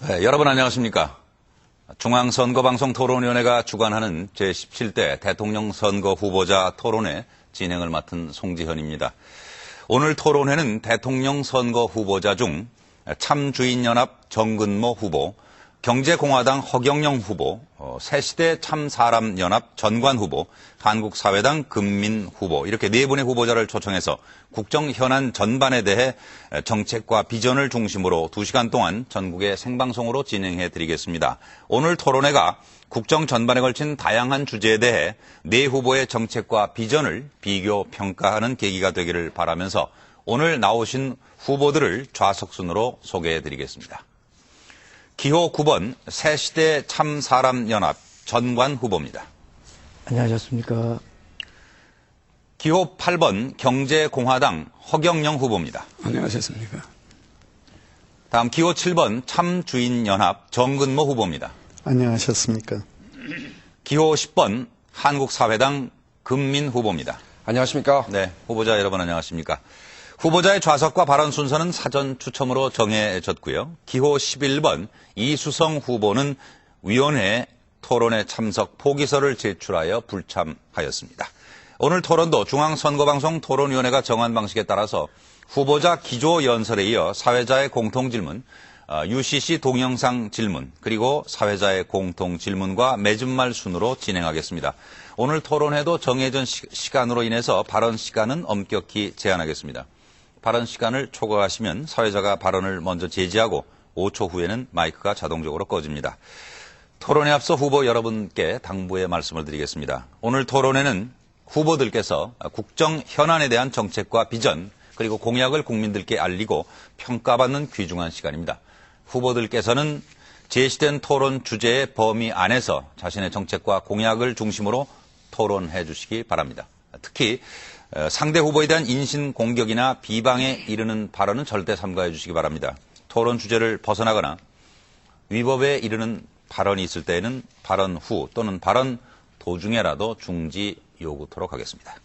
네, 여러분 안녕하십니까. 중앙선거방송토론위원회가 주관하는 제17대 대통령 선거 후보자 토론회 진행을 맡은 송지현입니다. 오늘 토론회는 대통령 선거 후보자 중 참주인연합 정근모 후보, 경제공화당 허경영 후보, 새시대 참사람연합 전관 후보, 한국사회당 금민 후보 이렇게 네 분의 후보자를 초청해서 국정 현안 전반에 대해 정책과 비전을 중심으로 2시간 동안 전국에 생방송으로 진행해 드리겠습니다. 오늘 토론회가 국정 전반에 걸친 다양한 주제에 대해 네 후보의 정책과 비전을 비교 평가하는 계기가 되기를 바라면서 오늘 나오신 후보들을 좌석순으로 소개해 드리겠습니다. 기호 9번 새시대 참사람연합 전관 후보입니다. 안녕하셨습니까. 기호 8번 경제공화당 허경영 후보입니다. 안녕하셨습니까. 다음 기호 7번 참주인연합 정근모 후보입니다. 안녕하셨습니까. 기호 10번 한국사회당 금민 후보입니다. 안녕하십니까. 네, 후보자 여러분 안녕하십니까. 후보자의 좌석과 발언 순서는 사전 추첨으로 정해졌고요. 기호 11번 이수성 후보는 위원회 토론에 참석 포기서를 제출하여 불참하였습니다. 오늘 토론도 중앙선거방송 토론위원회가 정한 방식에 따라서 후보자 기조연설에 이어 사회자의 공통질문, UCC 동영상 질문, 그리고 사회자의 공통질문과 맺은말 순으로 진행하겠습니다. 오늘 토론회도 정해진 시간으로 인해서 발언 시간은 엄격히 제한하겠습니다. 발언 시간을 초과하시면 사회자가 발언을 먼저 제지하고 5초 후에는 마이크가 자동적으로 꺼집니다. 토론에 앞서 후보 여러분께 당부의 말씀을 드리겠습니다. 오늘 토론회는 후보들께서 국정 현안에 대한 정책과 비전 그리고 공약을 국민들께 알리고 평가받는 귀중한 시간입니다. 후보들께서는 제시된 토론 주제의 범위 안에서 자신의 정책과 공약을 중심으로 토론해 주시기 바랍니다. 특히 상대 후보에 대한 인신공격이나 비방에 이르는 발언은 절대 삼가해 주시기 바랍니다. 토론 주제를 벗어나거나 위법에 이르는 발언이 있을 때에는 발언 후 또는 발언 도중에라도 중지 요구토록 하겠습니다.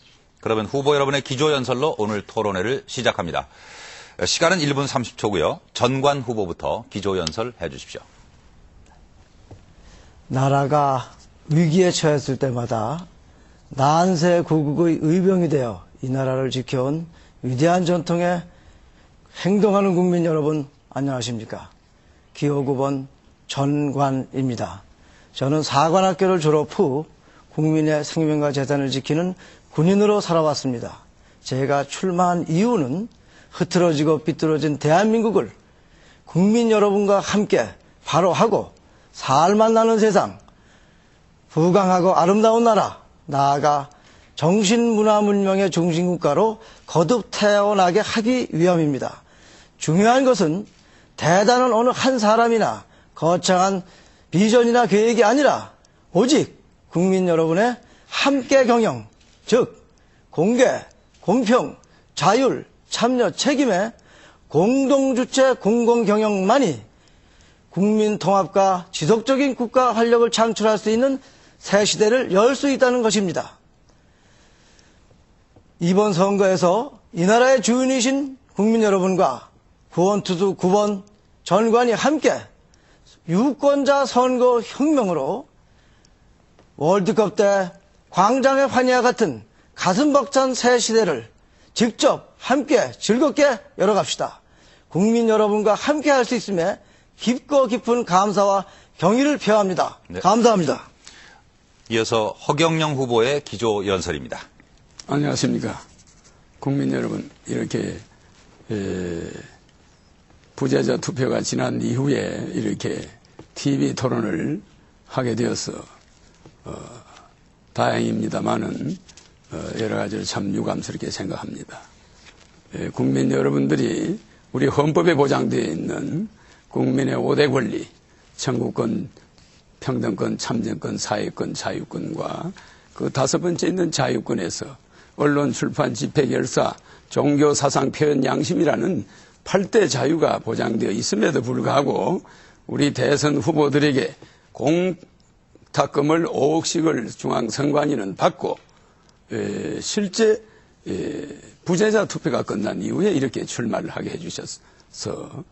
그러면 후보 여러분의 기조연설로 오늘 토론회를 시작합니다. 시간은 1분 30초고요. 전관 후보부터 기조연설 해주십시오. 나라가 위기에 처했을 때마다 난세구국의 의병이 되어 이 나라를 지켜온 위대한 전통에 행동하는 국민 여러분 안녕하십니까. 기호 9번 전관입니다. 저는 사관학교를 졸업 후 국민의 생명과 재산을 지키는 군인으로 살아왔습니다. 제가 출마한 이유는 흐트러지고 삐뚤어진 대한민국을 국민 여러분과 함께 바로 하고 살만 나는 세상, 부강하고 아름다운 나라, 나아가 정신문화문명의 중심국가로 거듭 태어나게 하기 위함입니다. 중요한 것은 대단한 어느 한 사람이나 거창한 비전이나 계획이 아니라 오직 국민 여러분의 함께 경영, 즉 공개, 공평, 자율, 참여, 책임의 공동주체 공공경영만이 국민 통합과 지속적인 국가 활력을 창출할 수 있는 새 시대를 열 수 있다는 것입니다. 이번 선거에서 이 나라의 주인이신 국민 여러분과 구원투수 9번 전관이 함께 유권자 선거 혁명으로 월드컵 때 광장의 환희와 같은 가슴 벅찬 새 시대를 직접 함께 즐겁게 열어갑시다. 국민 여러분과 함께 할 수 있음에 깊고 깊은 감사와 경의를 표합니다. 네. 감사합니다. 이어서 허경영 후보의 기조연설입니다. 안녕하십니까. 국민 여러분, 이렇게 부재자 투표가 지난 이후에 이렇게 TV 토론을 하게 되어서 다행입니다만은 여러 가지를 참 유감스럽게 생각합니다. 국민 여러분들이 우리 헌법에 보장되어 있는 국민의 5대 권리, 청구권, 평등권, 참정권, 사회권, 자유권과 그 5번째 있는 자유권에서 언론, 출판, 집회, 열사, 종교, 사상, 표현, 양심이라는 8대 자유가 보장되어 있음에도 불구하고 우리 대선 후보들에게 공탁금을 5억씩을 중앙선관위는 받고 실제 부재자 투표가 끝난 이후에 이렇게 출마를 하게 해주셔서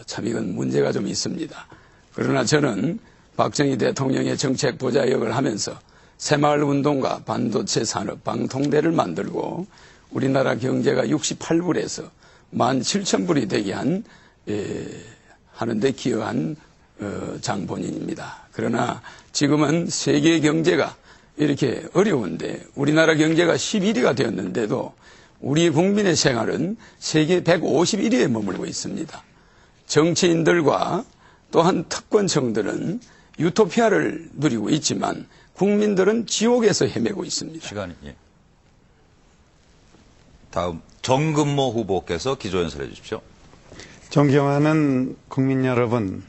참 이건 문제가 좀 있습니다. 그러나 저는 박정희 대통령의 정책 보좌역을 하면서 새마을운동과 반도체 산업 방통대를 만들고 우리나라 경제가 68불에서 17,000불이 되게 하는데 기여한 장본인입니다. 그러나 지금은 세계 경제가 이렇게 어려운데 우리나라 경제가 11위가 되었는데도 우리 국민의 생활은 세계 151위에 머물고 있습니다. 정치인들과 또한 특권층들은 유토피아를 누리고 있지만 국민들은 지옥에서 헤매고 있습니다. 시간이, 예. 다음, 정근모 후보께서 기조연설해 주십시오. 존경하는 국민 여러분,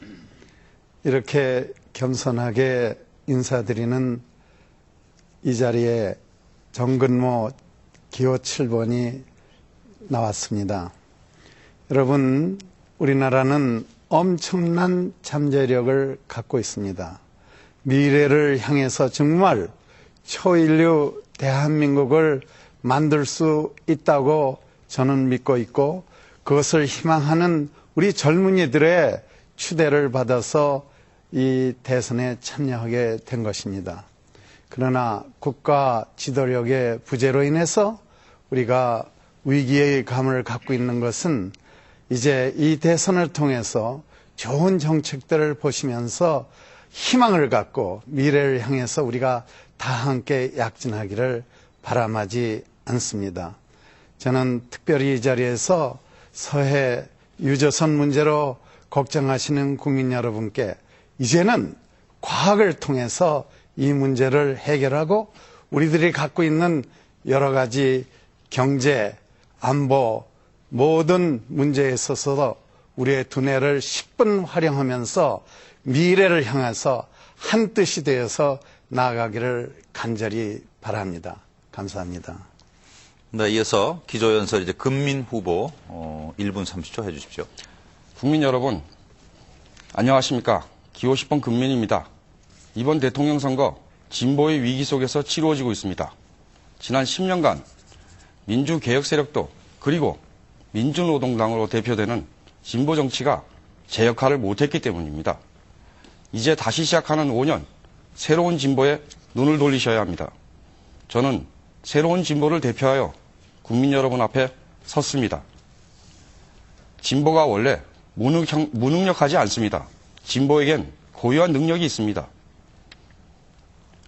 이렇게 겸손하게 인사드리는 이 자리에 정근모 기호 7번이 나왔습니다. 여러분, 우리나라는 엄청난 잠재력을 갖고 있습니다. 미래를 향해서 정말 초인류 대한민국을 만들 수 있다고 저는 믿고 있고 그것을 희망하는 우리 젊은이들의 추대를 받아서 이 대선에 참여하게 된 것입니다. 그러나 국가 지도력의 부재로 인해서 우리가 위기의 감을 갖고 있는 것은 이제 이 대선을 통해서 좋은 정책들을 보시면서 희망을 갖고 미래를 향해서 우리가 다 함께 약진하기를 바람하지 않습니다. 저는 특별히 이 자리에서 서해 유조선 문제로 걱정하시는 국민 여러분께 이제는 과학을 통해서 이 문제를 해결하고 우리들이 갖고 있는 여러 가지 경제, 안보, 모든 문제에 있어서 우리의 두뇌를 10분 활용하면서 미래를 향해서 한 뜻이 되어서 나아가기를 간절히 바랍니다. 감사합니다. 네, 이어서 기조연설 이제 금민 후보 1분 30초 해주십시오. 국민 여러분, 안녕하십니까? 기호 10번 금민입니다. 이번 대통령 선거 진보의 위기 속에서 치루어지고 있습니다. 지난 10년간 민주개혁 세력도 그리고 민주노동당으로 대표되는 진보 정치가 제 역할을 못했기 때문입니다. 이제 다시 시작하는 5년, 새로운 진보에 눈을 돌리셔야 합니다. 저는 새로운 진보를 대표하여 국민 여러분 앞에 섰습니다. 진보가 원래 무능력하지 않습니다. 진보에겐 고유한 능력이 있습니다.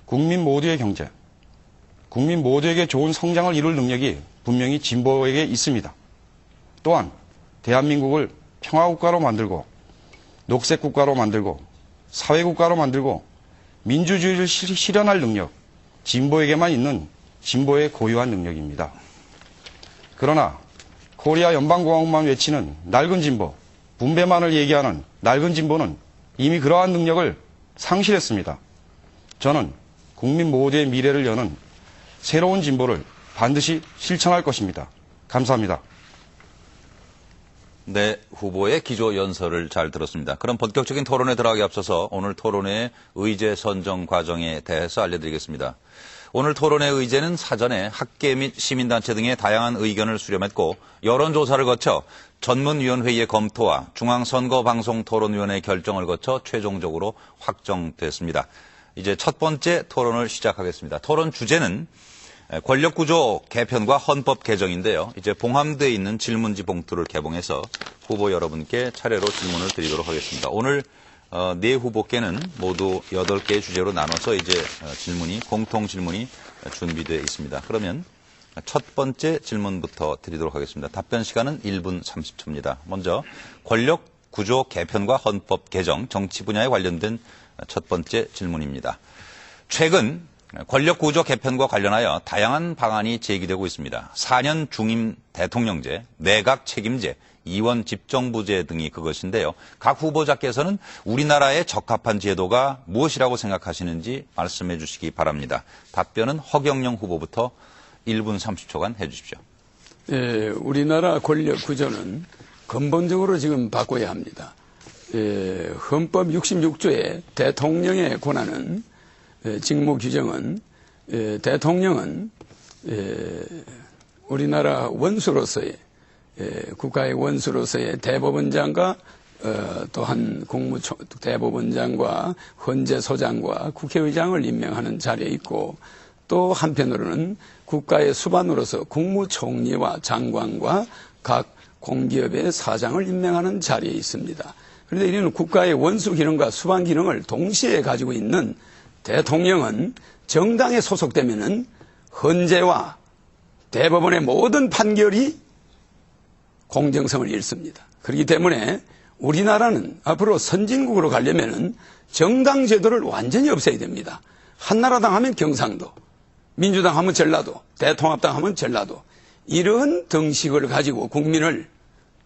국민 모두의 경제, 국민 모두에게 좋은 성장을 이룰 능력이 분명히 진보에게 있습니다. 또한 대한민국을 평화국가로 만들고 녹색국가로 만들고 사회국가로 만들고 민주주의를 실현할 능력, 진보에게만 있는 진보의 고유한 능력입니다. 그러나 코리아 연방공화국만 외치는 낡은 진보, 분배만을 얘기하는 낡은 진보는 이미 그러한 능력을 상실했습니다. 저는 국민 모두의 미래를 여는 새로운 진보를 반드시 실천할 것입니다. 감사합니다. 네, 후보의 기조 연설을 잘 들었습니다. 그럼 본격적인 토론에 들어가기 앞서서 오늘 토론회의 의제 선정 과정에 대해서 알려드리겠습니다. 오늘 토론회 의제는 사전에 학계 및 시민단체 등의 다양한 의견을 수렴했고 여론조사를 거쳐 전문위원회의 검토와 중앙선거방송토론위원회 결정을 거쳐 최종적으로 확정됐습니다. 이제 첫 번째 토론을 시작하겠습니다. 토론 주제는 권력구조 개편과 헌법 개정인데요. 이제 봉함되어 있는 질문지 봉투를 개봉해서 후보 여러분께 차례로 질문을 드리도록 하겠습니다. 오늘 네 후보께는 모두 8개의 주제로 나눠서 이제 공통 질문이 준비되어 있습니다. 그러면 첫 번째 질문부터 드리도록 하겠습니다. 답변 시간은 1분 30초입니다. 먼저 권력구조 개편과 헌법 개정, 정치 분야에 관련된 첫 번째 질문입니다. 최근 권력구조 개편과 관련하여 다양한 방안이 제기되고 있습니다. 4년 중임 대통령제, 내각 책임제, 이원 집정부제 등이 그것인데요. 각 후보자께서는 우리나라에 적합한 제도가 무엇이라고 생각하시는지 말씀해 주시기 바랍니다. 답변은 허경영 후보부터 1분 30초간 해 주십시오. 예, 우리나라 권력 구조는 근본적으로 지금 바꿔야 합니다. 헌법 66조의 대통령의 권한은 직무 규정은 대통령은 우리나라 원수로서의 국가의 원수로서의 대법원장과 또한 대법원장과 헌재소장과 국회의장을 임명하는 자리에 있고 또 한편으로는 국가의 수반으로서 국무총리와 장관과 각 공기업의 사장을 임명하는 자리에 있습니다. 그런데 이런 국가의 원수 기능과 수반 기능을 동시에 가지고 있는 대통령은 정당에 소속되면은 헌재와 대법원의 모든 판결이 공정성을 잃습니다. 그렇기 때문에 우리나라는 앞으로 선진국으로 가려면은 정당 제도를 완전히 없애야 됩니다. 한나라당 하면 경상도, 민주당 하면 전라도, 대통합당 하면 전라도, 이러한 등식을 가지고 국민을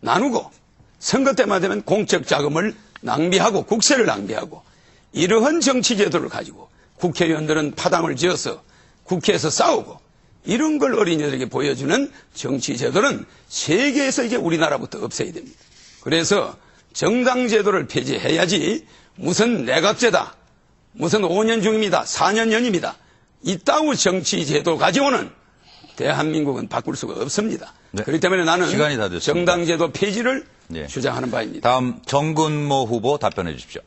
나누고 선거 때만 되면 공적 자금을 낭비하고 국세를 낭비하고 이러한 정치 제도를 가지고 국회의원들은 파당을 지어서 국회에서 싸우고 이런 걸 어린이들에게 보여주는 정치 제도는 세계에서 이제 우리나라부터 없애야 됩니다. 그래서 정당 제도를 폐지해야지 무슨 내각제다, 무슨 5년 중입니다, 4년 연임이다 이따구 정치 제도 가지고는 대한민국은 바꿀 수가 없습니다. 네. 그렇기 때문에 나는 시간이 다 됐습니다. 정당 제도 폐지를 네. 주장하는 바입니다. 다음 정근모 후보 답변해 주십시오.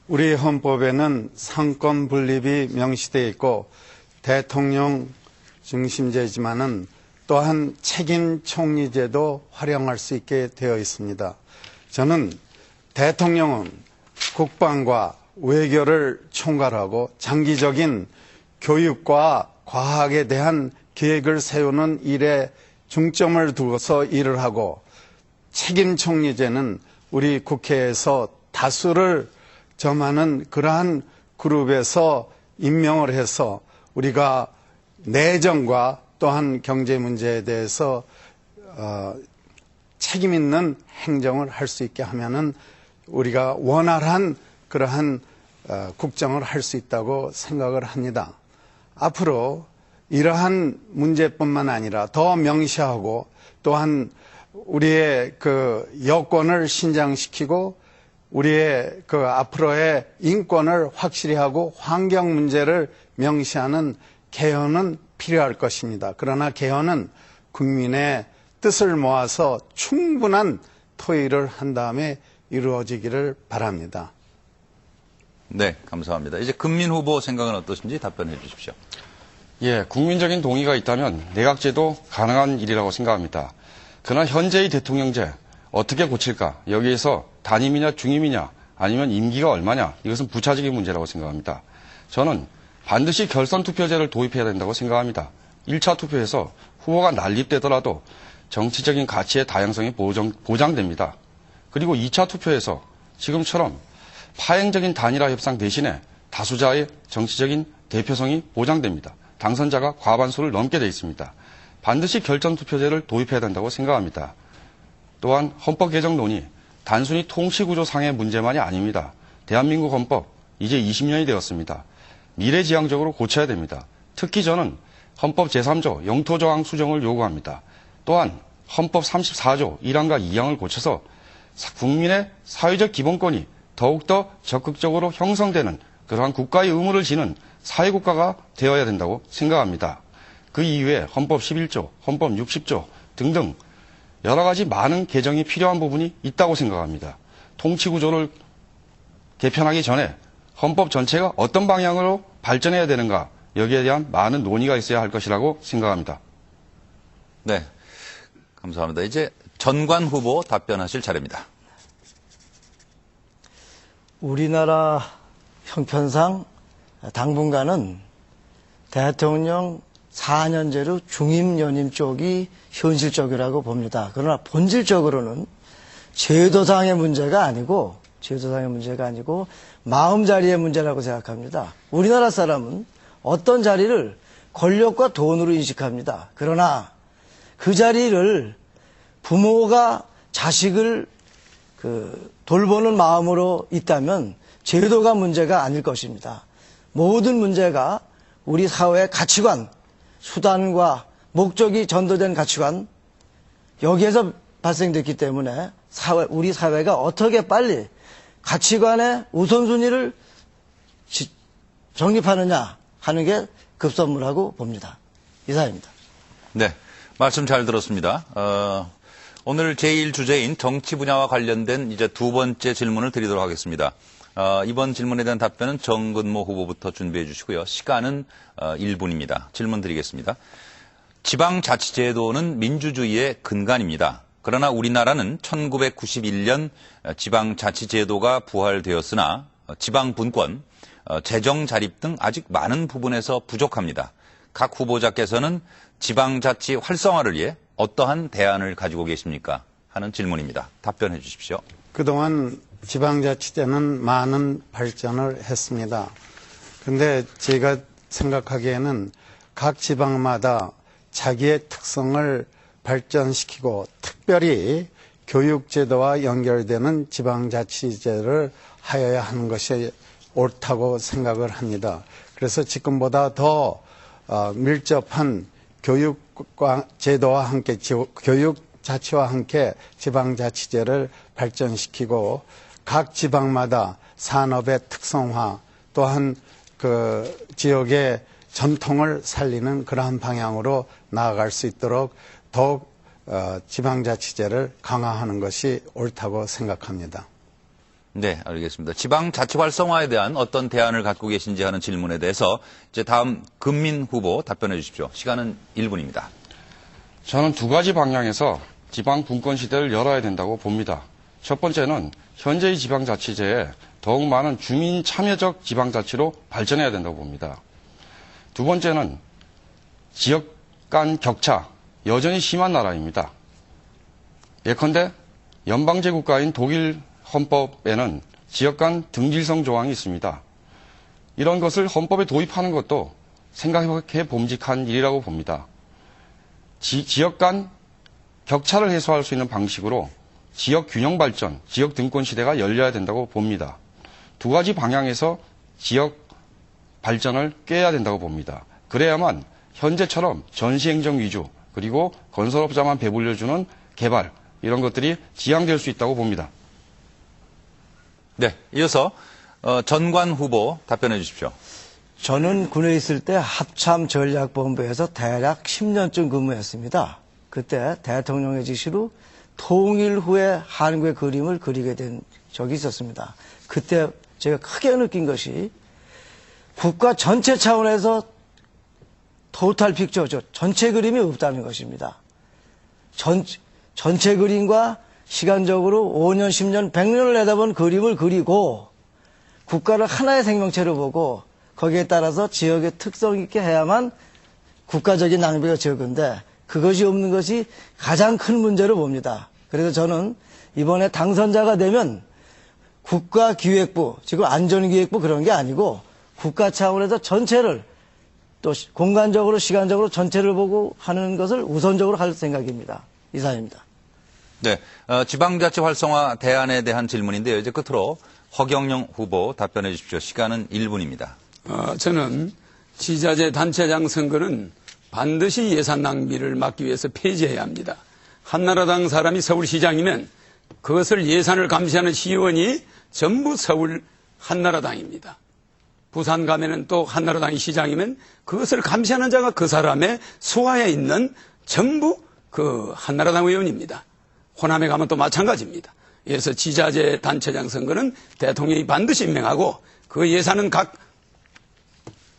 우리 헌법에는 상권 분립이 명시되어 있고 대통령 중심제지만은 또한 책임 총리제도 활용할 수 있게 되어 있습니다. 저는 대통령은 국방과 외교를 총괄하고 장기적인 교육과 과학에 대한 계획을 세우는 일에 중점을 두고서 일을 하고 책임 총리제는 우리 국회에서 다수를 점하는 그러한 그룹에서 임명을 해서 우리가 내정과 또한 경제 문제에 대해서 책임 있는 행정을 할 수 있게 하면은 우리가 원활한 그러한 국정을 할 수 있다고 생각을 합니다. 앞으로 이러한 문제뿐만 아니라 더 명시하고 또한 우리의 그 여권을 신장시키고 우리의 그 앞으로의 인권을 확실히 하고 환경 문제를 명시하는 개헌은 필요할 것입니다. 그러나 개헌은 국민의 뜻을 모아서 충분한 토의를 한 다음에 이루어지기를 바랍니다. 네, 감사합니다. 이제 금민 후보 생각은 어떠신지 답변해 주십시오. 예, 국민적인 동의가 있다면 내각제도 가능한 일이라고 생각합니다. 그러나 현재의 대통령제 어떻게 고칠까? 여기에서 단임이냐 중임이냐 아니면 임기가 얼마냐 이것은 부차적인 문제라고 생각합니다. 저는 반드시 결선 투표제를 도입해야 된다고 생각합니다. 1차 투표에서 후보가 난립되더라도 정치적인 가치의 다양성이 보장됩니다. 그리고 2차 투표에서 지금처럼 파행적인 단일화 협상 대신에 다수자의 정치적인 대표성이 보장됩니다. 당선자가 과반수를 넘게 돼 있습니다. 반드시 결선 투표제를 도입해야 된다고 생각합니다. 또한 헌법 개정 논의 단순히 통치구조상의 문제만이 아닙니다. 대한민국 헌법 이제 20년이 되었습니다. 미래지향적으로 고쳐야 됩니다. 특히 저는 헌법 제3조 영토조항 수정을 요구합니다. 또한 헌법 34조 1항과 2항을 고쳐서 국민의 사회적 기본권이 더욱더 적극적으로 형성되는 그러한 국가의 의무를 지는 사회국가가 되어야 된다고 생각합니다. 그 이후에 헌법 11조, 헌법 60조 등등 여러 가지 많은 개정이 필요한 부분이 있다고 생각합니다. 통치구조를 개편하기 전에 헌법 전체가 어떤 방향으로 발전해야 되는가 여기에 대한 많은 논의가 있어야 할 것이라고 생각합니다. 네, 감사합니다. 이제 전관 후보 답변하실 차례입니다. 우리나라 형편상 당분간은 대통령 4년제로 중임 연임 쪽이 현실적이라고 봅니다. 그러나 본질적으로는 제도상의 문제가 아니고 마음자리의 문제라고 생각합니다. 우리나라 사람은 어떤 자리를 권력과 돈으로 인식합니다. 그러나 그 자리를 부모가 자식을 돌보는 마음으로 있다면 제도가 문제가 아닐 것입니다. 모든 문제가 우리 사회의 가치관, 수단과 목적이 전도된 가치관, 여기에서 발생됐기 때문에 우리 사회가 어떻게 빨리 가치관의 우선순위를 정립하느냐 하는 게 급선무라고 봅니다. 이상입니다. 네, 말씀 잘 들었습니다. 오늘 제1 주제인 정치 분야와 관련된 이제 두 번째 질문을 드리도록 하겠습니다. 이번 질문에 대한 답변은 정근모 후보부터 준비해 주시고요. 시간은 1분입니다. 질문 드리겠습니다. 지방자치제도는 민주주의의 근간입니다. 그러나 우리나라는 1991년 지방자치제도가 부활되었으나 지방분권, 재정자립 등 아직 많은 부분에서 부족합니다. 각 후보자께서는 지방자치 활성화를 위해 어떠한 대안을 가지고 계십니까? 하는 질문입니다. 답변해 주십시오. 그동안 지방자치제는 많은 발전을 했습니다. 그런데 제가 생각하기에는 각 지방마다 자기의 특성을 발전시키고 특별히 교육제도와 연결되는 지방자치제를 하여야 하는 것이 옳다고 생각을 합니다. 그래서 지금보다 더 밀접한 교육제도와 함께 교육자치와 함께 지방자치제를 발전시키고 각 지방마다 산업의 특성화 또한 그 지역의 전통을 살리는 그러한 방향으로 나아갈 수 있도록 더욱 지방자치제를 강화하는 것이 옳다고 생각합니다. 네, 알겠습니다. 지방자치 활성화에 대한 어떤 대안을 갖고 계신지 하는 질문에 대해서 이제 다음 금민 후보 답변해 주십시오. 시간은 1분입니다. 저는 두 가지 방향에서 지방 분권 시대를 열어야 된다고 봅니다. 첫 번째는 현재의 지방자치제에 더욱 많은 주민 참여적 지방자치로 발전해야 된다고 봅니다. 두 번째는 지역 간 격차, 여전히 심한 나라입니다. 예컨대 연방제 국가인 독일 헌법에는 지역 간 등질성 조항이 있습니다. 이런 것을 헌법에 도입하는 것도 생각해 봄직한 일이라고 봅니다. 지역 간 격차를 해소할 수 있는 방식으로 지역 균형 발전, 지역 등권 시대가 열려야 된다고 봅니다. 두 가지 방향에서 지역 발전을 꾀해야 된다고 봅니다. 그래야만 현재처럼 전시행정 위주 그리고 건설업자만 배불려주는 개발 이런 것들이 지향될 수 있다고 봅니다. 네, 이어서 전관 후보 답변해 주십시오. 저는 군에 있을 때 합참전략본부에서 대략 10년쯤 근무했습니다. 그때 대통령의 지시로 통일 후에 한국의 그림을 그리게 된 적이 있었습니다. 그때 제가 크게 느낀 것이 국가 전체 차원에서 토탈 픽처죠. 전체 그림이 없다는 것입니다. 전체 그림과 시간적으로 5년, 10년, 100년을 내다본 그림을 그리고 국가를 하나의 생명체로 보고 거기에 따라서 지역의 특성 있게 해야만 국가적인 낭비가 적은데 그것이 없는 것이 가장 큰 문제로 봅니다. 그래서 저는 이번에 당선자가 되면 국가기획부, 지금 안전기획부 그런 게 아니고 국가 차원에서 전체를 또 공간적으로 시간적으로 전체를 보고 하는 것을 우선적으로 할 생각입니다. 이상입니다. 네, 지방자치 활성화 대안에 대한 질문인데요. 이제 끝으로 허경영 후보 답변해 주십시오. 시간은 1분입니다. 저는 지자체 단체장 선거는 반드시 예산 낭비를 막기 위해서 폐지해야 합니다. 한나라당 사람이 서울시장이면 그것을 예산을 감시하는 시의원이 전부 서울 한나라당입니다. 부산 가면은 또 한나라당이 시장이면 그것을 감시하는 자가 그 사람의 수하에 있는 전부 그 한나라당 의원입니다. 호남에 가면 또 마찬가지입니다. 그래서 지자체 단체장 선거는 대통령이 반드시 임명하고 그 예산은 각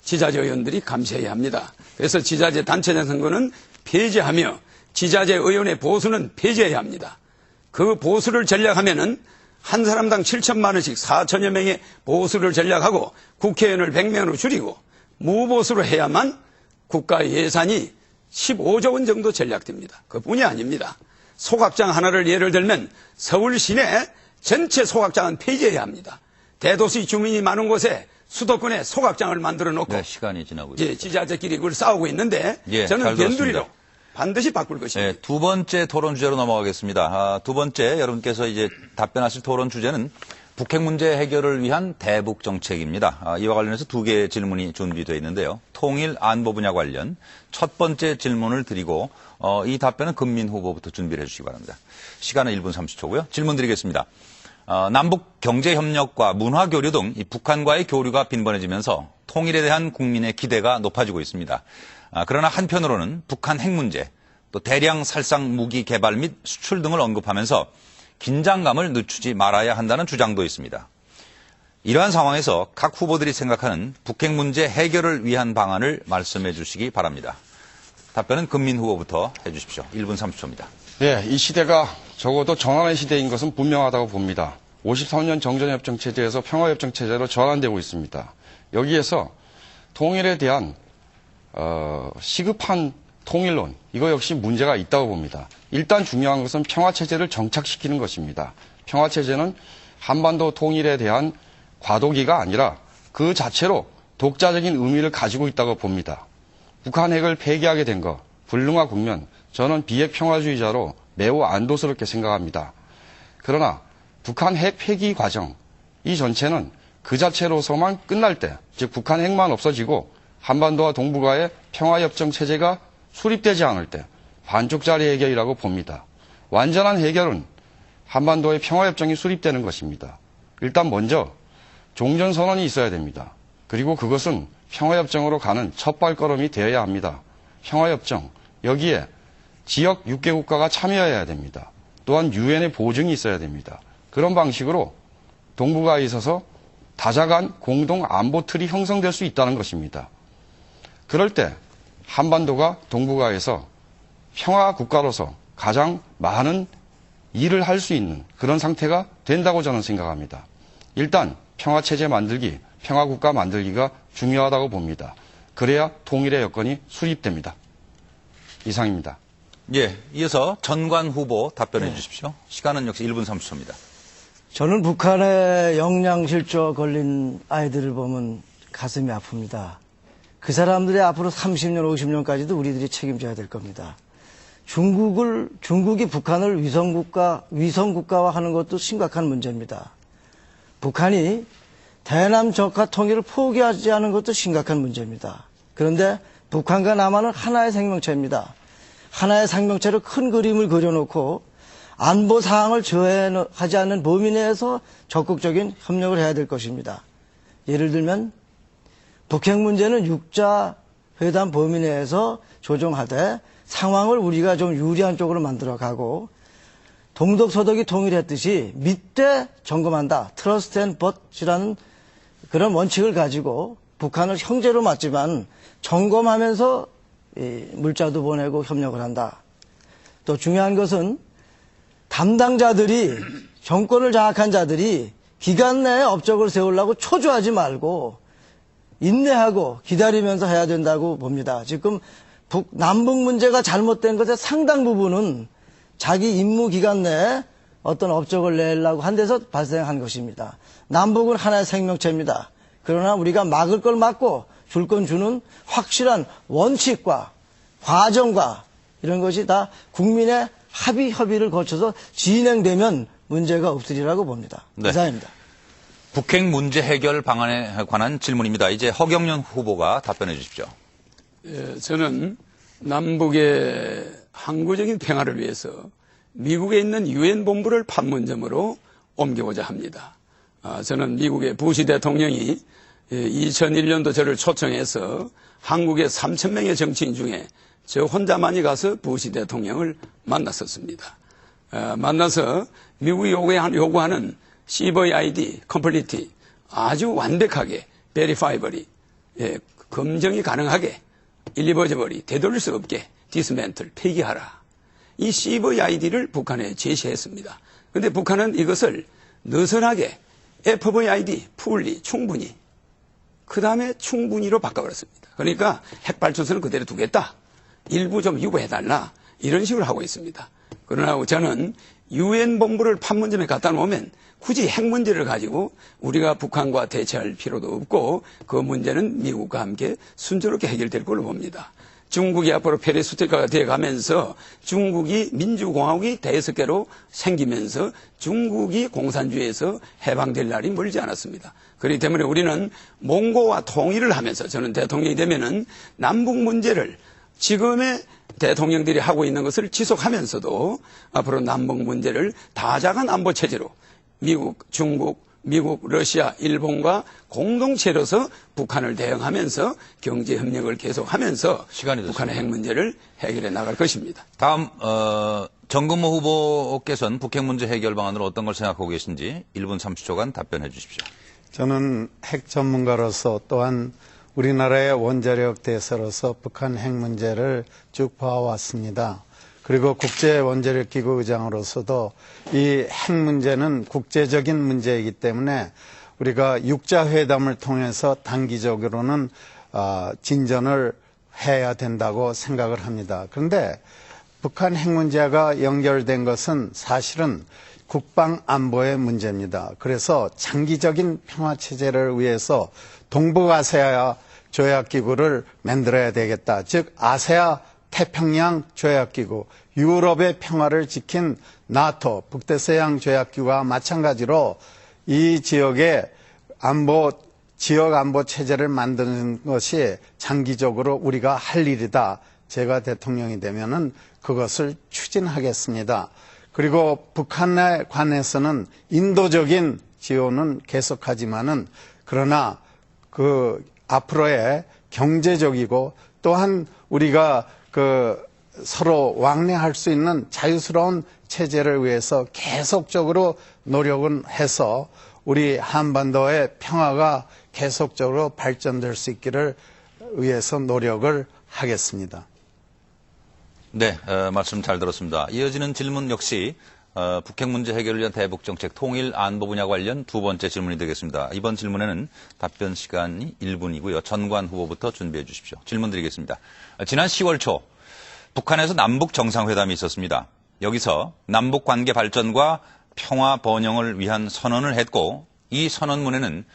지자체 의원들이 감시해야 합니다. 그래서 지자체 단체장 선거는 폐지하며 지자체 의원의 보수는 폐지해야 합니다. 그 보수를 전략하면은 한 사람당 7천만 원씩 4천여 명의 보수를 전략하고 국회의원을 100명으로 줄이고 무보수로 해야만 국가 예산이 15조 원 정도 전략됩니다. 그뿐이 아닙니다. 소각장 하나를 예를 들면 서울 시내 전체 소각장은 폐지해야 합니다. 대도시 주민이 많은 곳에 수도권에 소각장을 만들어 놓고 네, 시간이 지나고 있습니다. 지자체끼리 그걸 싸우고 있는데 예, 저는 변두리로 반드시 바꿀 것입니다. 네, 두 번째 토론 주제로 넘어가겠습니다. 두 번째 여러분께서 이제 답변하실 토론 주제는 북핵 문제 해결을 위한 대북 정책입니다. 이와 관련해서 두 개의 질문이 준비되어 있는데요. 통일 안보 분야 관련 첫 번째 질문을 드리고 이 답변은 금민 후보부터 준비를 해주시기 바랍니다. 시간은 1분 30초고요. 질문 드리겠습니다. 남북 경제협력과 문화교류 등 이 북한과의 교류가 빈번해지면서 통일에 대한 국민의 기대가 높아지고 있습니다. 그러나 한편으로는 북한 핵 문제 또 대량 살상 무기 개발 및 수출 등을 언급하면서 긴장감을 늦추지 말아야 한다는 주장도 있습니다. 이러한 상황에서 각 후보들이 생각하는 북핵 문제 해결을 위한 방안을 말씀해 주시기 바랍니다. 답변은 금민 후보부터 해 주십시오. 1분 30초입니다. 예, 이 시대가 적어도 전환의 시대인 것은 분명하다고 봅니다. 53년 정전협정 체제에서 평화협정 체제로 전환되고 있습니다. 여기에서 통일에 대한 시급한 통일론, 이거 역시 문제가 있다고 봅니다. 일단 중요한 것은 평화체제를 정착시키는 것입니다. 평화체제는 한반도 통일에 대한 과도기가 아니라 그 자체로 독자적인 의미를 가지고 있다고 봅니다. 북한 핵을 폐기하게 된 것, 불능화 국면, 저는 비핵 평화주의자로 매우 안도스럽게 생각합니다. 그러나 북한 핵 폐기 과정, 이 전체는 그 자체로서만 끝날 때, 즉 북한 핵만 없어지고 한반도와 동북아의 평화협정 체제가 수립되지 않을 때 반쪽짜리 해결이라고 봅니다. 완전한 해결은 한반도의 평화협정이 수립되는 것입니다. 일단 먼저 종전선언이 있어야 됩니다. 그리고 그것은 평화협정으로 가는 첫 발걸음이 되어야 합니다. 평화협정, 여기에 지역 6개 국가가 참여해야 됩니다. 또한 유엔의 보증이 있어야 됩니다. 그런 방식으로 동북아에 있어서 다자간 공동 안보 틀이 형성될 수 있다는 것입니다. 그럴 때 한반도가 동북아에서 평화 국가로서 가장 많은 일을 할 수 있는 그런 상태가 된다고 저는 생각합니다. 일단 평화체제 만들기, 평화국가 만들기가 중요하다고 봅니다. 그래야 통일의 여건이 수립됩니다. 이상입니다. 예, 이어서 전관 후보 답변해 주십시오. 시간은 역시 1분 30초입니다. 저는 북한의 영양실조 걸린 아이들을 보면 가슴이 아픕니다. 그 사람들이 앞으로 30년, 50년까지도 우리들이 책임져야 될 겁니다. 중국이 북한을 위성국가화하는 것도 심각한 문제입니다. 북한이 대남 적화 통일을 포기하지 않은 것도 심각한 문제입니다. 그런데 북한과 남한은 하나의 생명체입니다. 하나의 생명체로 큰 그림을 그려놓고 안보 사항을 저해하지 않는 범위 내에서 적극적인 협력을 해야 될 것입니다. 예를 들면 북핵 문제는 육자 회담 범위 내에서 조정하되 상황을 우리가 좀 유리한 쪽으로 만들어가고 동독서독이 통일했듯이 밑에 점검한다. 트러스트 앤 벗이라는 그런 원칙을 가지고 북한을 형제로 맞지만 점검하면서 물자도 보내고 협력을 한다. 또 중요한 것은 담당자들이 정권을 장악한 자들이 기간 내에 업적을 세우려고 초조하지 말고 인내하고 기다리면서 해야 된다고 봅니다. 지금 남북 문제가 잘못된 것의 상당 부분은 자기 임무 기간 내에 어떤 업적을 내려고 한 데서 발생한 것입니다. 남북은 하나의 생명체입니다. 그러나 우리가 막을 걸 막고 줄 건 주는 확실한 원칙과 과정과 이런 것이 다 국민의 협의를 거쳐서 진행되면 문제가 없으리라고 봅니다. 네. 이상입니다. 북핵 문제 해결 방안에 관한 질문입니다. 이제 허경련 후보가 답변해 주십시오. 예, 저는 남북의 항구적인 평화를 위해서 미국에 있는 유엔 본부를 판문점으로 옮겨보자 합니다. 저는 미국의 부시 대통령이 2001년도 저를 초청해서 한국의 3,000명의 정치인 중에 저 혼자만이 가서 부시 대통령을 만났었습니다. 만나서 미국이 요구하는 CVID, 컴플리티 아주 완벽하게 베리파이버리 검증이 가능하게 일리버저버리 되돌릴 수 없게 디스멘틀 폐기하라. 이 CVID를 북한에 제시했습니다. 그런데 북한은 이것을 느슨하게 FVID 풀리 충분히 그 다음에 충분히로 바꿔버렸습니다. 그러니까 핵발전소는 그대로 두겠다. 일부 좀 유보해달라. 이런 식으로 하고 있습니다. 그러나 저는 유엔 본부를 판문점에 갖다 놓으면 굳이 핵 문제를 가지고 우리가 북한과 대처할 필요도 없고 그 문제는 미국과 함께 순조롭게 해결될 걸로 봅니다. 중국이 앞으로 페레스트리카가 되어가면서 중국이 민주공화국이 다섯 개로 생기면서 중국이 공산주의에서 해방될 날이 멀지 않았습니다. 그렇기 때문에 우리는 몽고와 통일을 하면서 저는 대통령이 되면은 남북 문제를 지금의 대통령들이 하고 있는 것을 지속하면서도 앞으로 남북 문제를 다자간 안보 체제로 미국, 중국, 미국, 러시아, 일본과 공동체로서 북한을 대응하면서 경제 협력을 계속하면서 시간이 됐습니다. 북한의 핵 문제를 해결해 나갈 것입니다. 다음 정근모 후보께서는 북핵 문제 해결 방안으로 어떤 걸 생각하고 계신지 1분 30초간 답변해 주십시오. 저는 핵 전문가로서 또한 우리나라의 원자력 대사로서 북한 핵 문제를 쭉 봐왔습니다. 그리고 국제원자력기구 의장으로서도 이 핵 문제는 국제적인 문제이기 때문에 우리가 육자회담을 통해서 단기적으로는 진전을 해야 된다고 생각을 합니다. 그런데 북한 핵 문제가 연결된 것은 사실은 국방안보의 문제입니다. 그래서 장기적인 평화체제를 위해서 동북아시아 조약기구를 만들어야 되겠다. 즉 아세아 태평양 조약기구, 유럽의 평화를 지킨 나토, 북대서양 조약기구와 마찬가지로 이 지역의 지역 안보 체제를 만드는 것이 장기적으로 우리가 할 일이다. 제가 대통령이 되면은 그것을 추진하겠습니다. 그리고 북한에 관해서는 인도적인 지원은 계속하지만은 그러나 그 앞으로의 경제적이고 또한 우리가 서로 왕래할 수 있는 자유스러운 체제를 위해서 계속적으로 노력은 해서 우리 한반도의 평화가 계속적으로 발전될 수 있기를 위해서 노력을 하겠습니다. 네, 말씀 잘 들었습니다. 이어지는 질문 역시 북핵 문제 해결을 위한 대북정책 통일 안보 분야 관련 두 번째 질문이 되겠습니다. 이번 질문에는 답변 시간이 1분이고요. 전관 후보부터 준비해 주십시오. 질문 드리겠습니다. 지난 10월 초 북한에서 남북 정상회담이 있었습니다. 여기서 남북 관계 발전과 평화 번영을 위한 선언을 했고 이 선언문에는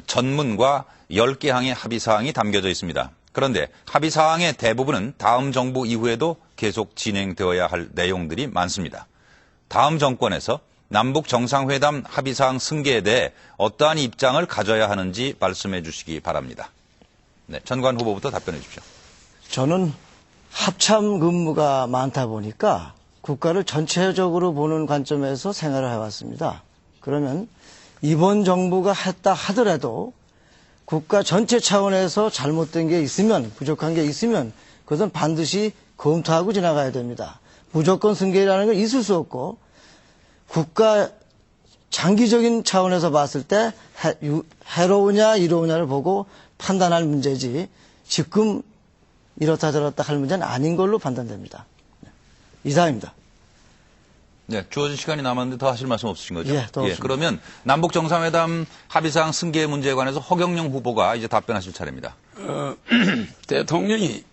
전문과 10개 항의 합의사항이 담겨져 있습니다. 그런데 합의사항의 대부분은 다음 정부 이후에도 계속 진행되어야 할 내용들이 많습니다. 다음 정권에서 남북 정상회담 합의사항 승계에 대해 어떠한 입장을 가져야 하는지 말씀해 주시기 바랍니다. 네, 전관 후보부터 답변해 주십시오. 저는 합참 근무가 많다 보니까 국가를 전체적으로 보는 관점에서 생활을 해왔습니다. 그러면 이번 정부가 했다 하더라도 국가 전체 차원에서 잘못된 게 있으면, 부족한 게 있으면 그것은 반드시 검토하고 지나가야 됩니다. 무조건 승계라는 건 있을 수 없고 국가 장기적인 차원에서 봤을 때 해로우냐 이로우냐를 보고 판단할 문제지 지금 이렇다 저렇다 할 문제는 아닌 걸로 판단됩니다. 이상입니다. 네, 주어진 시간이 남았는데 더 하실 말씀 없으신 거죠? 예, 더 없습니다. 그러면 남북 정상회담 합의사항 승계 문제에 관해서 허경영 후보가 이제 답변하실 차례입니다. 대통령이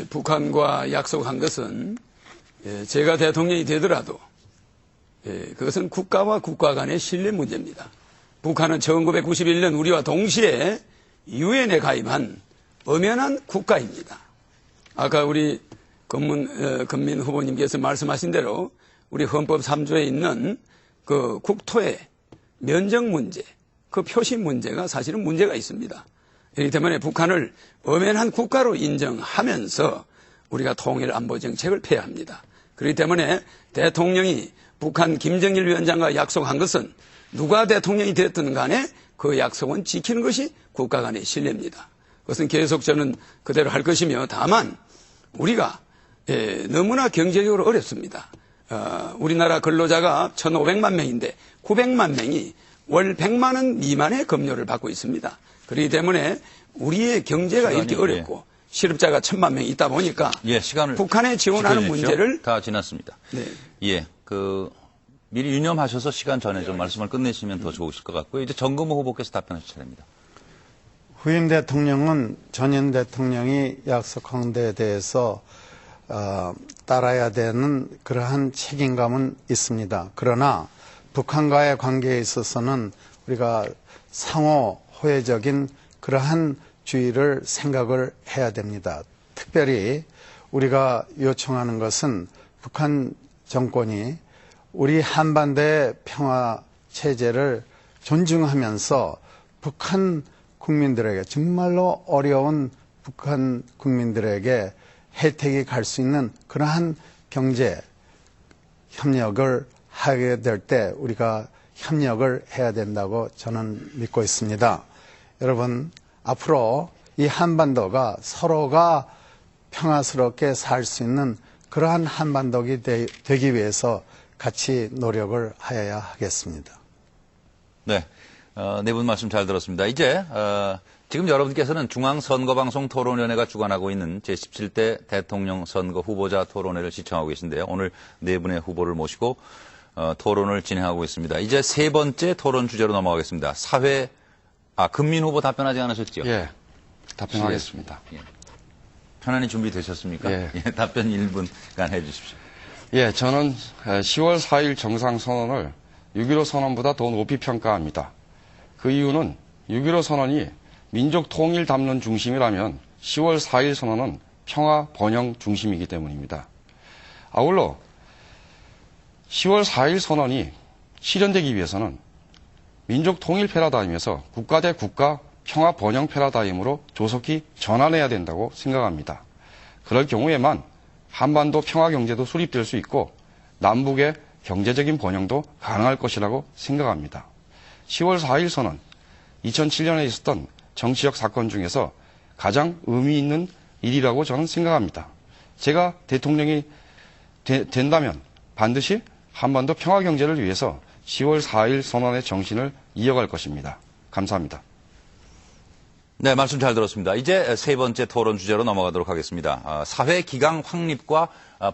북한과 약속한 것은 제가 대통령이 되더라도 그것은 국가와 국가 간의 신뢰 문제입니다. 북한은 1991년 우리와 동시에 유엔에 가입한 엄연한 국가입니다. 아까 우리 건민 후보님께서 말씀하신 대로 우리 헌법 3조에 있는 그 국토의 면적 문제, 그 표시 문제가 사실은 문제가 있습니다. 그렇기 때문에 북한을 엄연한 국가로 인정하면서 우리가 통일 안보 정책을 펴야 합니다. 그렇기 때문에 대통령이 북한 김정일 위원장과 약속한 것은 누가 대통령이 됐든 간에 그 약속은 지키는 것이 국가 간의 신뢰입니다. 그것은 계속 저는 그대로 할 것이며 다만 우리가 너무나 경제적으로 어렵습니다. 우리나라 근로자가 1,500만 명인데 900만 명이 월 100만 원 미만의 급료를 받고 있습니다. 그렇기 때문에 우리의 경제가 이렇게 어렵고 실업자가 1,000만 명이 있다 보니까 시간을 북한에 지원하는 지켜주십시오. 문제를 다 지났습니다. 네. 미리 유념하셔서 시간 전에 좀 말씀을 끝내시면 더 좋으실 것 같고요. 이제 정근모 후보께서 답변하실 차례입니다. 후임 대통령은 전임 대통령이 약속한 데에 대해서 따라야 되는 그러한 책임감은 있습니다. 그러나 북한과의 관계에 있어서는 우리가 상호 호혜적인 그러한 주의를 생각을 해야 됩니다. 특별히 우리가 요청하는 것은 북한 정권이 우리 한반도의 평화 체제를 존중하면서 북한 국민들에게 정말로 어려운 북한 국민들에게 혜택이 갈 수 있는 그러한 경제 협력을 하게 될 때 우리가 협력을 해야 된다고 저는 믿고 있습니다. 여러분, 앞으로 이 한반도가 서로가 평화스럽게 살 수 있는 그러한 한반도가 되기 위해서 같이 노력을 하여야 하겠습니다. 네, 네 분 말씀 잘 들었습니다. 이제 지금 여러분께서는 중앙선거방송 토론위원회가 주관하고 있는 제17대 대통령 선거 후보자 토론회를 시청하고 계신데요. 오늘 네 분의 후보를 모시고 토론을 진행하고 있습니다. 이제 세 번째 토론 주제로 넘어가겠습니다. 금민 후보 답변하지 않으셨죠? 예, 답변하겠습니다. 예. 편안히 준비되셨습니까? 예. 답변 1분간 해주십시오. 예, 저는 10월 4일 정상선언을 6.15 선언보다 더 높이 평가합니다. 그 이유는 6.15 선언이 민족 통일 담론 중심이라면 10월 4일 선언은 평화 번영 중심이기 때문입니다. 아울러 10월 4일 선언이 실현되기 위해서는 민족 통일 패러다임에서 국가 대 국가 평화 번영 패러다임으로 조속히 전환해야 된다고 생각합니다. 그럴 경우에만 한반도 평화 경제도 수립될 수 있고 남북의 경제적인 번영도 가능할 것이라고 생각합니다. 10월 4일 선언, 2007년에 있었던 정치적 사건 중에서 가장 의미 있는 일이라고 저는 생각합니다. 제가 대통령이 된다면 반드시 한반도 평화 경제를 위해서 10월 4일 선언의 정신을 이어갈 것입니다. 감사합니다. 네, 말씀 잘 들었습니다. 이제 세 번째 토론 주제로 넘어가도록 하겠습니다. 사회 기강 확립과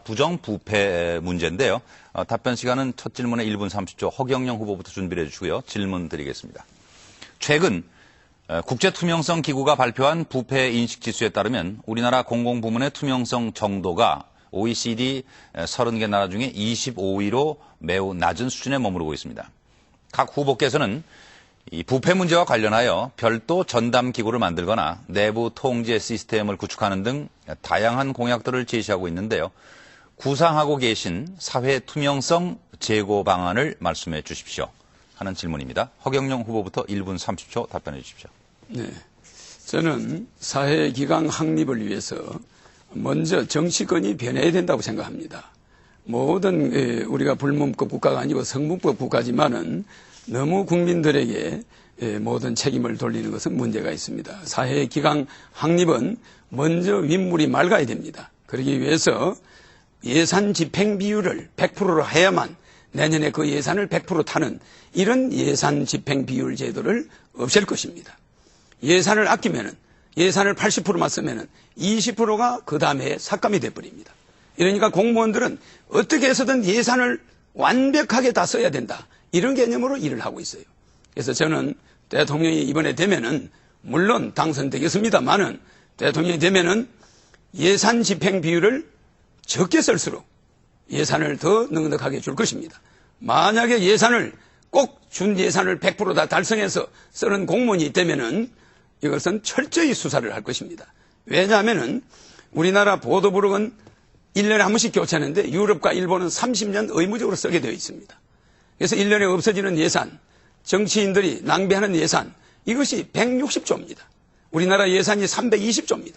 부정부패 문제인데요. 답변 시간은 첫 질문에 1분 30초 허경영 후보부터 준비해 주시고요. 질문 드리겠습니다. 최근 국제투명성 기구가 발표한 부패 인식지수에 따르면 우리나라 공공부문의 투명성 정도가 OECD 30개 나라 중에 25위로 매우 낮은 수준에 머무르고 있습니다. 각 후보께서는 이 부패 문제와 관련하여 별도 전담 기구를 만들거나 내부 통제 시스템을 구축하는 등 다양한 공약들을 제시하고 있는데요. 구상하고 계신 사회 투명성 제고 방안을 말씀해 주십시오. 하는 질문입니다. 허경영 후보부터 1분 30초 답변해 주십시오. 네. 저는 사회기강 확립을 위해서 먼저 정치권이 변해야 된다고 생각합니다. 모든 우리가 불문법 국가가 아니고 성문법 국가지만은 너무 국민들에게 모든 책임을 돌리는 것은 문제가 있습니다. 사회기강 확립은 먼저 윗물이 맑아야 됩니다. 그러기 위해서 예산 집행 비율을 100%로 해야만 내년에 그 예산을 100% 타는 이런 예산 집행 비율 제도를 없앨 것입니다. 예산을 아끼면은 예산을 80%만 쓰면은 20%가 그 다음에 삭감이 돼버립니다. 이러니까 공무원들은 어떻게 해서든 예산을 완벽하게 다 써야 된다. 이런 개념으로 일을 하고 있어요. 그래서 저는 대통령이 이번에 되면은 물론 당선되겠습니다만은 대통령이 되면은 예산 집행 비율을 적게 쓸수록 예산을 더 넉넉하게 줄 것입니다. 만약에 예산을 꼭 준 예산을 100% 다 달성해서 쓰는 공무원이 있다면은 이것은 철저히 수사를 할 것입니다. 왜냐하면은 우리나라 보도부록은 1년에 한 번씩 교체하는데 유럽과 일본은 30년 의무적으로 쓰게 되어 있습니다. 그래서 1년에 없어지는 예산, 정치인들이 낭비하는 예산, 이것이 160조입니다. 우리나라 예산이 320조입니다.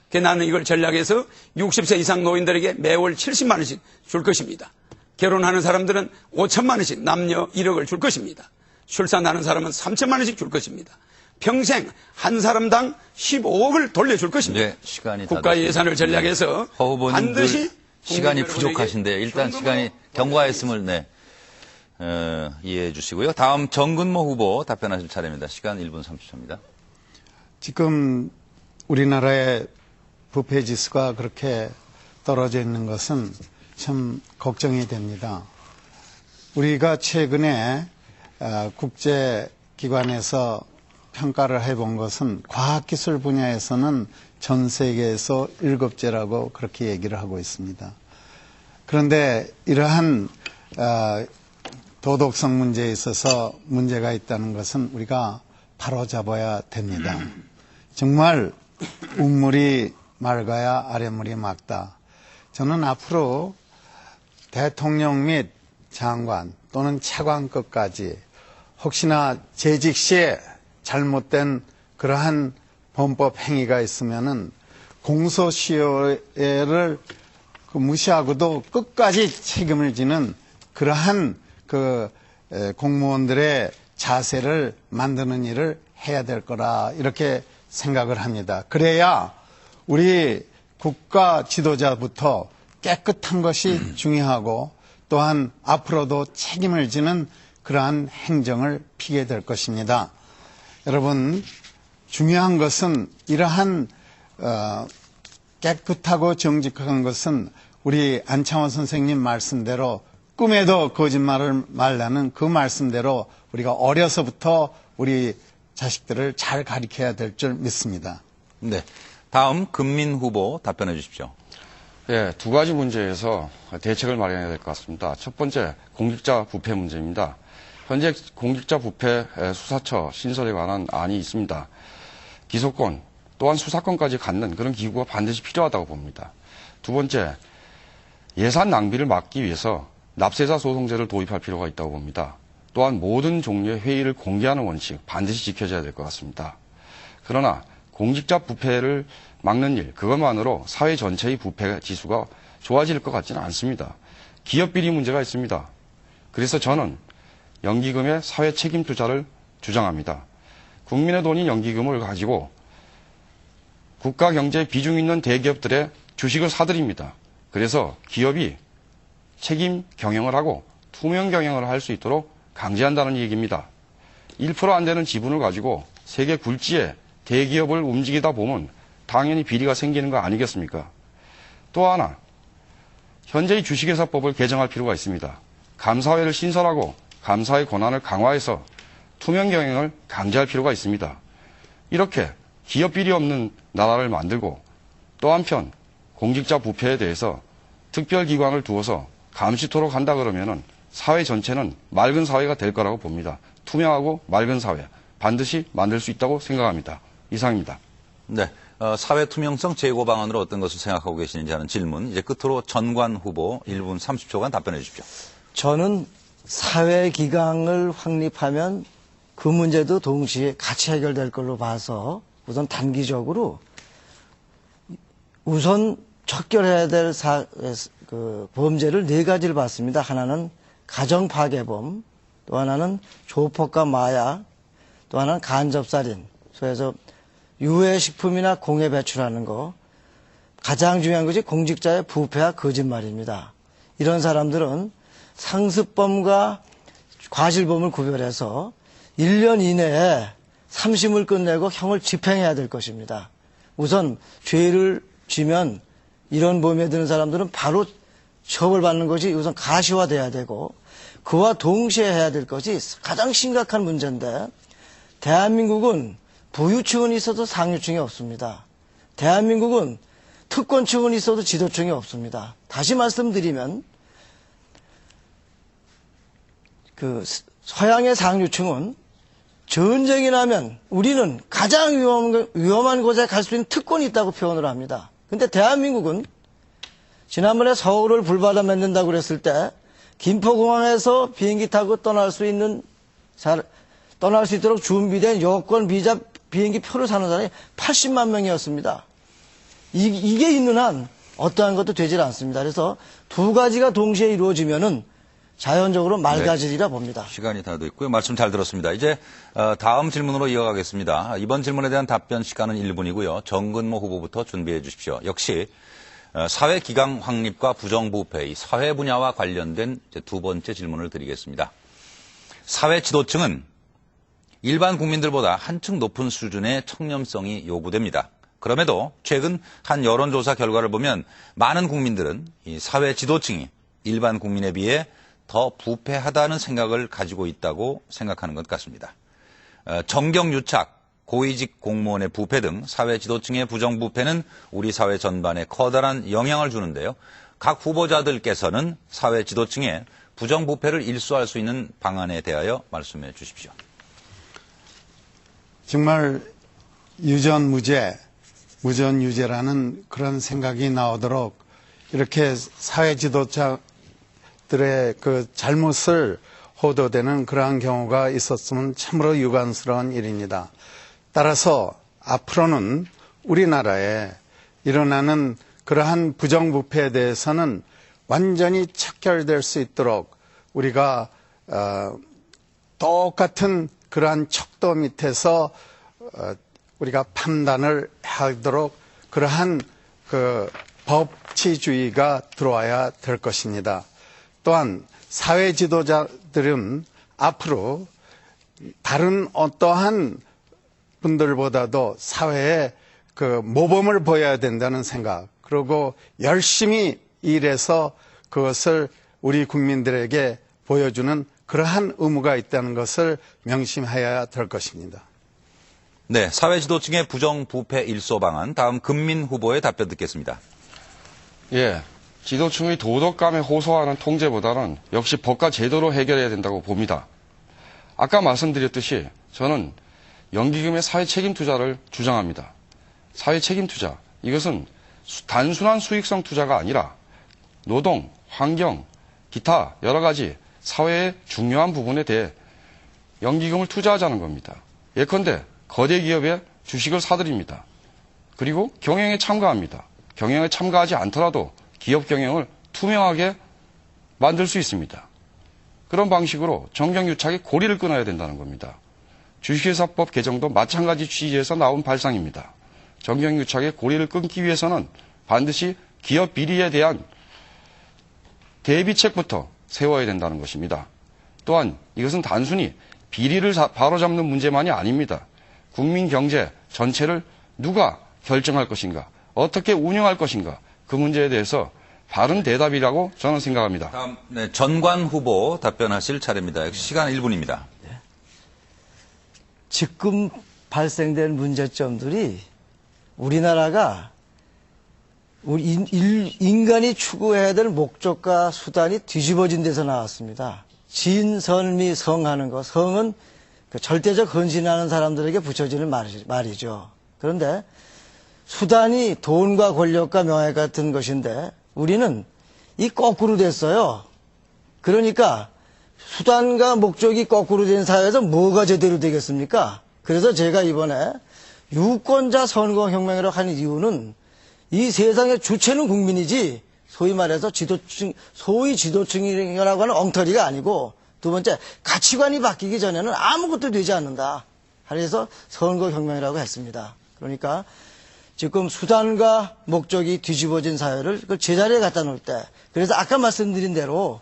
그래서 나는 이걸 전략해서 60세 이상 노인들에게 매월 70만 원씩 줄 것입니다. 결혼하는 사람들은 5천만 원씩 남녀 1억을 줄 것입니다. 출산하는 사람은 3천만 원씩 줄 것입니다. 평생 한 사람당 15억을 돌려줄 것입니다. 네, 시간이 국가 예산을 전략해서 허 후보님 반드시 시간이 부족하신데 일단 시간이 경과했음을 이해해 주시고요. 다음 정근모 후보 답변하실 차례입니다. 시간 1분 30초입니다. 지금 우리나라의 부패 지수가 그렇게 떨어져 있는 것은 참 걱정이 됩니다. 우리가 최근에 국제기관에서 평가를 해본 것은 과학기술 분야에서는 전 세계에서 7제라고 그렇게 얘기를 하고 있습니다. 그런데 이러한 도덕성 문제에 있어서 문제가 있다는 것은 우리가 바로잡아야 됩니다. 정말 윗물이 맑아야 아랫물이 맑다. 저는 앞으로 대통령 및 장관 또는 차관급까지 혹시나 재직 시에 잘못된 그러한 범법 행위가 있으면은 공소시효를 무시하고도 끝까지 책임을 지는 그러한 공무원들의 자세를 만드는 일을 해야 될 거라 이렇게 생각을 합니다. 그래야 우리 국가 지도자부터 깨끗한 것이 중요하고 또한 앞으로도 책임을 지는 그러한 행정을 피게 될 것입니다. 여러분, 중요한 것은 이러한 깨끗하고 정직한 것은 우리 안창호 선생님 말씀대로 꿈에도 거짓말을 말라는 그 말씀대로 우리가 어려서부터 우리 자식들을 잘 가르쳐야 될 줄 믿습니다. 네. 다음 금민 후보 답변해 주십시오. 예, 두 가지 문제에서 대책을 마련해야 될 것 같습니다. 첫 번째, 공직자 부패 문제입니다. 현재 공직자 부패 수사처 신설에 관한 안이 있습니다. 기소권 또한 수사권까지 갖는 그런 기구가 반드시 필요하다고 봅니다. 두 번째, 예산 낭비를 막기 위해서 납세자 소송제를 도입할 필요가 있다고 봅니다. 또한 모든 종류의 회의를 공개하는 원칙 반드시 지켜져야 될 것 같습니다. 그러나 공직자 부패를 막는 일, 그것만으로 사회 전체의 부패 지수가 좋아질 것 같지는 않습니다. 기업 비리 문제가 있습니다. 그래서 저는 연기금의 사회 책임 투자를 주장합니다. 국민의 돈인 연기금을 가지고 국가 경제에 비중 있는 대기업들의 주식을 사들입니다. 그래서 기업이 책임 경영을 하고 투명 경영을 할 수 있도록 강제한다는 얘기입니다. 1% 안 되는 지분을 가지고 세계 굴지에 대기업을 움직이다 보면 당연히 비리가 생기는 거 아니겠습니까? 또 하나, 현재의 주식회사법을 개정할 필요가 있습니다. 감사회를 신설하고 감사의 권한을 강화해서 투명 경영을 강제할 필요가 있습니다. 이렇게 기업 비리 없는 나라를 만들고 또 한편 공직자 부패에 대해서 특별기관을 두어서 감시토록 한다 그러면은 사회 전체는 맑은 사회가 될 거라고 봅니다. 투명하고 맑은 사회 반드시 만들 수 있다고 생각합니다. 이상입니다. 네. 사회 투명성 제고 방안으로 어떤 것을 생각하고 계시는지 하는 질문. 이제 끝으로 전관 후보 1분 30초간 답변해 주십시오. 저는 사회기강을 확립하면 그 문제도 동시에 같이 해결될 걸로 봐서 우선 단기적으로 우선 척결해야 될 범죄를 네 가지를 봤습니다. 하나는 가정파괴범, 또 하나는 조폭과 마약, 또 하나는 간접살인, 소위해서 유해식품이나 공해 배출하는 거, 가장 중요한 것이 공직자의 부패와 거짓말입니다. 이런 사람들은 상습범과 과실범을 구별해서 1년 이내에 3심을 끝내고 형을 집행해야 될 것입니다. 우선 죄를 지면 이런 범위에 드는 사람들은 바로 처벌받는 것이 우선 가시화돼야 되고 그와 동시에 해야 될 것이 가장 심각한 문제인데 대한민국은 부유층은 있어도 상류층이 없습니다. 대한민국은 특권층은 있어도 지도층이 없습니다. 다시 말씀드리면 그 서양의 상류층은 전쟁이 나면 우리는 가장 위험한 곳에 갈 수 있는 특권이 있다고 표현을 합니다. 근데 대한민국은 지난번에 서울을 불바다 만든다고 그랬을 때 김포공항에서 비행기 타고 떠날 수 있도록 준비된 여권, 비자, 비행기 표를 사는 사람이 80만 명이었습니다. 이게 있는 한 어떠한 것도 되질 않습니다. 그래서 두 가지가 동시에 이루어지면은 자연적으로 맑아지리라 봅니다. 시간이 다 됐고요. 말씀 잘 들었습니다. 이제 다음 질문으로 이어가겠습니다. 이번 질문에 대한 답변 시간은 1분이고요. 정근모 후보부터 준비해 주십시오. 역시 사회기강 확립과 부정부패, 사회 분야와 관련된 두 번째 질문을 드리겠습니다. 사회 지도층은 일반 국민들보다 한층 높은 수준의 청렴성이 요구됩니다. 그럼에도 최근 한 여론조사 결과를 보면 많은 국민들은 이 사회 지도층이 일반 국민에 비해 더 부패하다는 생각을 가지고 있다고 생각하는 것 같습니다. 정경유착, 고위직 공무원의 부패 등 사회 지도층의 부정부패는 우리 사회 전반에 커다란 영향을 주는데요. 각 후보자들께서는 사회 지도층의 부정부패를 일소할 수 있는 방안에 대하여 말씀해 주십시오. 정말 유전무죄, 무전유죄라는 그런 생각이 나오도록 이렇게 사회 지도자들의 그 잘못을 호도되는 그러한 경우가 있었으면 참으로 유감스러운 일입니다. 따라서 앞으로는 우리나라에 일어나는 그러한 부정부패에 대해서는 완전히 척결될 수 있도록 우리가 똑같은 그러한 척도 밑에서 우리가 판단을 하도록 그러한 그 법치주의가 들어와야 될 것입니다. 또한 사회 지도자들은 앞으로 다른 어떠한 분들보다도 사회에 그 모범을 보여야 된다는 생각, 그리고 열심히 일해서 그것을 우리 국민들에게 보여주는 그러한 의무가 있다는 것을 명심해야 될 것입니다. 네, 사회 지도층의 부정부패 일소 방안, 다음 금민 후보의 답변 듣겠습니다. 예, 지도층의 도덕감에 호소하는 통제보다는 역시 법과 제도로 해결해야 된다고 봅니다. 아까 말씀드렸듯이 저는 연기금의 사회 책임 투자를 주장합니다. 사회 책임 투자, 이것은 단순한 수익성 투자가 아니라 노동, 환경, 기타 여러 가지 사회의 중요한 부분에 대해 연기금을 투자하자는 겁니다. 예컨대 거대 기업의 주식을 사들입니다. 그리고 경영에 참가합니다. 경영에 참가하지 않더라도 기업 경영을 투명하게 만들 수 있습니다. 그런 방식으로 정경유착의 고리를 끊어야 된다는 겁니다. 주식회사법 개정도 마찬가지 취지에서 나온 발상입니다. 정경유착의 고리를 끊기 위해서는 반드시 기업 비리에 대한 대비책부터 세워야 된다는 것입니다. 또한 이것은 단순히 비리를 바로잡는 문제만이 아닙니다. 국민 경제 전체를 누가 결정할 것인가, 어떻게 운영할 것인가, 그 문제에 대해서 바른 대답이라고 저는 생각합니다. 다음 네, 전관 후보 답변하실 차례입니다. 시간 1분입니다. 지금 발생된 문제점들이 우리나라가 인간이 추구해야 될 목적과 수단이 뒤집어진 데서 나왔습니다. 진선미 성하는 것, 성은 그 절대적 헌신하는 사람들에게 붙여지는 말이죠. 그런데 수단이 돈과 권력과 명예 같은 것인데 우리는 이 거꾸로 됐어요. 그러니까 수단과 목적이 거꾸로 된 사회에서 뭐가 제대로 되겠습니까? 그래서 제가 이번에 유권자 선거혁명이라고 하는 이유는 이 세상의 주체는 국민이지 소위 말해서 소위 지도층이라고 하는 엉터리가 아니고, 두 번째 가치관이 바뀌기 전에는 아무것도 되지 않는다. 그래서 선거혁명이라고 했습니다. 그러니까 지금 수단과 목적이 뒤집어진 사회를 그 제자리에 갖다 놓을 때, 그래서 아까 말씀드린 대로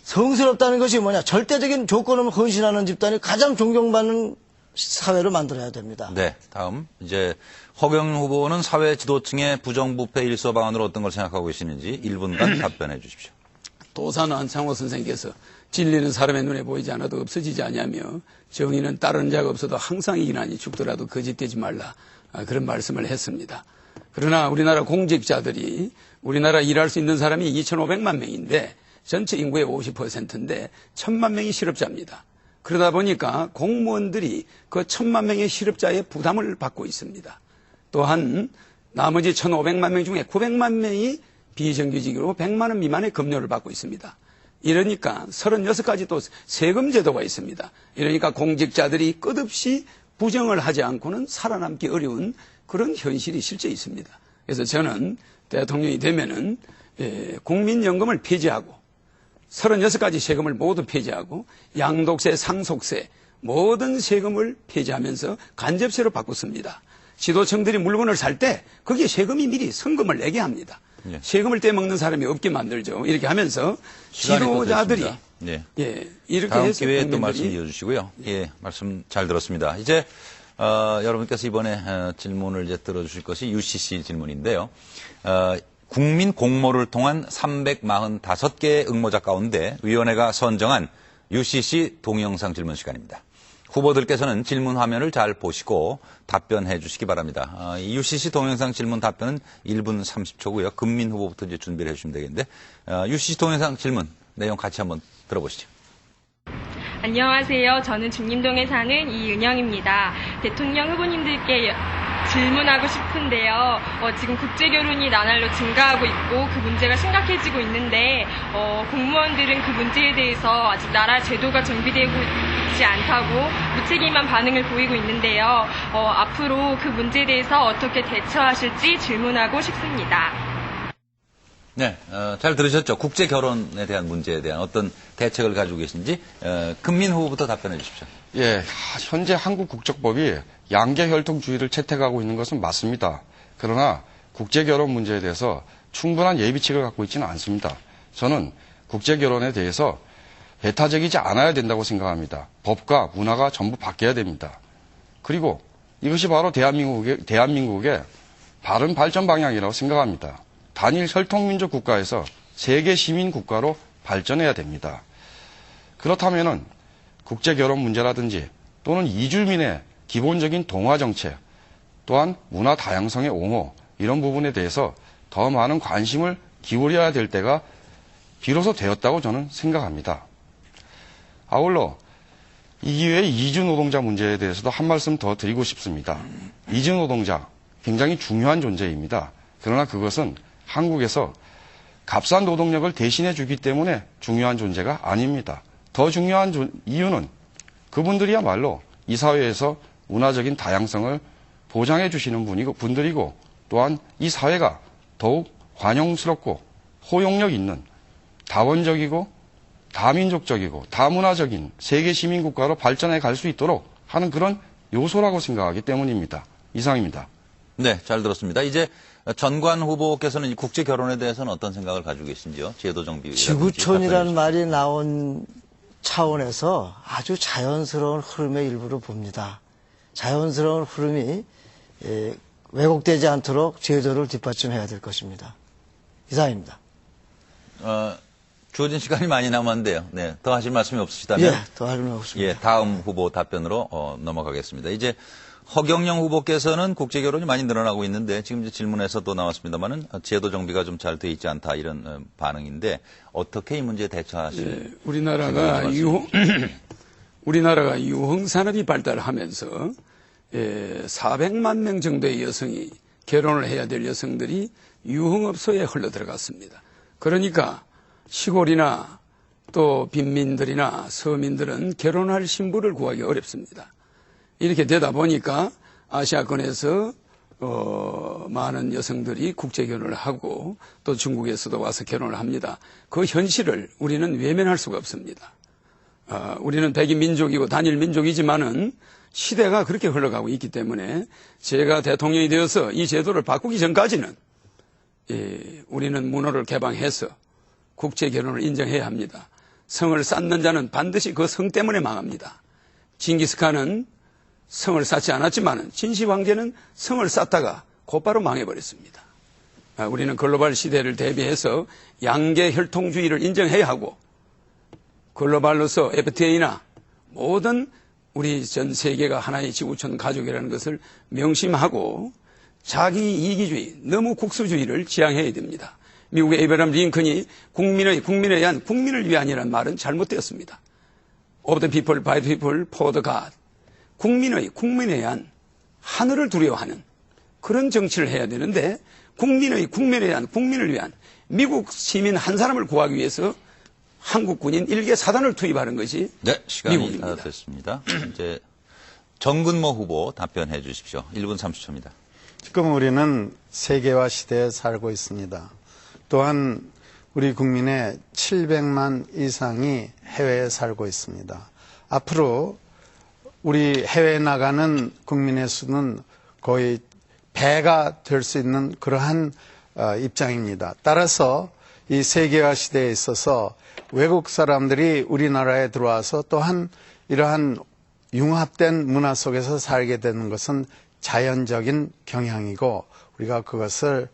성스럽다는 것이 뭐냐, 절대적인 조건 없는 헌신하는 집단이 가장 존경받는 사회로 만들어야 됩니다. 네, 다음 이제 허경영 후보는 사회 지도층의 부정부패 일소 방안으로 어떤 걸 생각하고 계시는지 1분간 답변해 주십시오. 도산 안창호 선생께서 진리는 사람의 눈에 보이지 않아도 없어지지 아니하며 정의는 따르는 자가 없어도 항상 이기나니 죽더라도 거짓되지 말라, 그런 말씀을 했습니다. 그러나 우리나라 공직자들이, 우리나라 일할 수 있는 사람이 2,500만 명인데 전체 인구의 50%인데 1,000만 명이 실업자입니다. 그러다 보니까 공무원들이 그 1,000만 명의 실업자의 부담을 받고 있습니다. 또한 나머지 1,500만 명 중에 900만 명이 비정규직으로 100만 원 미만의 급료를 받고 있습니다. 이러니까 36가지 또 세금 제도가 있습니다. 이러니까 공직자들이 끝없이 부정을 하지 않고는 살아남기 어려운 그런 현실이 실제 있습니다. 그래서 저는 대통령이 되면은 국민연금을 폐지하고 36가지 세금을 모두 폐지하고 양도세, 상속세 모든 세금을 폐지하면서 간접세로 바꿨습니다. 지도층들이 물건을 살 때 거기에 세금이 미리 성금을 내게 합니다. 예. 세금을 떼먹는 사람이 없게 만들죠. 이렇게 하면서 지도자들이 네. 이렇게 다음 해서 기회에 또 국민들이 말씀 이어주시고요. 예, 말씀 잘 들었습니다. 이제 여러분께서 이번에 질문을 이제 들어주실 것이 UCC 질문인데요. 국민 공모를 통한 345개의 응모자 가운데 위원회가 선정한 UCC 동영상 질문 시간입니다. 후보들께서는 질문 화면을 잘 보시고 답변해 주시기 바랍니다. 이 UCC 동영상 질문 답변은 1분 30초고요. 금민 후보부터 이제 준비를 해 주시면 되겠는데, UCC 동영상 질문 내용 같이 한번 들어보시죠. 안녕하세요. 저는 중림동에 사는 이은영입니다. 대통령 후보님들께 질문하고 싶은데요. 지금 국제결혼이 나날로 증가하고 있고 그 문제가 심각해지고 있는데 공무원들은 그 문제에 대해서 아직 나라 제도가 정비되고 있지 않다고 무책임한 반응을 보이고 있는데요. 앞으로 그 문제에 대해서 어떻게 대처하실지 질문하고 싶습니다. 네, 잘 들으셨죠? 국제 결혼에 대한 문제에 대한 어떤 대책을 가지고 계신지 금민 후보부터 답변해 주십시오. 예, 현재 한국 국적법이 양계 혈통주의를 채택하고 있는 것은 맞습니다. 그러나 국제 결혼 문제에 대해서 충분한 예비책을 갖고 있지는 않습니다. 저는 국제 결혼에 대해서 배타적이지 않아야 된다고 생각합니다. 법과 문화가 전부 바뀌어야 됩니다. 그리고 이것이 바로 대한민국의 바른 발전 방향이라고 생각합니다. 단일 혈통민족 국가에서 세계 시민 국가로 발전해야 됩니다. 그렇다면은 국제 결혼 문제라든지 또는 이주민의 기본적인 동화 정책, 또한 문화 다양성의 옹호 이런 부분에 대해서 더 많은 관심을 기울여야 될 때가 비로소 되었다고 저는 생각합니다. 아울러 이 기회에 이주 노동자 문제에 대해서도 한 말씀 더 드리고 싶습니다. 이주 노동자 굉장히 중요한 존재입니다. 그러나 그것은 한국에서 값싼 노동력을 대신해 주기 때문에 중요한 존재가 아닙니다. 더 중요한 이유는 그분들이야말로 이 사회에서 문화적인 다양성을 보장해 주시는 분들이고 또한 이 사회가 더욱 관용스럽고 포용력 있는 다원적이고 다민족적이고 다문화적인 세계 시민국가로 발전해 갈 수 있도록 하는 그런 요소라고 생각하기 때문입니다. 이상입니다. 네, 잘 들었습니다. 이제 전관 후보께서는 이 국제 결혼에 대해서는 어떤 생각을 가지고 계신지요? 제도 정비. 지구촌이라는 말이 나온 차원에서 아주 자연스러운 흐름의 일부로 봅니다. 자연스러운 흐름이 왜곡되지 않도록 제도를 뒷받침해야 될 것입니다. 이상입니다. 주어진 시간이 많이 남았는데요. 네, 더 하실 말씀이 없으시다면. 예, 더 할 말 없습니다. 예, 다음 후보 답변으로 넘어가겠습니다. 이제 허경영 후보께서는 국제 결혼이 많이 늘어나고 있는데 지금 이제 질문에서도 나왔습니다만은 제도 정비가 좀 잘 돼 있지 않다 이런 반응인데 어떻게 이 문제에 대처하실? 우리나라가 유흥 산업이 발달하면서 400만 명 정도의 여성이 결혼을 해야 될 여성들이 유흥업소에 흘러 들어갔습니다. 그러니까 시골이나 또 빈민들이나 서민들은 결혼할 신부를 구하기 어렵습니다. 이렇게 되다 보니까 아시아권에서 많은 여성들이 국제 결혼을 하고 또 중국에서도 와서 결혼을 합니다. 그 현실을 우리는 외면할 수가 없습니다. 우리는 백인 민족이고 단일 민족이지만은 시대가 그렇게 흘러가고 있기 때문에 제가 대통령이 되어서 이 제도를 바꾸기 전까지는 우리는 문호를 개방해서 국제 결혼을 인정해야 합니다. 성을 쌓는 자는 반드시 그 성 때문에 망합니다. 징기스칸은 성을 쌓지 않았지만 진시 황제는 성을 쌓다가 곧바로 망해버렸습니다. 우리는 글로벌 시대를 대비해서 양계 혈통주의를 인정해야 하고 글로벌로서 FTA나 모든 우리 전 세계가 하나의 지구촌 가족이라는 것을 명심하고 자기 이기주의, 너무 국수주의를 지향해야 됩니다. 미국의 에이브라함 링컨이 국민에 의한 국민을 위한이라는 말은 잘못되었습니다. Of the people, by the people, for the God. 국민에 의한 하늘을 두려워하는 그런 정치를 해야 되는데 국민에 의한 국민을 위한 미국 시민 한 사람을 구하기 위해서 한국 군인 1개 사단을 투입하는 것이 네, 시간이 미국입니다. 다 됐습니다. 이제 정근모 후보 답변해 주십시오. 1분 30초입니다. 지금 우리는 세계화 시대에 살고 있습니다. 또한 우리 국민의 700만 이상이 해외에 살고 있습니다. 앞으로 우리 해외에 나가는 국민의 수는 거의 배가 될 수 있는 그러한 입장입니다. 따라서 이 세계화 시대에 있어서 외국 사람들이 우리나라에 들어와서 또한 이러한 융합된 문화 속에서 살게 되는 것은 자연적인 경향이고 우리가 그것을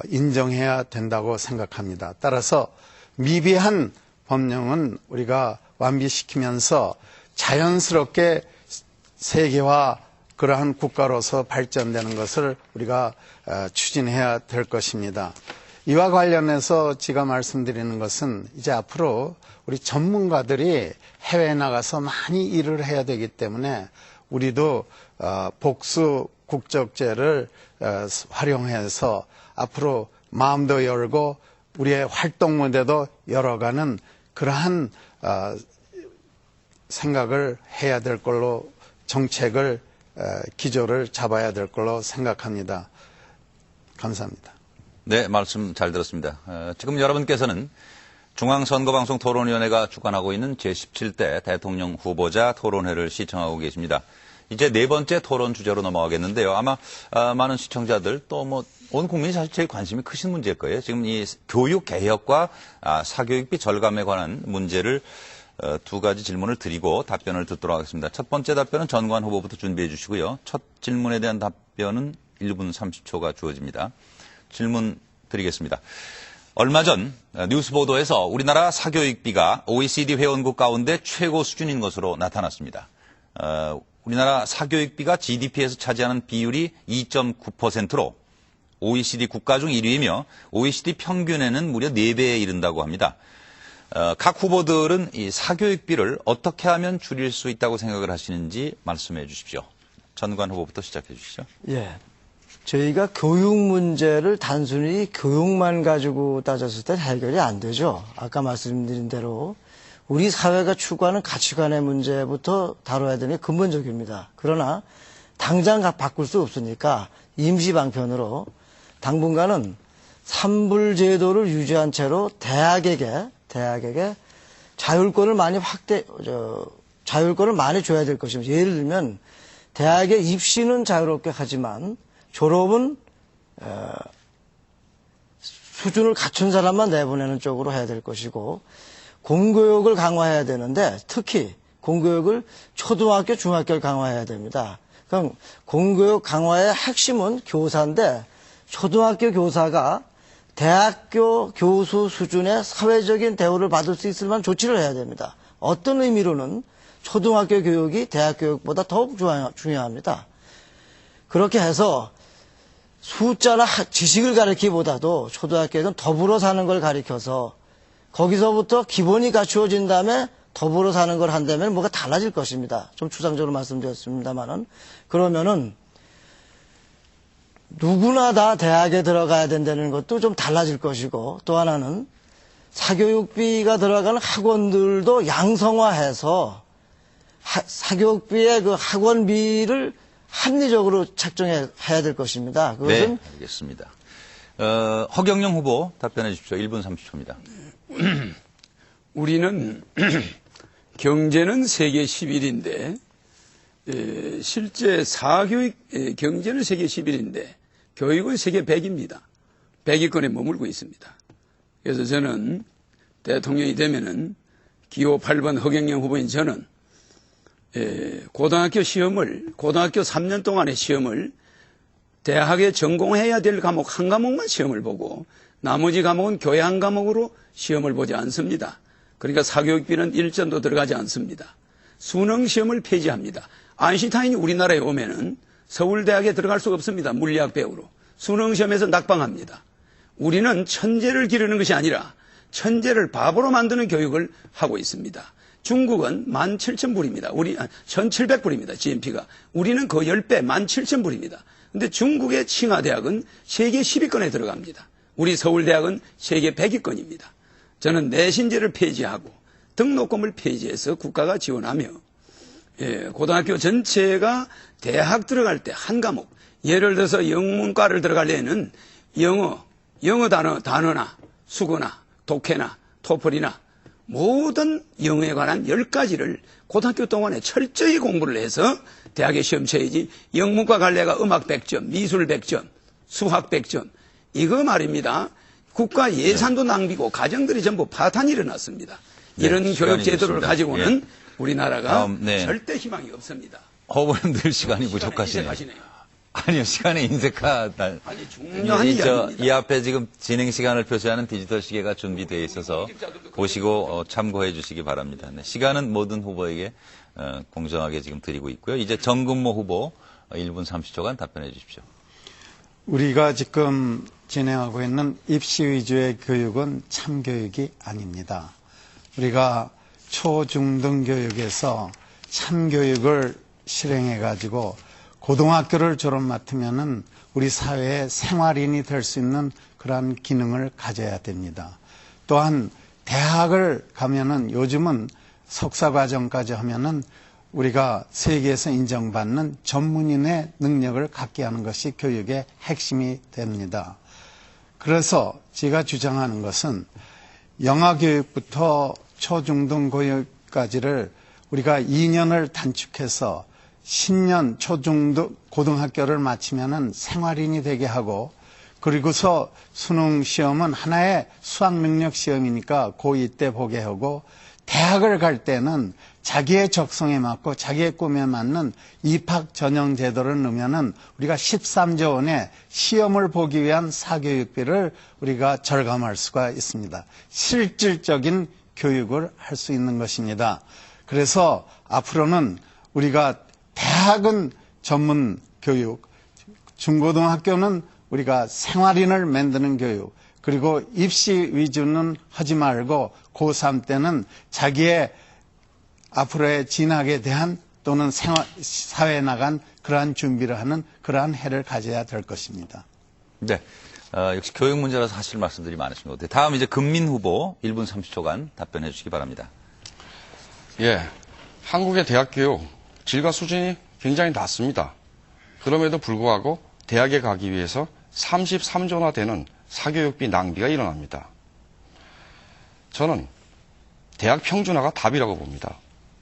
인정해야 된다고 생각합니다. 따라서 미비한 법령은 우리가 완비시키면서 자연스럽게 세계화 그러한 국가로서 발전되는 것을 우리가 추진해야 될 것입니다. 이와 관련해서 제가 말씀드리는 것은 이제 앞으로 우리 전문가들이 해외에 나가서 많이 일을 해야 되기 때문에 우리도 복수 국적제를 활용해서 앞으로 마음도 열고 우리의 활동 무대도 열어가는 그러한 생각을 해야 될 걸로 정책을 기조를 잡아야 될 걸로 생각합니다. 감사합니다. 네, 말씀 잘 들었습니다. 지금 여러분께서는 중앙선거방송 토론위원회가 주관하고 있는 제17대 대통령 후보자 토론회를 시청하고 계십니다. 이제 네 번째 토론 주제로 넘어가겠는데요. 아마 많은 시청자들 또 온 국민이 사실 제일 관심이 크신 문제일 거예요. 지금 이 교육 개혁과 사교육비 절감에 관한 문제를 두 가지 질문을 드리고 답변을 듣도록 하겠습니다. 첫 번째 답변은 전관 후보부터 준비해 주시고요. 첫 질문에 대한 답변은 1분 30초가 주어집니다. 질문 드리겠습니다. 얼마 전 뉴스 보도에서 우리나라 사교육비가 OECD 회원국 가운데 최고 수준인 것으로 나타났습니다. 우리나라 사교육비가 GDP에서 차지하는 비율이 2.9%로 OECD 국가 중 1위이며 OECD 평균에는 무려 4배에 이른다고 합니다. 각 후보들은 이 사교육비를 어떻게 하면 줄일 수 있다고 생각을 하시는지 말씀해 주십시오. 전관 후보부터 시작해 주시죠. 예. 저희가 교육 문제를 단순히 교육만 가지고 따졌을 때 해결이 안 되죠. 아까 말씀드린 대로 우리 사회가 추구하는 가치관의 문제부터 다뤄야 되는 게 근본적입니다. 그러나 당장 바꿀 수 없으니까 임시 방편으로 당분간은 삼불 제도를 유지한 채로 대학에게 자율권을 많이 줘야 될 것입니다. 예를 들면 대학의 입시는 자유롭게 하지만 졸업은 수준을 갖춘 사람만 내보내는 쪽으로 해야 될 것이고, 공교육을 강화해야 되는데 특히 공교육을 초등학교, 중학교를 강화해야 됩니다. 그럼 공교육 강화의 핵심은 교사인데 초등학교 교사가 대학교 교수 수준의 사회적인 대우를 받을 수 있을 만한 조치를 해야 됩니다. 어떤 의미로는 초등학교 교육이 대학 교육보다 더욱 중요합니다. 그렇게 해서 숫자나 지식을 가르치기보다도 초등학교에는 더불어 사는 걸 가르쳐서 거기서부터 기본이 갖추어진 다음에 더불어 사는 걸 한다면 뭐가 달라질 것입니다. 좀 추상적으로 말씀드렸습니다만은, 그러면은 누구나 다 대학에 들어가야 된다는 것도 좀 달라질 것이고, 또 하나는 사교육비가 들어가는 학원들도 양성화해서 사교육비의 그 학원비를 합리적으로 책정해야 될 것입니다. 그것은 네, 알겠습니다. 허경영 후보 답변해 주십시오. 1분 30초입니다. 우리는 경제는 세계 11인데 실제 사교육 경제는 세계 11인데 교육은 세계 100입니다. 100위권에 머물고 있습니다. 그래서 저는 대통령이 되면은 기호 8번 허경영 후보인 저는 고등학교 3년 동안의 시험을 대학에 전공해야 될 과목 한 과목만 시험을 보고 나머지 과목은 교회 한 과목으로 시험을 보지 않습니다. 그러니까 사교육비는 1전도 들어가지 않습니다. 수능 시험을 폐지합니다. 아인슈타인이 우리나라에 오면은 서울대학에 들어갈 수가 없습니다. 물리학 배우로. 수능 시험에서 낙방합니다. 우리는 천재를 기르는 것이 아니라 천재를 바보로 만드는 교육을 하고 있습니다. 중국은 17,000불입니다. 1,700불입니다. GNP가. 우리는 그 10배 17,000불입니다. 근데 중국의 칭화대학은 세계 10위권에 들어갑니다. 우리 서울대학은 세계 100위권입니다. 저는 내신제를 폐지하고 등록금을 폐지해서 국가가 지원하며 고등학교 전체가 대학 들어갈 때 한 과목, 예를 들어서 영문과를 들어가려면 영어 단어나 수거나 독해나 토플이나 모든 영어에 관한 10가지를 고등학교 동안에 철저히 공부를 해서 대학에 시험 쳐야지. 영문과 갈래가 음악 100점, 미술 100점, 수학 100점. 이거 말입니다. 국가 예산도 낭비고 가정들이 전부 파탄이 일어났습니다. 이런 교육 제도를 가지고는 우리나라가 절대 희망이 없습니다. 후보님들 시간이 부족하시네요. 아니요, 시간이 인색하다. 아니, 중요한 이야기입니다. 이 앞에 지금 진행 시간을 표시하는 디지털 시계가 준비되어 있어서 보시고 참고해 주시기 바랍니다. 네, 시간은 모든 후보에게 공정하게 지금 드리고 있고요. 이제 정근모 후보 1분 30초간 답변해 주십시오. 우리가 지금 진행하고 있는 입시 위주의 교육은 참교육이 아닙니다. 우리가 초, 중, 등 교육에서 참교육을 실행해가지고 고등학교를 졸업 맡으면은 우리 사회의 생활인이 될 수 있는 그러한 기능을 가져야 됩니다. 또한 대학을 가면은 요즘은 석사 과정까지 하면은 우리가 세계에서 인정받는 전문인의 능력을 갖게 하는 것이 교육의 핵심이 됩니다. 그래서 제가 주장하는 것은 영아교육부터 초중등 교육까지를 우리가 2년을 단축해서 10년 초중등 고등학교를 마치면은 생활인이 되게 하고, 그리고서 수능 시험은 하나의 수학 능력 시험이니까 고2 때 보게 하고, 대학을 갈 때는 자기의 적성에 맞고 자기의 꿈에 맞는 입학 전형 제도를 넣으면은 우리가 13조 원의 시험을 보기 위한 사교육비를 우리가 절감할 수가 있습니다. 실질적인 교육을 할 수 있는 것입니다. 그래서 앞으로는 우리가 대학은 전문 교육, 중고등학교는 우리가 생활인을 만드는 교육, 그리고 입시 위주는 하지 말고 고3 때는 자기의 앞으로의 진학에 대한 또는 사회에 나간 그러한 준비를 하는 그러한 해를 가져야 될 것입니다. 네. 역시 교육 문제라서 사실 말씀들이 많으신 것 같아요. 다음 이제 금민 후보 1분 30초간 답변해 주시기 바랍니다. 예. 한국의 대학 교육 질과 수준이 굉장히 낮습니다. 그럼에도 불구하고 대학에 가기 위해서 33조나 되는 사교육비 낭비가 일어납니다. 저는 대학 평준화가 답이라고 봅니다.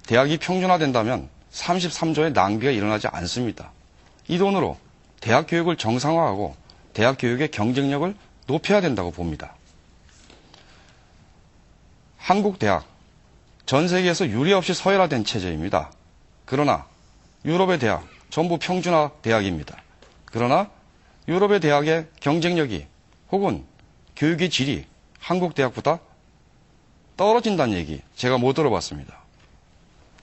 대학이 평준화된다면 33조의 낭비가 일어나지 않습니다. 이 돈으로 대학 교육을 정상화하고 대학 교육의 경쟁력을 높여야 된다고 봅니다. 한국 대학, 전 세계에서 유례 없이 서열화된 체제입니다. 그러나 유럽의 대학, 전부 평준화 대학입니다. 그러나 유럽의 대학의 경쟁력이 혹은 교육의 질이 한국 대학보다 떨어진다는 얘기 제가 못 들어봤습니다.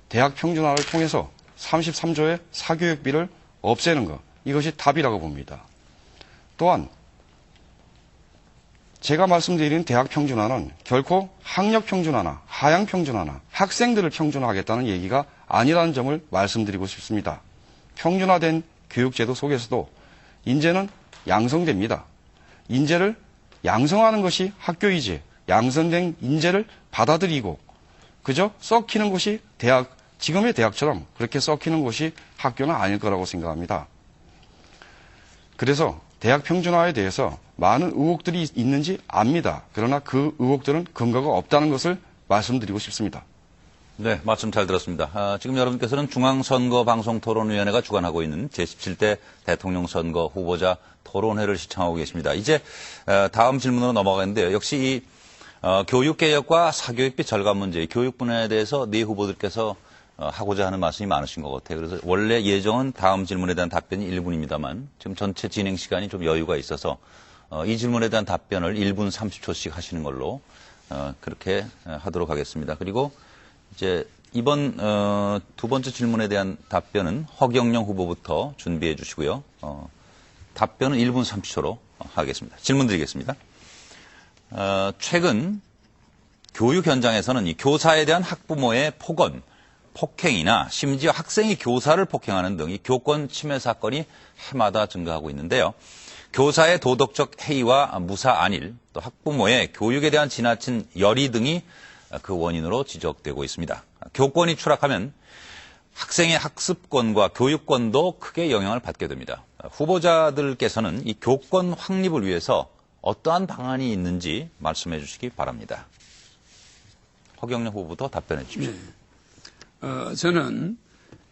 대학 평준화를 통해서 33조의 사교육비를 없애는 것, 이것이 답이라고 봅니다. 또한 제가 말씀드린 대학 평준화는 결코 학력 평준화나 하향 평준화나 학생들을 평준화하겠다는 얘기가 아니라는 점을 말씀드리고 싶습니다. 평준화된 교육제도 속에서도 인재는 양성됩니다. 인재를 양성하는 것이 학교이지 양성된 인재를 받아들이고 그저 썩히는 곳이 지금의 대학처럼 그렇게 썩히는 곳이 학교는 아닐 거라고 생각합니다. 그래서 대학 평준화에 대해서 많은 의혹들이 있는지 압니다. 그러나 그 의혹들은 근거가 없다는 것을 말씀드리고 싶습니다. 네, 말씀 잘 들었습니다. 지금 여러분께서는 중앙선거방송토론위원회가 주관하고 있는 제17대 대통령 선거 후보자 토론회를 시청하고 계십니다. 이제 다음 질문으로 넘어가는데요. 역시 이 교육개혁과 사교육비 절감 문제, 교육 분야에 대해서 네 후보들께서 하고자 하는 말씀이 많으신 것 같아요. 그래서 원래 예정은 다음 질문에 대한 답변이 1분입니다만 지금 전체 진행 시간이 좀 여유가 있어서 이 질문에 대한 답변을 1분 30초씩 하시는 걸로 그렇게 하도록 하겠습니다. 그리고 이제 이번 두 번째 질문에 대한 답변은 허경영 후보부터 준비해 주시고요. 답변은 1분 30초로 하겠습니다. 질문 드리겠습니다. 최근 교육 현장에서는 이 교사에 대한 학부모의 폭언, 폭행이나 심지어 학생이 교사를 폭행하는 등 이 교권 침해 사건이 해마다 증가하고 있는데요. 교사의 도덕적 해이와 무사 안일, 또 학부모의 교육에 대한 지나친 열의 등이 그 원인으로 지적되고 있습니다. 교권이 추락하면 학생의 학습권과 교육권도 크게 영향을 받게 됩니다. 후보자들께서는 이 교권 확립을 위해서 어떠한 방안이 있는지 말씀해 주시기 바랍니다. 허경영 후보부터 답변해 주십시오. 저는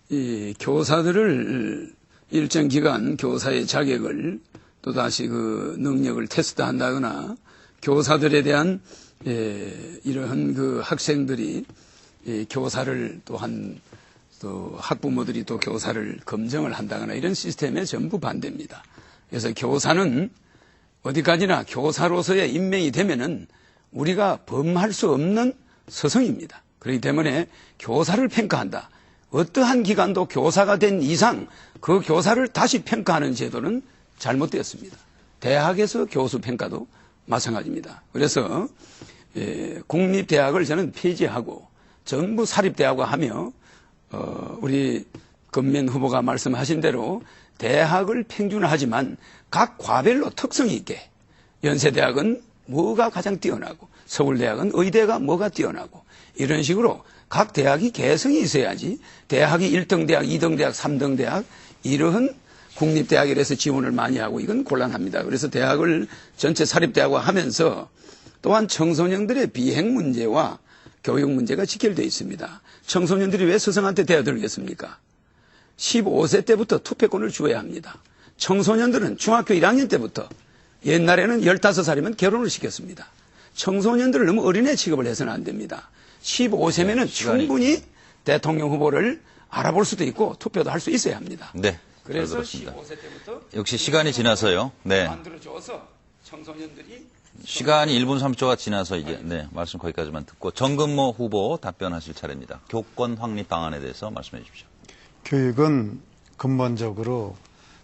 이 교사들을 일정 기간 교사의 자격을 또다시 그 능력을 테스트한다거나 교사들에 대한 이러한 그 학생들이 교사를 또한 또 학부모들이 또 교사를 검증을 한다거나 이런 시스템에 전부 반대입니다. 그래서 교사는 어디까지나 교사로서의 임명이 되면은 우리가 범할 수 없는 서성입니다. 그렇기 때문에 교사를 평가한다. 어떠한 기관도 교사가 된 이상 그 교사를 다시 평가하는 제도는 잘못되었습니다. 대학에서 교수 평가도 마찬가지입니다. 그래서 공립대학을 저는 폐지하고 전부 사립대학화하며 우리 금민 후보가 말씀하신 대로 대학을 평준화하지만 각 과별로 특성이 있게 연세대학은 뭐가 가장 뛰어나고 서울대학은 의대가 뭐가 뛰어나고 이런 식으로 각 대학이 개성이 있어야지 대학이 1등 대학, 2등 대학, 3등 대학 이러한 국립대학이라서 지원을 많이 하고 이건 곤란합니다. 그래서 대학을 전체 사립대학화 하면서 또한 청소년들의 비행 문제와 교육 문제가 직결되어 있습니다. 청소년들이 왜 스승한테 대어들겠습니까? 15세 때부터 투표권을 주어야 합니다. 청소년들은 중학교 1학년 때부터 옛날에는 15살이면 결혼을 시켰습니다. 청소년들을 너무 어린애 취급을 해서는 안 됩니다. 15세면은 네, 충분히 대통령 후보를 알아볼 수도 있고 투표도 할 수 있어야 합니다. 네. 그래서 잘 들었습니다. 15세 때부터 역시 시간이 지나서요. 네. 만들어줘서 청소년들이 시간이 1분 30초가 지나서 이제 네, 말씀 거기까지만 듣고 정근모 후보 답변하실 차례입니다. 교권 확립 방안에 대해서 말씀해 주십시오. 교육은 근본적으로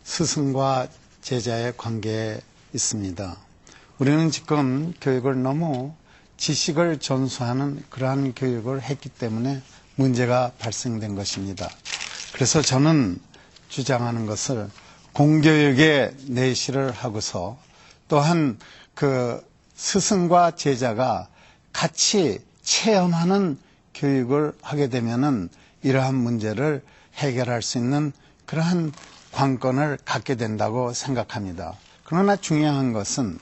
스승과 제자의 관계에 있습니다. 우리는 지금 교육을 너무 지식을 전수하는 그러한 교육을 했기 때문에 문제가 발생된 것입니다. 그래서 저는 주장하는 것을 공교육에 내시를 하고서 또한 그 스승과 제자가 같이 체험하는 교육을 하게 되면은 이러한 문제를 해결할 수 있는 그러한 관건을 갖게 된다고 생각합니다. 그러나 중요한 것은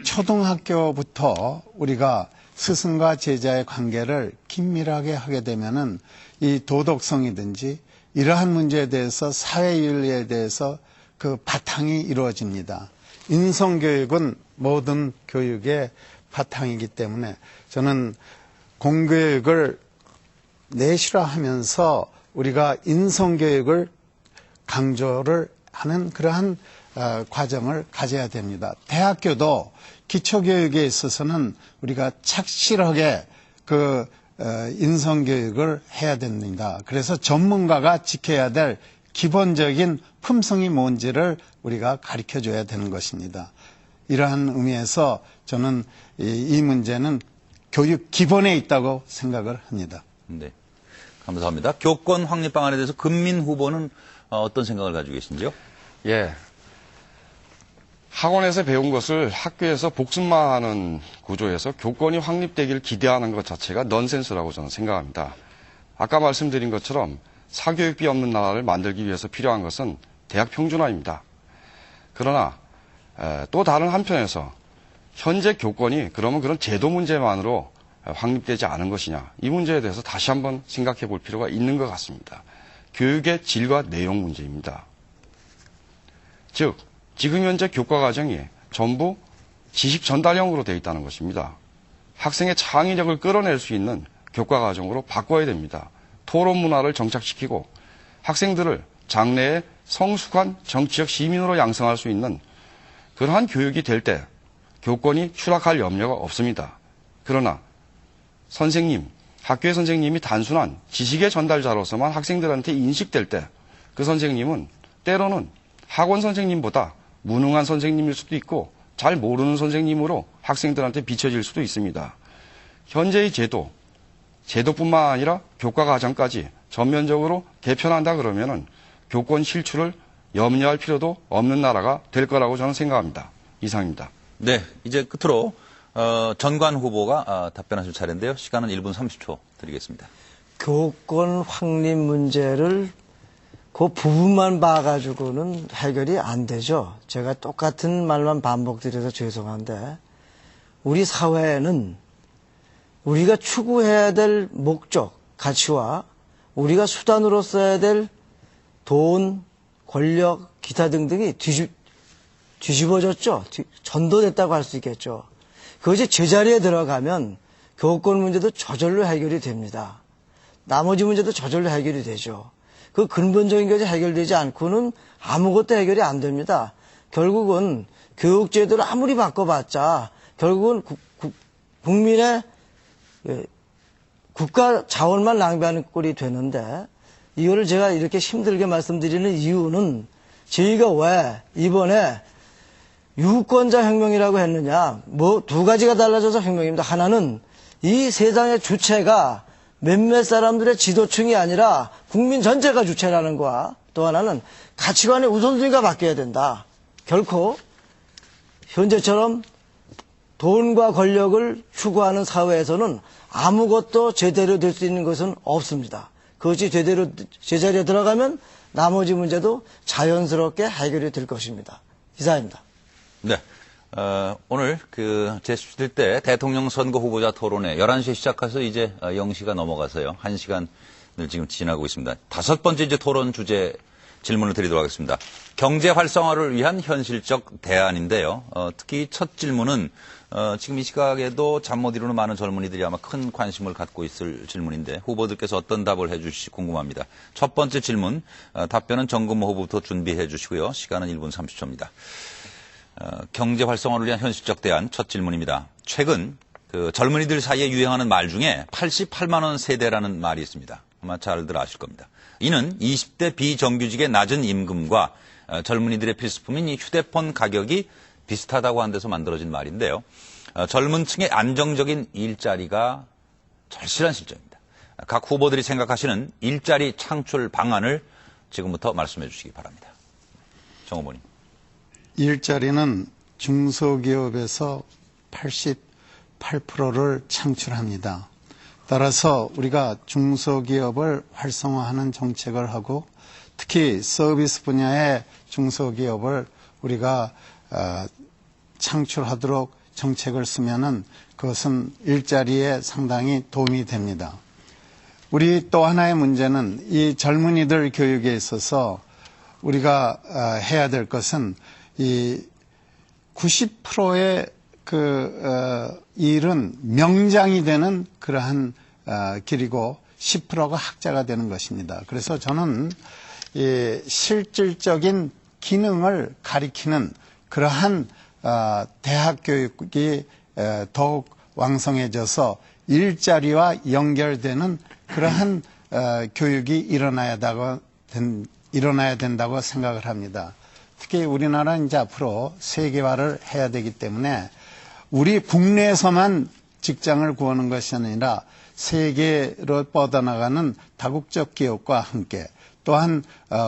초등학교부터 우리가 스승과 제자의 관계를 긴밀하게 하게 되면은 이 도덕성이든지 이러한 문제에 대해서 사회윤리에 대해서 그 바탕이 이루어집니다. 인성교육은 모든 교육의 바탕이기 때문에 저는 공교육을 내실화하면서 우리가 인성교육을 강조를 하는 그러한 과정을 가져야 됩니다. 대학교도 기초교육에 있어서는 우리가 착실하게 그 인성교육을 해야 됩니다. 그래서 전문가가 지켜야 될 기본적인 품성이 뭔지를 우리가 가르쳐줘야 되는 것입니다. 이러한 의미에서 저는 이 문제는 교육 기본에 있다고 생각을 합니다. 네. 감사합니다. 교권 확립 방안에 대해서 금민 후보는 어떤 생각을 가지고 계신지요? 예. 학원에서 배운 것을 학교에서 복습만하는 구조에서 교권이 확립되기를 기대하는 것 자체가 넌센스라고 저는 생각합니다. 아까 말씀드린 것처럼 사교육비 없는 나라를 만들기 위해서 필요한 것은 대학 평준화입니다. 그러나 또 다른 한편에서 현재 교권이 그러면 그런 제도 문제만으로 확립되지 않은 것이냐, 이 문제에 대해서 다시 한번 생각해 볼 필요가 있는 것 같습니다. 교육의 질과 내용 문제입니다. 즉 지금 현재 교과 과정이 전부 지식 전달형으로 되어 있다는 것입니다. 학생의 창의력을 끌어낼 수 있는 교과 과정으로 바꿔야 됩니다. 토론 문화를 정착시키고 학생들을 장래의 성숙한 정치적 시민으로 양성할 수 있는 그러한 교육이 될 때 교권이 추락할 염려가 없습니다. 그러나 선생님, 학교의 선생님이 단순한 지식의 전달자로서만 학생들한테 인식될 때 그 선생님은 때로는 학원 선생님보다 무능한 선생님일 수도 있고 잘 모르는 선생님으로 학생들한테 비춰질 수도 있습니다. 현재의 제도뿐만 아니라 교과 과정까지 전면적으로 개편한다 그러면은 교권 실추를 염려할 필요도 없는 나라가 될 거라고 저는 생각합니다. 이상입니다. 네. 이제 끝으로 전관 후보가 답변하실 차례인데요. 시간은 1분 30초 드리겠습니다. 교권 확립 문제를 그 부분만 봐가지고는 해결이 안 되죠. 제가 똑같은 말만 반복드려서 죄송한데 우리 사회에는 우리가 추구해야 될 목적, 가치와 우리가 수단으로 써야 될 돈, 권력, 기타 등등이 뒤집어졌죠. 전도됐다고 할 수 있겠죠. 그것이 제자리에 들어가면 교권 문제도 저절로 해결이 됩니다. 나머지 문제도 저절로 해결이 되죠. 그 근본적인 것이 해결되지 않고는 아무것도 해결이 안 됩니다. 결국은 교육제도를 아무리 바꿔봤자 결국은 국민의 국가 자원만 낭비하는 꼴이 되는데 이거를 제가 이렇게 힘들게 말씀드리는 이유는 저희가 왜 이번에 유권자 혁명이라고 했느냐, 두 가지가 달라져서 혁명입니다. 하나는 이 세상의 주체가 몇몇 사람들의 지도층이 아니라 국민 전체가 주체라는 거와 또 하나는 가치관의 우선순위가 바뀌어야 된다. 결코 현재처럼 돈과 권력을 추구하는 사회에서는 아무것도 제대로 될 수 있는 것은 없습니다. 그것이 제대로 제자리에 들어가면 나머지 문제도 자연스럽게 해결이 될 것입니다. 이상입니다. 네. 오늘 제17대 대통령 선거 후보자 토론회 11시에 시작해서 이제 0시가 넘어가서요. 1시간을 지금 지나고 있습니다. 5번째 이제 토론 주제 질문을 드리도록 하겠습니다. 경제 활성화를 위한 현실적 대안인데요. 특히 첫 질문은 지금 이 시각에도 잠 못 이루는 많은 젊은이들이 아마 큰 관심을 갖고 있을 질문인데 후보들께서 어떤 답을 해 주실지 궁금합니다. 첫 번째 질문, 답변은 정근모 후보부터 준비해 주시고요. 시간은 1분 30초입니다. 경제 활성화를 위한 현실적 대안 첫 질문입니다. 최근 젊은이들 사이에 유행하는 말 중에 88만 원 세대라는 말이 있습니다. 아마 잘들 아실 겁니다. 이는 20대 비정규직의 낮은 임금과 젊은이들의 필수품인 이 휴대폰 가격이 비슷하다고 한 데서 만들어진 말인데요. 젊은 층의 안정적인 일자리가 절실한 실정입니다. 각 후보들이 생각하시는 일자리 창출 방안을 지금부터 말씀해 주시기 바랍니다. 정 후보님. 일자리는 중소기업에서 88%를 창출합니다. 따라서 우리가 중소기업을 활성화하는 정책을 하고 특히 서비스 분야의 중소기업을 우리가 창출하도록 정책을 쓰면은 그것은 일자리에 상당히 도움이 됩니다. 우리 또 하나의 문제는 이 젊은이들 교육에 있어서 우리가 해야 될 것은 이 90%의 일은 명장이 되는 그러한 길이고 10%가 학자가 되는 것입니다. 그래서 저는 이 실질적인 기능을 가리키는 그러한 대학 교육이 더욱 왕성해져서 일자리와 연결되는 그러한 교육이 일어나야 된다고 생각을 합니다. 특히 우리나라는 이제 앞으로 세계화를 해야 되기 때문에 우리 국내에서만 직장을 구하는 것이 아니라 세계로 뻗어나가는 다국적 기업과 함께 또한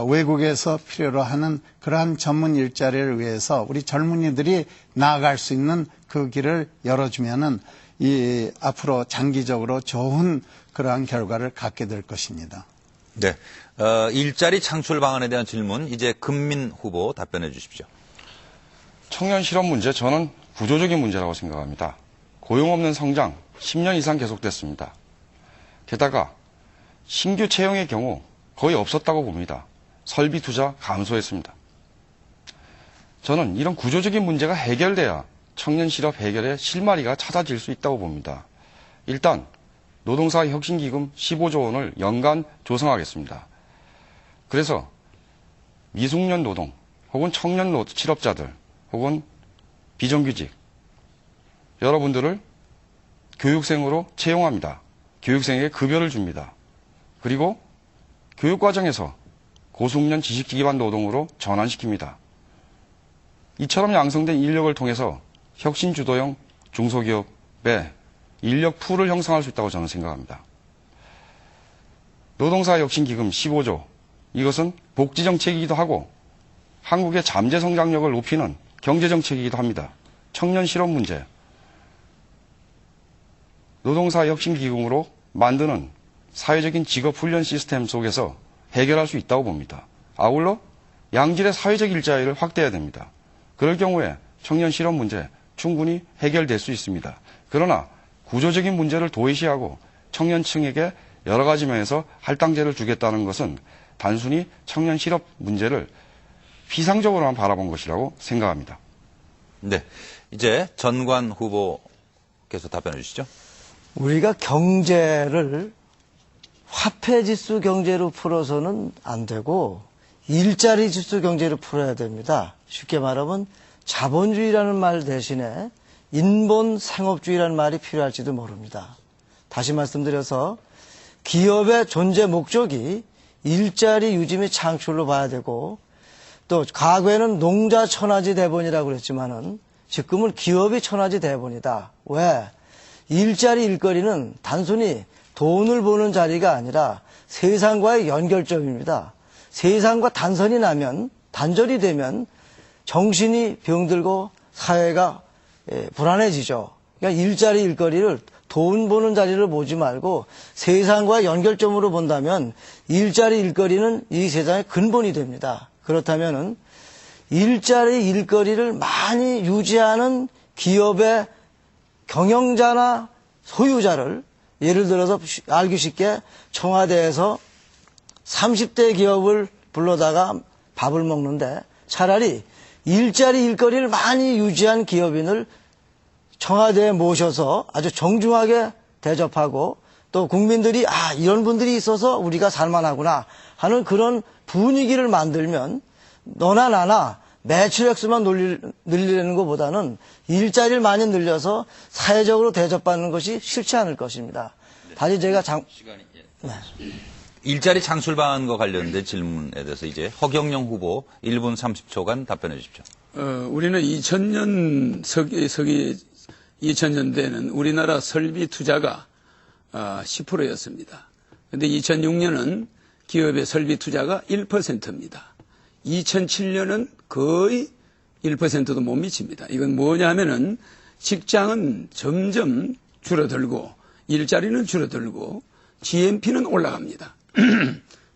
외국에서 필요로 하는 그러한 전문 일자리를 위해서 우리 젊은이들이 나아갈 수 있는 그 길을 열어주면은 이 앞으로 장기적으로 좋은 그러한 결과를 갖게 될 것입니다. 네. 일자리 창출 방안에 대한 질문 이제 금민 후보 답변해 주십시오. 청년 실업 문제 저는 구조적인 문제라고 생각합니다. 고용 없는 성장 10년 이상 계속됐습니다. 게다가 신규 채용의 경우 거의 없었다고 봅니다. 설비 투자 감소했습니다. 저는 이런 구조적인 문제가 해결돼야 청년 실업 해결의 실마리가 찾아질 수 있다고 봅니다. 일단 노동사 혁신기금 15조 원을 연간 조성하겠습니다. 그래서 미숙련 노동 혹은 청년 실업자들 혹은 비정규직 여러분들을 교육생으로 채용합니다. 교육생에게 급여를 줍니다. 그리고 교육과정에서 고숙련 지식 기반 노동으로 전환시킵니다. 이처럼 양성된 인력을 통해서 혁신주도형 중소기업의 인력 풀을 형성할 수 있다고 저는 생각합니다. 노동사 혁신기금 15조 이것은 복지정책이기도 하고 한국의 잠재 성장력을 높이는 경제정책이기도 합니다. 청년 실업 문제 노동사 혁신기금으로 만드는 사회적인 직업훈련 시스템 속에서 해결할 수 있다고 봅니다. 아울러 양질의 사회적 일자리를 확대해야 됩니다. 그럴 경우에 청년 실업 문제 충분히 해결될 수 있습니다. 그러나 구조적인 문제를 도외시하고 청년층에게 여러 가지 면에서 할당제를 주겠다는 것은 단순히 청년 실업 문제를 피상적으로만 바라본 것이라고 생각합니다. 네. 이제 전관 후보께서 답변해 주시죠. 우리가 경제를 화폐지수 경제로 풀어서는 안 되고 일자리 지수 경제로 풀어야 됩니다. 쉽게 말하면 자본주의라는 말 대신에 인본 상업주의라는 말이 필요할지도 모릅니다. 다시 말씀드려서 기업의 존재 목적이 일자리 유지 및 창출로 봐야 되고 또 과거에는 농자 천하지 대본이라고 그랬지만은 지금은 기업이 천하지 대본이다. 왜? 일자리 일거리는 단순히 돈을 버는 자리가 아니라 세상과의 연결점입니다. 세상과 단절이 되면 정신이 병들고 사회가 불안해지죠. 그러니까 일자리 일거리를 돈 버는 자리를 보지 말고 세상과 연결점으로 본다면 일자리 일거리는 이 세상의 근본이 됩니다. 그렇다면은 일자리 일거리를 많이 유지하는 기업의 경영자나 소유자를 예를 들어서 알기 쉽게 청와대에서 30대 기업을 불러다가 밥을 먹는데 차라리 일자리 일거리를 많이 유지한 기업인을 청와대에 모셔서 아주 정중하게 대접하고 또 국민들이 이런 분들이 있어서 우리가 살만하구나 하는 그런 분위기를 만들면 너나 나나 매출 액수만 늘리려는 것보다는 일자리를 많이 늘려서 사회적으로 대접받는 것이 싫지 않을 것입니다. 다시 제가 일자리 창출 방안과 관련된 질문에 대해서 이제 허경영 후보 1분 30초간 답변해 주십시오. 우리는 2000년대에는 우리나라 설비 투자가 10%였습니다. 그런데 2006년은 기업의 설비 투자가 1%입니다. 2007년은 거의 1%도 못 미칩니다. 이건 뭐냐 하면은 직장은 점점 줄어들고 일자리는 줄어들고 GNP는 올라갑니다.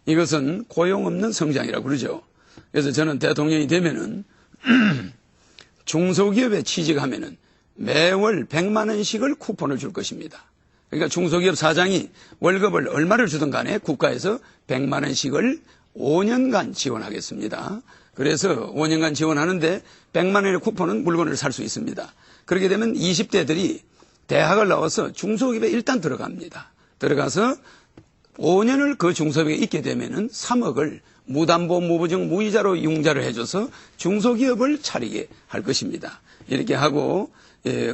이것은 고용 없는 성장이라고 그러죠. 그래서 저는 대통령이 되면은 중소기업에 취직하면은 매월 100만 원씩을 쿠폰을 줄 것입니다. 그러니까 중소기업 사장이 월급을 얼마를 주든 간에 국가에서 100만 원씩을 5년간 지원하겠습니다. 그래서 5년간 지원하는데 100만 원의 쿠폰은 물건을 살 수 있습니다. 그렇게 되면 20대들이 대학을 나와서 중소기업에 일단 들어갑니다. 들어가서 5년을 그 중소기업에 있게 되면은 3억을 무담보, 무보증, 무이자로 융자를 해줘서 중소기업을 차리게 할 것입니다. 이렇게 하고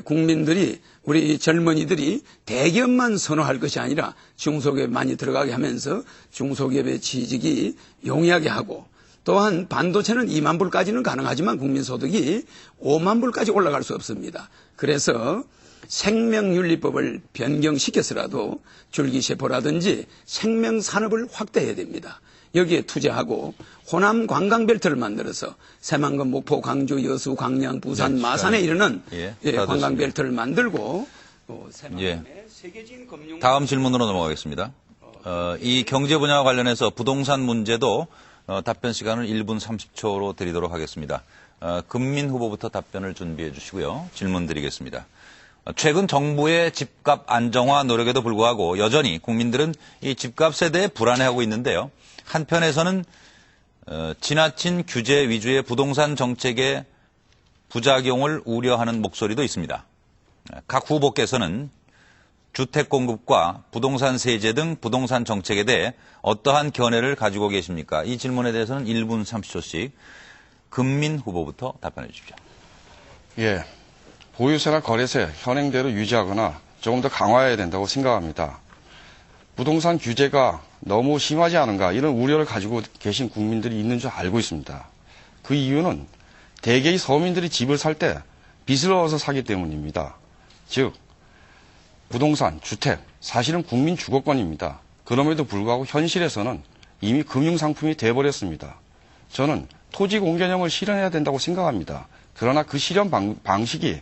국민들이 우리 젊은이들이 대기업만 선호할 것이 아니라 중소기업에 많이 들어가게 하면서 중소기업의 취직이 용이하게 하고 또한 반도체는 2만 불까지는 가능하지만 국민소득이 5만 불까지 올라갈 수 없습니다. 그래서 생명윤리법을 변경시켜서라도 줄기세포라든지 생명산업을 확대해야 됩니다. 여기에 투자하고 호남 관광벨트를 만들어서 새만금, 목포, 광주, 여수, 광양, 부산, 마산에 이르는 관광벨트를 만들고 새만금의 세계적인 금융 다음 질문으로 넘어가겠습니다. 이 경제 분야와 관련해서 부동산 문제도 답변 시간을 1분 30초로 드리도록 하겠습니다. 금민 후보부터 답변을 준비해 주시고요. 질문 드리겠습니다. 최근 정부의 집값 안정화 노력에도 불구하고 여전히 국민들은 이 집값에 대해 불안해하고 있는데요. 한편에서는 지나친 규제 위주의 부동산 정책의 부작용을 우려하는 목소리도 있습니다. 각 후보께서는 주택 공급과 부동산 세제 등 부동산 정책에 대해 어떠한 견해를 가지고 계십니까? 이 질문에 대해서는 1분 30초씩 금민 후보부터 답변해 주십시오. 예. 보유세나 거래세 현행대로 유지하거나 조금 더 강화해야 된다고 생각합니다. 부동산 규제가 너무 심하지 않은가 이런 우려를 가지고 계신 국민들이 있는 줄 알고 있습니다. 그 이유는 대개의 서민들이 집을 살 때 빚을 얻어서 사기 때문입니다. 즉 부동산, 주택 사실은 국민 주거권입니다. 그럼에도 불구하고 현실에서는 이미 금융상품이 돼버렸습니다. 저는 토지 공개념을 실현해야 된다고 생각합니다. 그러나 그 실현 방식이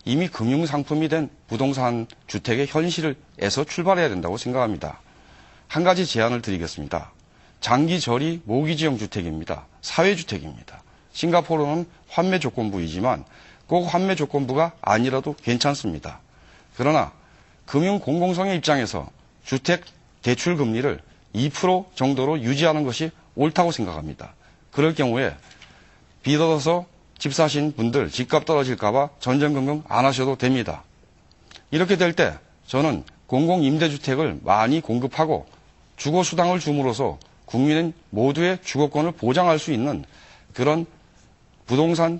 이미 금융상품이 된 부동산 주택의 현실에서 출발해야 된다고 생각합니다. 한 가지 제안을 드리겠습니다. 장기 저리 모기지형 주택입니다. 사회주택입니다. 싱가포르는 환매 조건부이지만 꼭 환매 조건부가 아니라도 괜찮습니다. 그러나 금융 공공성의 입장에서 주택 대출 금리를 2% 정도로 유지하는 것이 옳다고 생각합니다. 그럴 경우에 빚 얻어서 집 사신 분들 집값 떨어질까봐 전전긍긍 안 하셔도 됩니다. 이렇게 될 때 저는 공공임대주택을 많이 공급하고 주거수당을 줌으로써 국민 모두의 주거권을 보장할 수 있는 그런 부동산,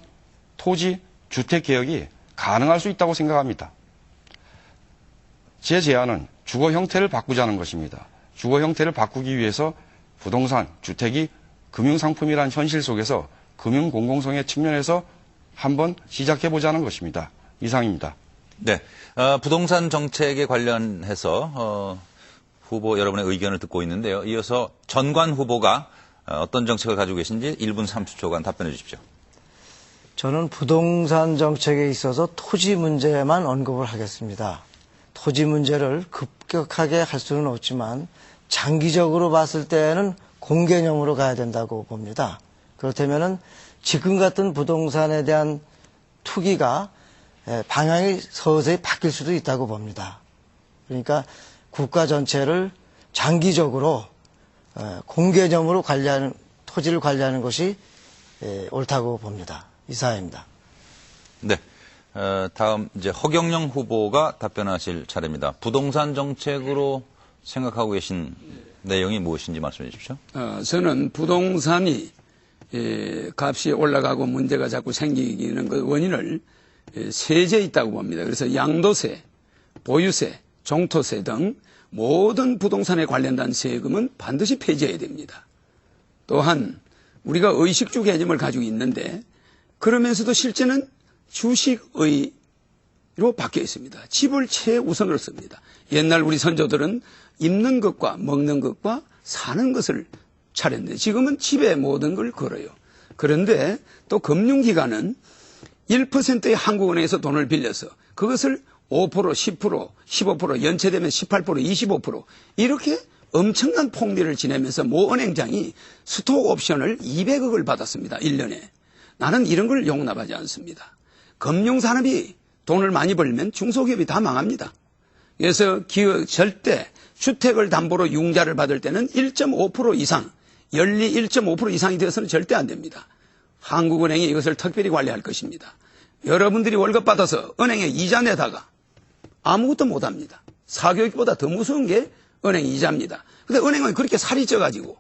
토지, 주택개혁이 가능할 수 있다고 생각합니다. 제 제안은 주거 형태를 바꾸자는 것입니다. 주거 형태를 바꾸기 위해서 부동산, 주택이 금융상품이란 현실 속에서 금융 공공성의 측면에서 한번 시작해보자는 것입니다. 이상입니다. 네, 부동산 정책에 관련해서 후보 여러분의 의견을 듣고 있는데요. 이어서 전관 후보가 어떤 정책을 가지고 계신지 1분 30초간 답변해 주십시오. 저는 부동산 정책에 있어서 토지 문제만 언급을 하겠습니다. 토지 문제를 급격하게 할 수는 없지만 장기적으로 봤을 때는 공개념으로 가야 된다고 봅니다. 그렇다면은 지금 같은 부동산에 대한 투기가 방향이 서서히 바뀔 수도 있다고 봅니다. 그러니까 국가 전체를 장기적으로 공개념으로 관리하는, 토지를 관리하는 것이 옳다고 봅니다. 이사입니다. 네. 다음 이제 허경영 후보가 답변하실 차례입니다. 부동산 정책으로 생각하고 계신 내용이 무엇인지 말씀해 주십시오. 저는 부동산이 값이 올라가고 문제가 자꾸 생기는 그 원인을 세제에 있다고 봅니다. 그래서 양도세, 보유세, 종토세 등 모든 부동산에 관련된 세금은 반드시 폐지해야 됩니다. 또한 우리가 의식주 개념을 가지고 있는데 그러면서도 실제는 주식의로 바뀌어 있습니다. 집을 최우선으로 씁니다. 옛날 우리 선조들은 입는 것과 먹는 것과 사는 것을 차렸는데 지금은 집에 모든 걸 걸어요. 그런데 또 금융기관은 1%의 한국은행에서 돈을 빌려서 그것을 5%, 10%, 15%, 연체되면 18%, 25% 이렇게 엄청난 폭리를 지내면서 모 은행장이 스톡 옵션을 200억을 받았습니다. 1년에. 나는 이런 걸 용납하지 않습니다. 금융산업이 돈을 많이 벌면 중소기업이 다 망합니다. 그래서 절대 주택을 담보로 융자를 받을 때는 1.5% 이상, 연리 1.5% 이상이 되어서는 절대 안 됩니다. 한국은행이 이것을 특별히 관리할 것입니다. 여러분들이 월급 받아서 은행에 이자 내다가 아무것도 못합니다. 사교육보다 더 무서운 게 은행 이자입니다. 근데 은행은 그렇게 살이 쪄가지고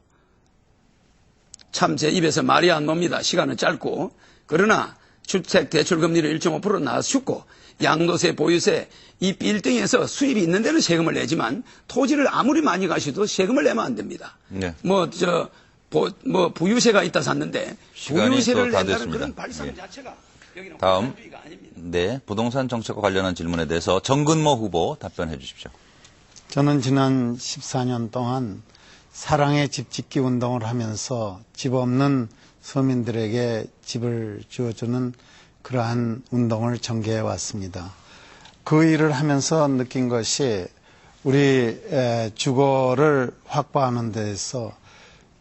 참 제 입에서 말이 안 놉니다. 시간은 짧고. 그러나 주택 대출 금리를 1.5% 낮추고 양도세, 보유세 이 빌딩에서 수입이 있는 데는 세금을 내지만 토지를 아무리 많이 가셔도 세금을 내면 안 됩니다. 네. 부유세가 있다 샀는데 부유세를 다 낸다는 됐습니다. 그런 발상 예. 자체가 여기는 다음. 공산주의가 아닙니다. 네. 부동산 정책과 관련한 질문에 대해서 정근모 후보 답변해 주십시오. 저는 지난 14년 동안 사랑의 집 짓기 운동을 하면서 집 없는 서민들에게 집을 지어주는 그러한 운동을 전개해 왔습니다. 그 일을 하면서 느낀 것이 우리 주거를 확보하는 데에서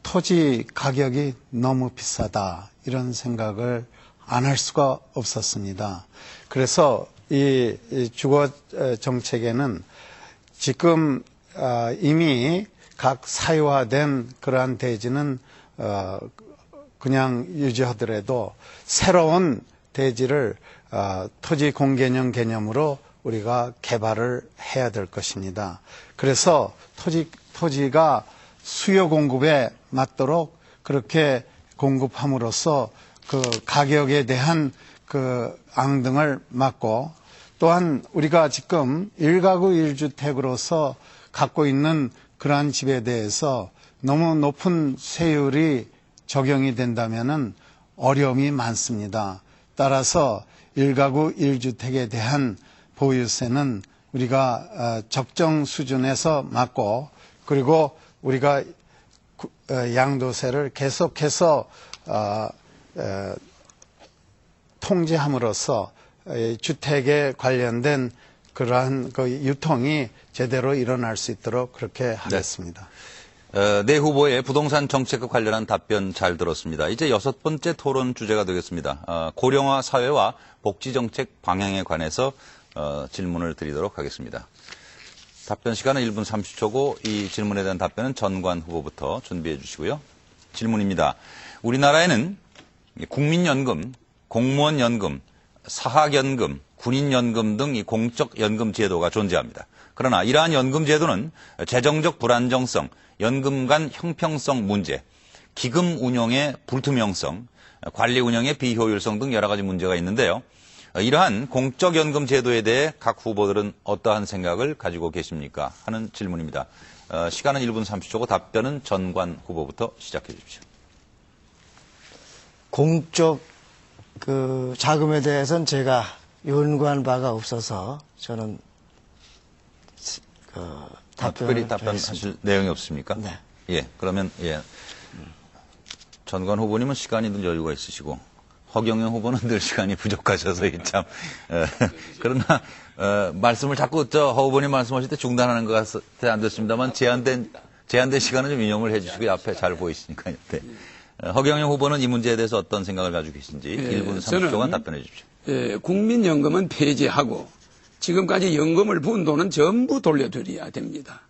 토지 가격이 너무 비싸다 이런 생각을 안 할 수가 없었습니다. 그래서 이 주거 정책에는 지금 이미 각 사유화된 그러한 대지는 그냥 유지하더라도 새로운 대지를 토지 공개념 개념으로 우리가 개발을 해야 될 것입니다. 그래서 토지가 수요 공급에 맞도록 그렇게 공급함으로써 그 가격에 대한 그 앙등을 막고 또한 우리가 지금 1가구 1주택으로서 갖고 있는 그러한 집에 대해서 너무 높은 세율이 적용이 된다면은 어려움이 많습니다. 따라서 1가구 1주택에 대한 보유세는 우리가 적정 수준에서 막고 그리고 우리가 양도세를 계속해서 통제함으로써 주택에 관련된 그러한 그 유통이 제대로 일어날 수 있도록 그렇게 하겠습니다. 네 후보의 부동산 정책과 관련한 답변 잘 들었습니다. 이제 6번째 토론 주제가 되겠습니다. 고령화 사회와 복지정책 방향에 관해서 질문을 드리도록 하겠습니다. 답변 시간은 1분 30초고 이 질문에 대한 답변은 전관 후보부터 준비해 주시고요. 질문입니다. 우리나라에는 국민연금, 공무원연금, 사학연금, 군인연금 등 이 공적연금 제도가 존재합니다. 그러나 이러한 연금 제도는 재정적 불안정성, 연금 간 형평성 문제, 기금 운영의 불투명성, 관리 운영의 비효율성 등 여러 가지 문제가 있는데요. 이러한 공적연금 제도에 대해 각 후보들은 어떠한 생각을 가지고 계십니까? 하는 질문입니다. 시간은 1분 30초고 답변은 전관 후보부터 시작해 주십시오. 공적 그 자금에 대해서는 제가 연구한 바가 없어서 저는 특별히 답변하실 내용이 없습니까? 네. 예, 그러면 예. 전관 후보님은 시간이 늘 여유가 있으시고 허경영 후보는 늘 시간이 부족하셔서 참 그러나 말씀을 자꾸 허 후보님 말씀하실 때 중단하는 것 같아 안 됐습니다만 제한된 시간은 좀 인용을 해주시고 앞에 잘 보이시니까요. 네. 허경영 후보는 이 문제에 대해서 어떤 생각을 가지고 계신지 1분 30초간 답변해 주십시오. 국민연금은 폐지하고 지금까지 연금을 부은 돈은 전부 돌려드려야 됩니다.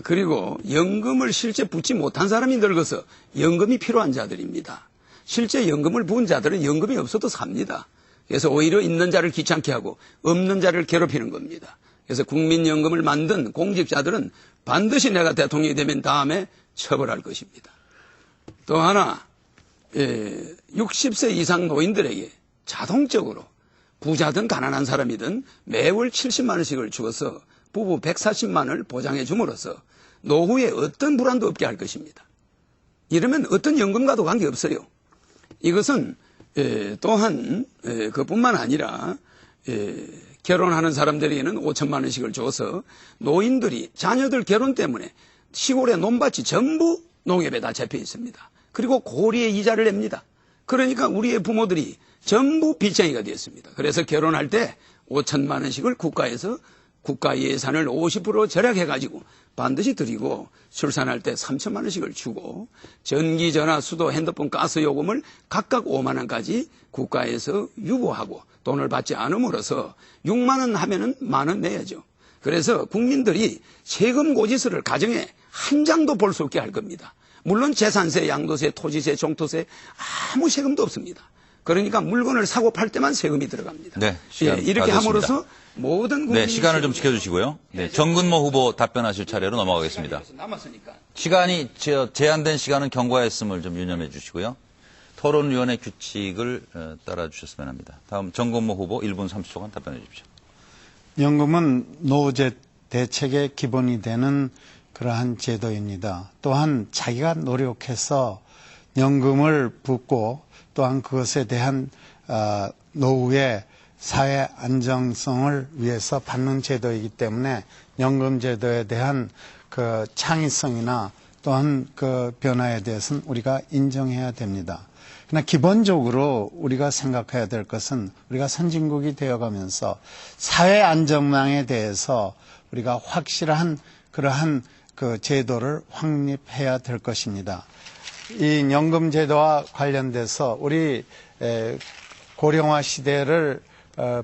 그리고 연금을 실제 붓지 못한 사람이 늙어서 연금이 필요한 자들입니다. 실제 연금을 부은 자들은 연금이 없어도 삽니다. 그래서 오히려 있는 자를 귀찮게 하고 없는 자를 괴롭히는 겁니다. 그래서 국민연금을 만든 공직자들은 반드시 내가 대통령이 되면 다음에 처벌할 것입니다. 또 하나 60세 이상 노인들에게 자동적으로 부자든 가난한 사람이든 매월 70만 원씩을 주어서 부부 140만 원을 보장해 줌으로써 노후에 어떤 불안도 없게 할 것입니다. 이러면 어떤 연금과도 관계없어요. 이것은 또한 그뿐만 아니라 결혼하는 사람들에게는 5천만 원씩을 줘서 노인들이 자녀들 결혼 때문에 시골의 논밭이 전부 농협에 다 잡혀 있습니다. 그리고 고리의 이자를 냅니다. 그러니까 우리의 부모들이 전부 빚쟁이가 되었습니다. 그래서 결혼할 때 5천만 원씩을 국가에서 국가 예산을 50% 절약해가지고 반드시 드리고 출산할 때 3천만 원씩을 주고 전기, 전화, 수도, 핸드폰, 가스 요금을 각각 5만 원까지 국가에서 유보하고 돈을 받지 않음으로써 6만 원 하면은 만 원 내야죠. 그래서 국민들이 세금 고지서를 가정에 한 장도 볼 수 없게 할 겁니다. 물론 재산세, 양도세, 토지세, 종토세 아무 세금도 없습니다. 그러니까 물건을 사고 팔 때만 세금이 들어갑니다. 네, 시간 이렇게 다 함으로써 모든 국민이 시간을 좀 지켜주시고요. 네, 정근모 후보 답변하실 차례로 넘어가겠습니다. 남았으니까. 시간이 제한된 시간은 경과했음을 좀 유념해 주시고요. 토론위원회 규칙을 따라 주셨으면 합니다. 다음 정근모 후보 1분 30초간 답변해 주십시오. 연금은 노후제 대책의 기본이 되는 그러한 제도입니다. 또한 자기가 노력해서 연금을 붓고 또한 그것에 대한 노후의 사회 안정성을 위해서 받는 제도이기 때문에 연금 제도에 대한 그 창의성이나 또한 그 변화에 대해서는 우리가 인정해야 됩니다. 그러나 기본적으로 우리가 생각해야 될 것은 우리가 선진국이 되어가면서 사회 안정망에 대해서 우리가 확실한 그러한 그 제도를 확립해야 될 것입니다. 이 연금 제도와 관련돼서 우리 고령화 시대를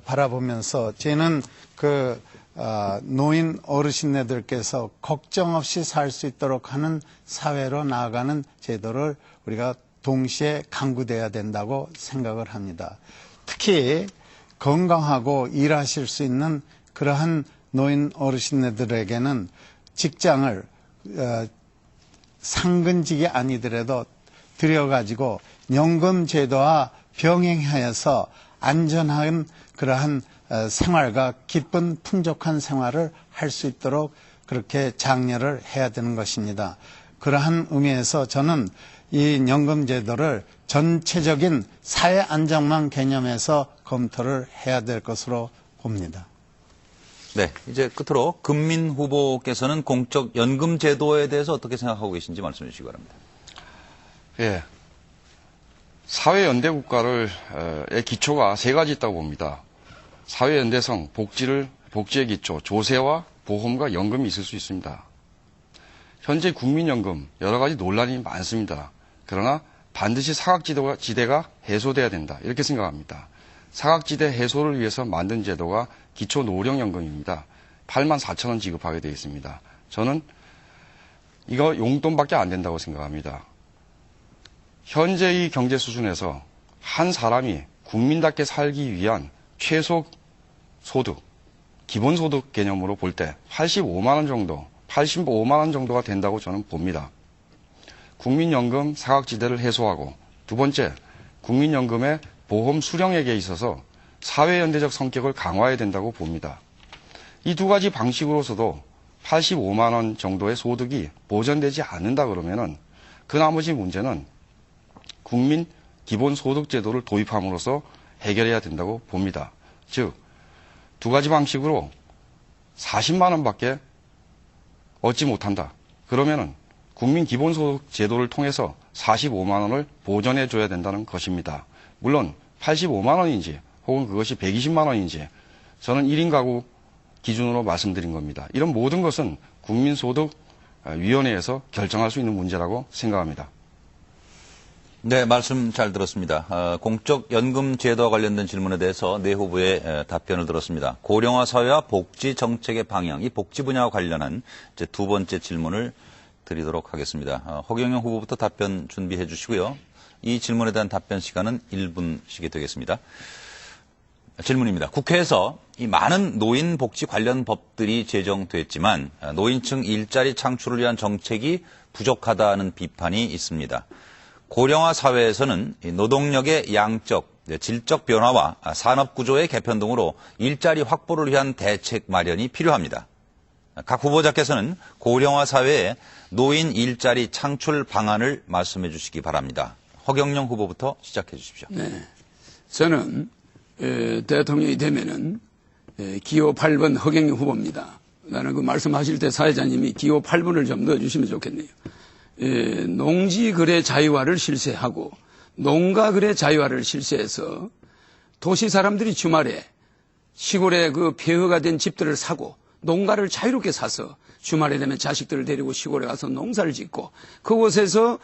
바라보면서 저는 그 노인 어르신네들께서 걱정 없이 살 수 있도록 하는 사회로 나아가는 제도를 우리가 동시에 강구돼야 된다고 생각을 합니다. 특히 건강하고 일하실 수 있는 그러한 노인 어르신네들에게는 직장을 상근직이 아니더라도 들여가지고 연금 제도와 병행하여서 안전한 그러한 생활과 기쁜 풍족한 생활을 할 수 있도록 그렇게 장려를 해야 되는 것입니다. 그러한 의미에서 저는 이 연금 제도를 전체적인 사회 안정망 개념에서 검토를 해야 될 것으로 봅니다. 네, 이제 끝으로 금민 후보께서는 공적 연금 제도에 대해서 어떻게 생각하고 계신지 말씀해 주시기 바랍니다. 예. 사회연대 국가의 기초가 세 가지 있다고 봅니다. 사회연대성, 복지의 기초, 조세와 보험과 연금이 있을 수 있습니다. 현재 국민연금 여러 가지 논란이 많습니다. 그러나 반드시 사각지대가 해소돼야 된다. 이렇게 생각합니다. 사각지대 해소를 위해서 만든 제도가 기초노령연금입니다. 84,000원 지급하게 되어 있습니다. 저는 이거 용돈밖에 안 된다고 생각합니다. 현재의 경제 수준에서 한 사람이 국민답게 살기 위한 최소 소득, 기본소득 개념으로 볼 때 85만 원 정도, 85만 원 정도가 된다고 저는 봅니다. 국민연금 사각지대를 해소하고 두 번째, 국민연금의 보험 수령액에 있어서 사회연대적 성격을 강화해야 된다고 봅니다. 이 두 가지 방식으로서도 85만 원 정도의 소득이 보전되지 않는다 그러면은 그 나머지 문제는 국민 기본소득제도를 도입함으로써 해결해야 된다고 봅니다. 즉, 두 가지 방식으로 40만 원밖에 얻지 못한다. 그러면은 국민 기본소득 제도를 통해서 45만 원을 보전해 줘야 된다는 것입니다. 물론 85만 원인지 혹은 그것이 120만 원인지 저는 1인 가구 기준으로 말씀드린 겁니다. 이런 모든 것은 국민소득위원회에서 결정할 수 있는 문제라고 생각합니다. 네, 말씀 잘 들었습니다. 공적연금 제도와 관련된 질문에 대해서 네 후보의 답변을 들었습니다. 고령화 사회와 복지 정책의 방향, 이 복지 분야와 관련한 이제 두 번째 질문을 드리도록 하겠습니다. 허경영 후보부터 답변 준비해 주시고요. 이 질문에 대한 답변 시간은 1분씩이 되겠습니다. 질문입니다. 국회에서 이 많은 노인 복지 관련 법들이 제정됐지만 노인층 일자리 창출을 위한 정책이 부족하다는 비판이 있습니다. 고령화 사회에서는 노동력의 양적, 질적 변화와 산업 구조의 개편 등으로 일자리 확보를 위한 대책 마련이 필요합니다. 각 후보자께서는 고령화 사회의 노인 일자리 창출 방안을 말씀해 주시기 바랍니다. 허경영 후보부터 시작해 주십시오. 네, 저는 대통령이 되면은 기호 8번 허경영 후보입니다. 나는 그 말씀하실 때 사회자님이 기호 8번을 좀 넣어주시면 좋겠네요. 농지거래 자유화를 실시하고 농가거래 자유화를 실시해서 도시 사람들이 주말에 시골에 그 폐허가 된 집들을 사고 농가를 자유롭게 사서 주말에 되면 자식들을 데리고 시골에 가서 농사를 짓고 그곳에서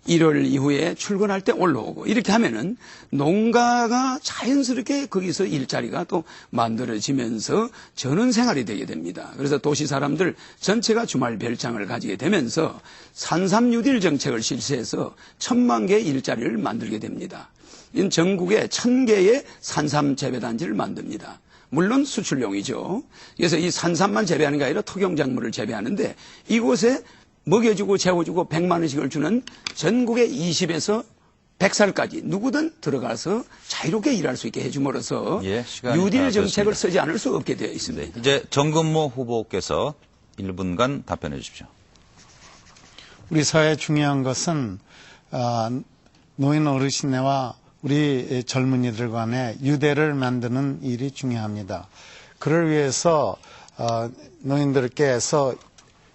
1월 이후에 출근할 때 올라오고 이렇게 하면은 농가가 자연스럽게 거기서 일자리가 또 만들어지면서 전원 생활이 되게 됩니다. 그래서 도시 사람들 전체가 주말 별장을 가지게 되면서 산삼 뉴딜 정책을 실시해서 1000만 개의 일자리를 만들게 됩니다. 이는 전국에 1000개의 산삼 재배단지를 만듭니다. 물론 수출용이죠. 그래서 이 산삼만 재배하는 게 아니라 토경작물을 재배하는데 이곳에 먹여주고 재워주고 100만 원씩을 주는 전국의 20에서 100살까지 누구든 들어가서 자유롭게 일할 수 있게 해줌으로써 뉴딜 정책을 쓰지 않을 수 없게 되어 있습니다. 네, 이제 정근모 후보께서 1분간 답변해 주십시오. 우리 사회에 중요한 것은 노인 어르신네와 우리 젊은이들 간의 유대를 만드는 일이 중요합니다. 그를 위해서 노인들께서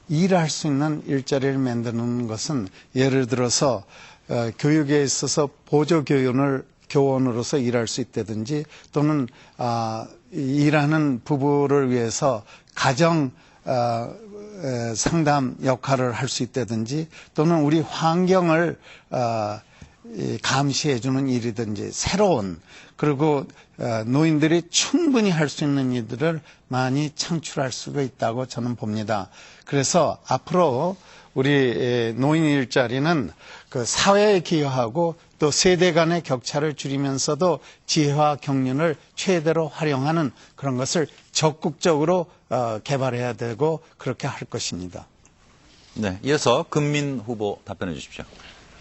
일할 수 있는 일자리를 만드는 것은 예를 들어서 교육에 있어서 보조교원으로서 일할 수 있다든지 또는 일하는 부부를 위해서 가정 상담 역할을 할 수 있다든지 또는 우리 환경을 감시해주는 일이든지 새로운 그리고 노인들이 충분히 할 수 있는 일들을 많이 창출할 수가 있다고 저는 봅니다. 그래서 앞으로 우리 노인 일자리는 그 사회에 기여하고 또 세대 간의 격차를 줄이면서도 지혜와 경륜을 최대로 활용하는 그런 것을 적극적으로 개발해야 되고 그렇게 할 것입니다. 네, 이어서 금민 후보 답변해 주십시오.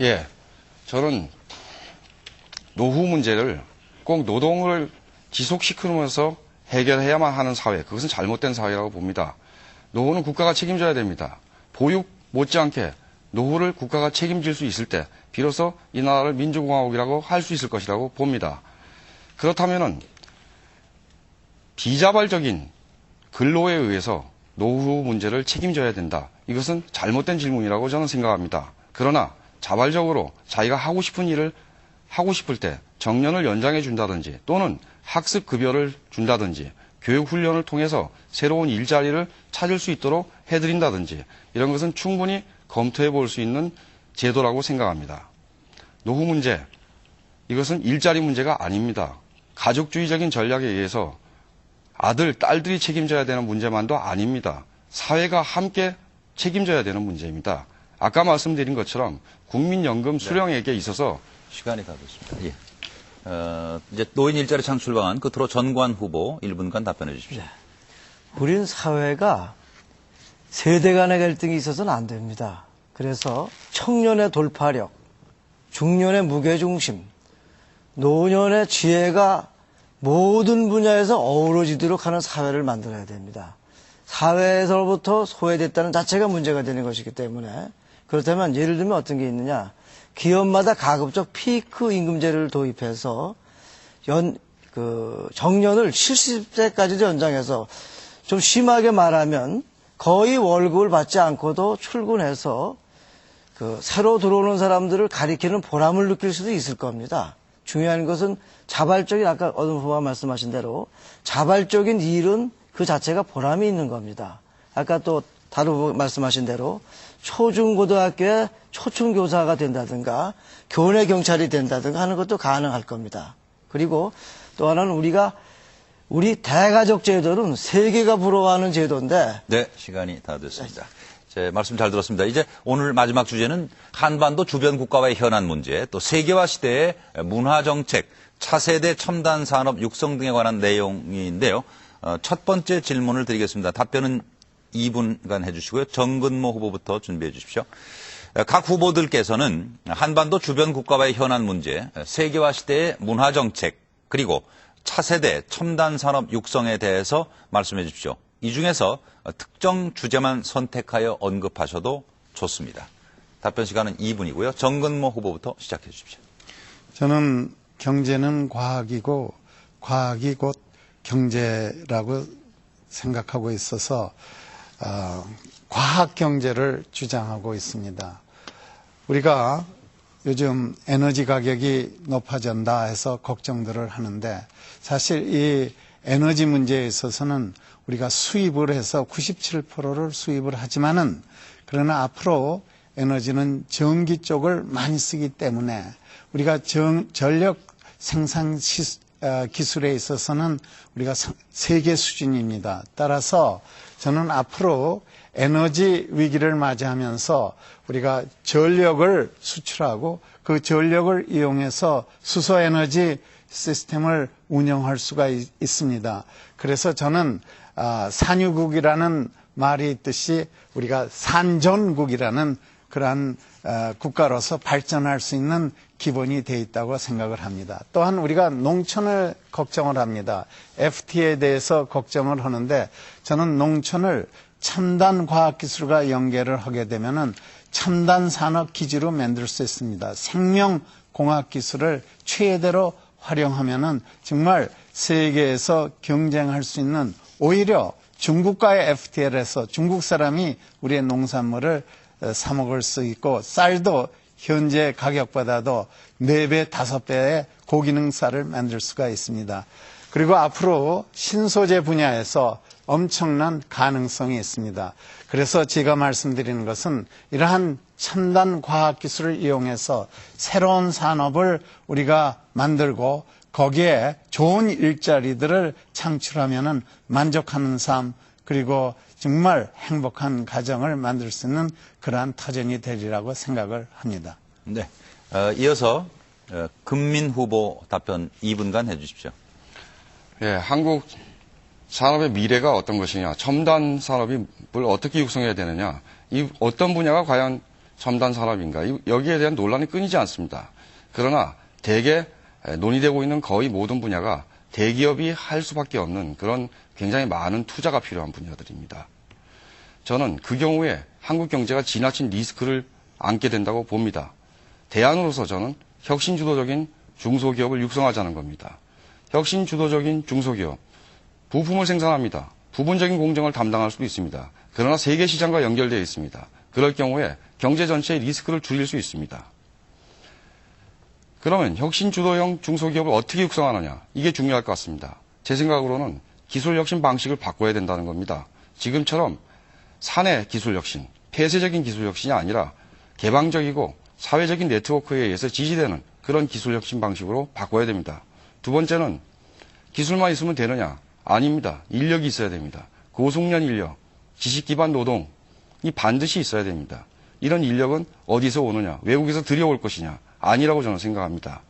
예, 저는 노후 문제를 꼭 노동을 지속시키면서 해결해야만 하는 사회, 그것은 잘못된 사회라고 봅니다. 노후는 국가가 책임져야 됩니다. 보육 못지않게 노후를 국가가 책임질 수 있을 때 비로소 이 나라를 민주공화국이라고 할 수 있을 것이라고 봅니다. 그렇다면은 비자발적인 근로에 의해서 노후 문제를 책임져야 된다. 이것은 잘못된 질문이라고 저는 생각합니다. 그러나 자발적으로 자기가 하고 싶은 일을 하고 싶을 때 정년을 연장해 준다든지 또는 학습급여를 준다든지 교육훈련을 통해서 새로운 일자리를 찾을 수 있도록 해드린다든지 이런 것은 충분히 검토해 볼 수 있는 제도라고 생각합니다. 노후 문제, 이것은 일자리 문제가 아닙니다. 가족주의적인 전략에 의해서 아들, 딸들이 책임져야 되는 문제만도 아닙니다. 사회가 함께 책임져야 되는 문제입니다. 아까 말씀드린 것처럼 국민연금 수령액에 있어서 시간이 다 됐습니다. 예. 이제 노인 일자리 창출 방안 끝으로 전관 후보 1분간 답변해 주십시오. 우린 사회가 세대 간의 갈등이 있어서는 안 됩니다. 그래서 청년의 돌파력, 중년의 무게중심, 노년의 지혜가 모든 분야에서 어우러지도록 하는 사회를 만들어야 됩니다. 사회에서부터 소외됐다는 자체가 문제가 되는 것이기 때문에 그렇다면 예를 들면 어떤 게 있느냐. 기업마다 가급적 피크 임금제를 도입해서 정년을 70세까지도 연장해서 좀 심하게 말하면 거의 월급을 받지 않고도 출근해서 새로 들어오는 사람들을 가리키는 보람을 느낄 수도 있을 겁니다. 중요한 것은 자발적인 아까 어느 후보가 말씀하신 대로 자발적인 일은 그 자체가 보람이 있는 겁니다. 아까 또 다른 후보 말씀하신 대로 초중고등학교에 초중교사가 된다든가 교내 경찰이 된다든가 하는 것도 가능할 겁니다. 그리고 또 하나는 우리 대가족 제도는 세계가 부러워하는 제도인데 네, 시간이 다 됐습니다. 제 말씀 잘 들었습니다. 이제 오늘 마지막 주제는 한반도 주변 국가와의 현안 문제, 또 세계화 시대의 문화정책, 차세대 첨단 산업 육성 등에 관한 내용인데요. 첫 번째 질문을 드리겠습니다. 답변은 2분간 해주시고요. 정근모 후보부터 준비해 주십시오. 각 후보들께서는 한반도 주변 국가와의 현안 문제, 세계화 시대의 문화정책, 그리고 차세대 첨단 산업 육성에 대해서 말씀해 주십시오. 이 중에서 특정 주제만 선택하여 언급하셔도 좋습니다. 답변 시간은 2분이고요. 정근모 후보부터 시작해 주십시오. 저는 경제는 과학이고 과학이 곧 경제라고 생각하고 있어서 과학 경제를 주장하고 있습니다. 우리가 요즘 에너지 가격이 높아진다 해서 걱정들을 하는데 사실 이 에너지 문제에 있어서는 우리가 수입을 해서 97%를 수입을 하지만은 그러나 앞으로 에너지는 전기 쪽을 많이 쓰기 때문에 우리가 전력 생산 기술에 있어서는 우리가 세계 수준입니다. 따라서 저는 앞으로 에너지 위기를 맞이하면서 우리가 전력을 수출하고 그 전력을 이용해서 수소에너지 시스템을 운영할 수가 있습니다. 그래서 저는 산유국이라는 말이 있듯이 우리가 산전국이라는 그러한 국가로서 발전할 수 있는 기본이 돼 있다고 생각을 합니다. 또한 우리가 농촌을 걱정을 합니다. FTA에 대해서 걱정을 하는데 저는 농촌을 첨단 과학기술과 연계를 하게 되면은 첨단 산업 기지로 만들 수 있습니다. 생명공학기술을 최대로 활용하면은 정말 세계에서 경쟁할 수 있는 오히려 중국과의 FTA를 해서 중국 사람이 우리의 농산물을 사 먹을 수 있고 쌀도 현재 가격보다도 4배, 5배의 고기능 쌀을 만들 수가 있습니다. 그리고 앞으로 신소재 분야에서 엄청난 가능성이 있습니다. 그래서 제가 말씀드리는 것은 이러한 첨단 과학기술을 이용해서 새로운 산업을 우리가 만들고 거기에 좋은 일자리들을 창출하면 만족하는 삶 그리고 정말 행복한 가정을 만들 수 있는 그러한 터전이 되리라고 생각을 합니다. 네, 이어서 금민 후보 답변 2분간 해주십시오. 예, 한국 산업의 미래가 어떤 것이냐, 첨단 산업이 뭘 어떻게 육성해야 되느냐, 이 어떤 분야가 과연 첨단 산업인가, 여기에 대한 논란이 끊이지 않습니다. 그러나 대개 논의되고 있는 거의 모든 분야가 대기업이 할 수밖에 없는 그런 굉장히 많은 투자가 필요한 분야들입니다. 저는 그 경우에 한국 경제가 지나친 리스크를 안게 된다고 봅니다. 대안으로서 저는 혁신주도적인 중소기업을 육성하자는 겁니다. 혁신주도적인 중소기업, 부품을 생산합니다. 부분적인 공정을 담당할 수도 있습니다. 그러나 세계 시장과 연결되어 있습니다. 그럴 경우에 경제 전체의 리스크를 줄일 수 있습니다. 그러면 혁신주도형 중소기업을 어떻게 육성하느냐, 이게 중요할 것 같습니다. 제 생각으로는 기술혁신 방식을 바꿔야 된다는 겁니다. 지금처럼 사내 기술혁신, 폐쇄적인 기술혁신이 아니라 개방적이고 사회적인 네트워크에 의해서 지지되는 그런 기술혁신 방식으로 바꿔야 됩니다. 두 번째는 기술만 있으면 되느냐? 아닙니다. 인력이 있어야 됩니다. 고숙련 인력, 지식기반 노동이 반드시 있어야 됩니다. 이런 인력은 어디서 오느냐? 외국에서 들여올 것이냐? 아니라고 저는 생각합니다.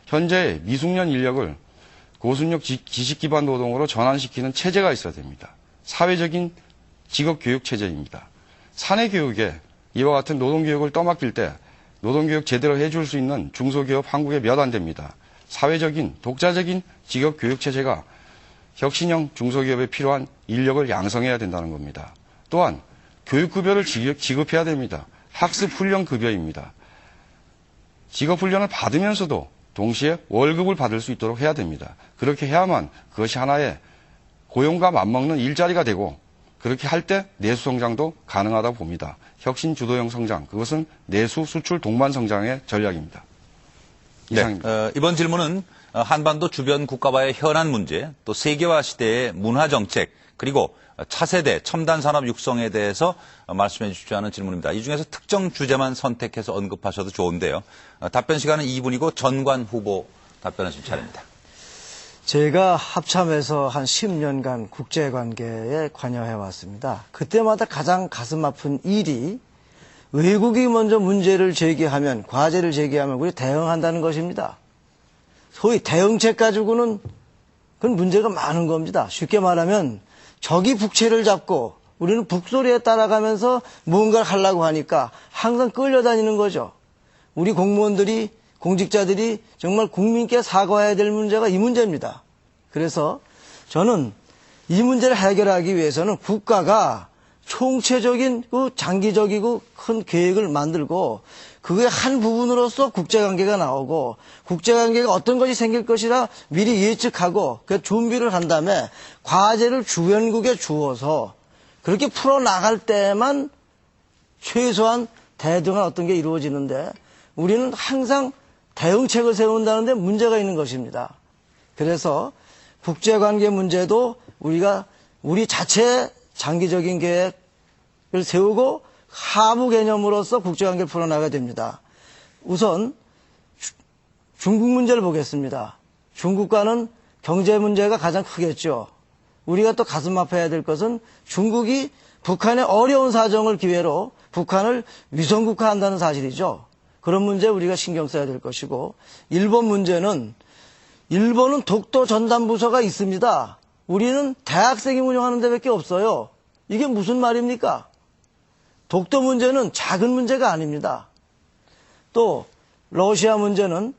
현재 미숙련 인력을 고순력 지식기반 노동으로 전환시키는 체제가 있어야 됩니다. 사회적인 직업교육 체제입니다. 사내 교육에 이와 같은 노동교육을 떠맡길 때 노동교육 제대로 해줄 수 있는 중소기업 한국에 몇 안 됩니다. 사회적인 독자적인 직업교육 체제가 혁신형 중소기업에 필요한 인력을 양성해야 된다는 겁니다. 또한 교육급여를 지급해야 됩니다. 학습훈련급여입니다. 직업훈련을 받으면서도 동시에 월급을 받을 수 있도록 해야 됩니다. 그렇게 해야만 그것이 하나의 고용과 맞먹는 일자리가 되고 그렇게 할 때 내수 성장도 가능하다고 봅니다. 혁신 주도형 성장, 그것은 내수 수출 동반 성장의 전략입니다. 이상입니다. 이번 질문은 한반도 주변 국가와의 현안 문제, 또 세계화 시대의 문화 정책, 그리고 차세대 첨단 산업 육성에 대해서 말씀해 주십시오 하는 질문입니다. 이 중에서 특정 주제만 선택해서 언급하셔도 좋은데요. 답변 시간은 2분이고 전관 후보 답변하실 차례입니다. 제가 합참에서 한 10년간 국제관계에 관여해 왔습니다. 그때마다 가장 가슴 아픈 일이 외국이 먼저 문제를 제기하면, 과제를 제기하면 우리 대응한다는 것입니다. 소위 대응책 가지고는 그건 문제가 많은 겁니다. 쉽게 말하면 적이 북채를 잡고 우리는 북소리에 따라가면서 무언가를 하려고 하니까 항상 끌려다니는 거죠. 우리 공무원들이, 공직자들이 정말 국민께 사과해야 될 문제가 이 문제입니다. 그래서 저는 이 문제를 해결하기 위해서는 국가가 총체적인 장기적이고 큰 계획을 만들고 그의 한 부분으로서 국제관계가 나오고 국제관계가 어떤 것이 생길 것이라 미리 예측하고 그 준비를 한 다음에 과제를 주변국에 주어서 그렇게 풀어나갈 때만 최소한 대등한 어떤 게 이루어지는데 우리는 항상 대응책을 세운다는데 문제가 있는 것입니다. 그래서 국제관계 문제도 우리가 우리 자체의 장기적인 계획을 세우고 하부 개념으로서 국제관계를 풀어나가야 됩니다. 우선 중국 문제를 보겠습니다. 중국과는 경제 문제가 가장 크겠죠. 우리가 또 가슴 아파해야 될 것은 중국이 북한의 어려운 사정을 기회로 북한을 위성국화한다는 사실이죠. 그런 문제 우리가 신경 써야 될 것이고, 일본 문제는 일본은 독도 전담부서가 있습니다. 우리는 대학생이 운영하는 데밖에 없어요. 이게 무슨 말입니까? 독도 문제는 작은 문제가 아닙니다. 또 러시아 문제는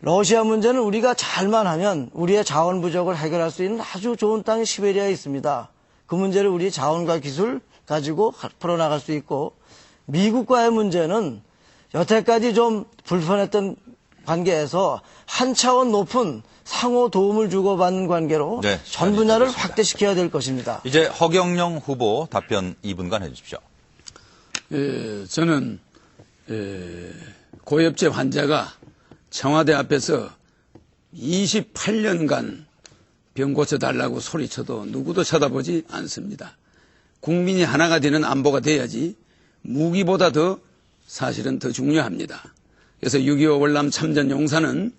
우리가 잘만 하면 우리의 자원 부족을 해결할 수 있는 아주 좋은 땅이 시베리아에 있습니다. 그 문제를 우리 자원과 기술 가지고 풀어나갈 수 있고, 미국과의 문제는 여태까지 좀 불편했던 관계에서 한 차원 높은 상호 도움을 주고받는 관계로 네, 전 분야를 알겠습니다. 확대시켜야 될 것입니다. 이제 허경영 후보 답변 2분간 해주십시오. 저는 고엽제 환자가 청와대 앞에서 28년간 병 고쳐달라고 소리쳐도 누구도 쳐다보지 않습니다. 국민이 하나가 되는 안보가 돼야지 무기보다 더 사실은 더 중요합니다. 그래서 6.25 월남 참전 용사는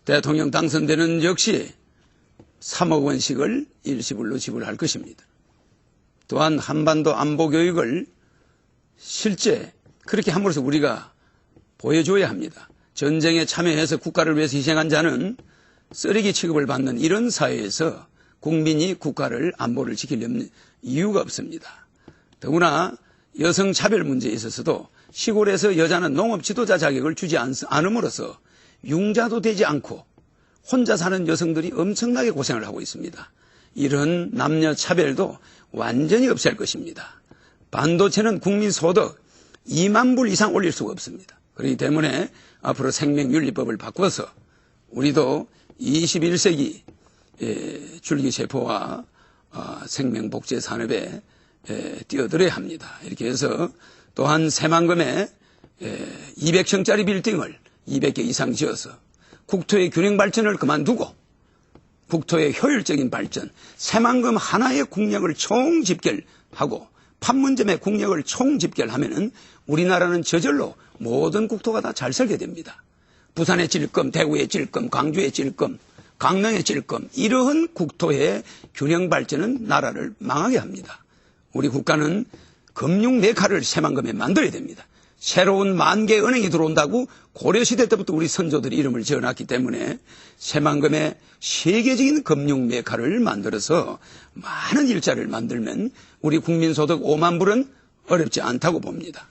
대통령 당선되는 역시 3억 원씩을 일시불로 지불할 것입니다. 또한 한반도 안보 교육을 실제 그렇게 함으로써 우리가 보여줘야 합니다. 전쟁에 참여해서 국가를 위해서 희생한 자는 쓰레기 취급을 받는 이런 사회에서 국민이 국가를 안보를 지키려는 이유가 없습니다. 더구나 여성 차별 문제에 있어서도 시골에서 여자는 농업 지도자 자격을 주지 않음으로써 융자도 되지 않고 혼자 사는 여성들이 엄청나게 고생을 하고 있습니다. 이런 남녀 차별도 완전히 없앨 것입니다. 반도체는 국민 소득 2만 불 이상 올릴 수가 없습니다. 그렇기 때문에 앞으로 생명윤리법을 바꿔서 우리도 21세기 줄기세포와 생명복제 산업에 뛰어들어야 합니다. 이렇게 해서 또한 새만금에 200층짜리 빌딩을 200개 이상 지어서 국토의 균형 발전을 그만두고 국토의 효율적인 발전, 새만금 하나의 국력을 총집결하고 판문점의 국력을 총집결하면은 우리나라는 저절로 모든 국토가 다 잘 살게 됩니다. 부산의 찔끔, 대구의 찔끔, 광주의 찔끔, 강릉의 찔끔, 이러한 국토의 균형 발전은 나라를 망하게 합니다. 우리 국가는 금융 메카를 새만금에 만들어야 됩니다. 새로운 만개 은행이 들어온다고 고려시대 때부터 우리 선조들이 이름을 지어놨기 때문에 새만금에 세계적인 금융 메카를 만들어서 많은 일자리를 만들면 우리 국민소득 5만 불은 어렵지 않다고 봅니다.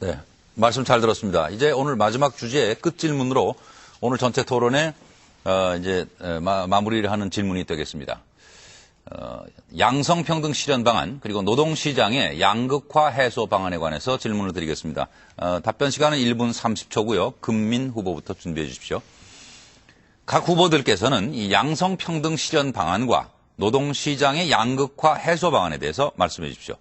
네, 말씀 잘 들었습니다. 이제 오늘 마지막 주제 끝 질문으로 오늘 전체 토론에 이제 마무리를 하는 질문이 되겠습니다. 양성평등 실현 방안 그리고 노동시장의 양극화 해소 방안에 관해서 질문을 드리겠습니다. 답변 시간은 1분 30초고요. 금민 후보부터 준비해 주십시오. 각 후보들께서는 이 양성평등 실현 방안과 노동시장의 양극화 해소 방안에 대해서 말씀해 주십시오.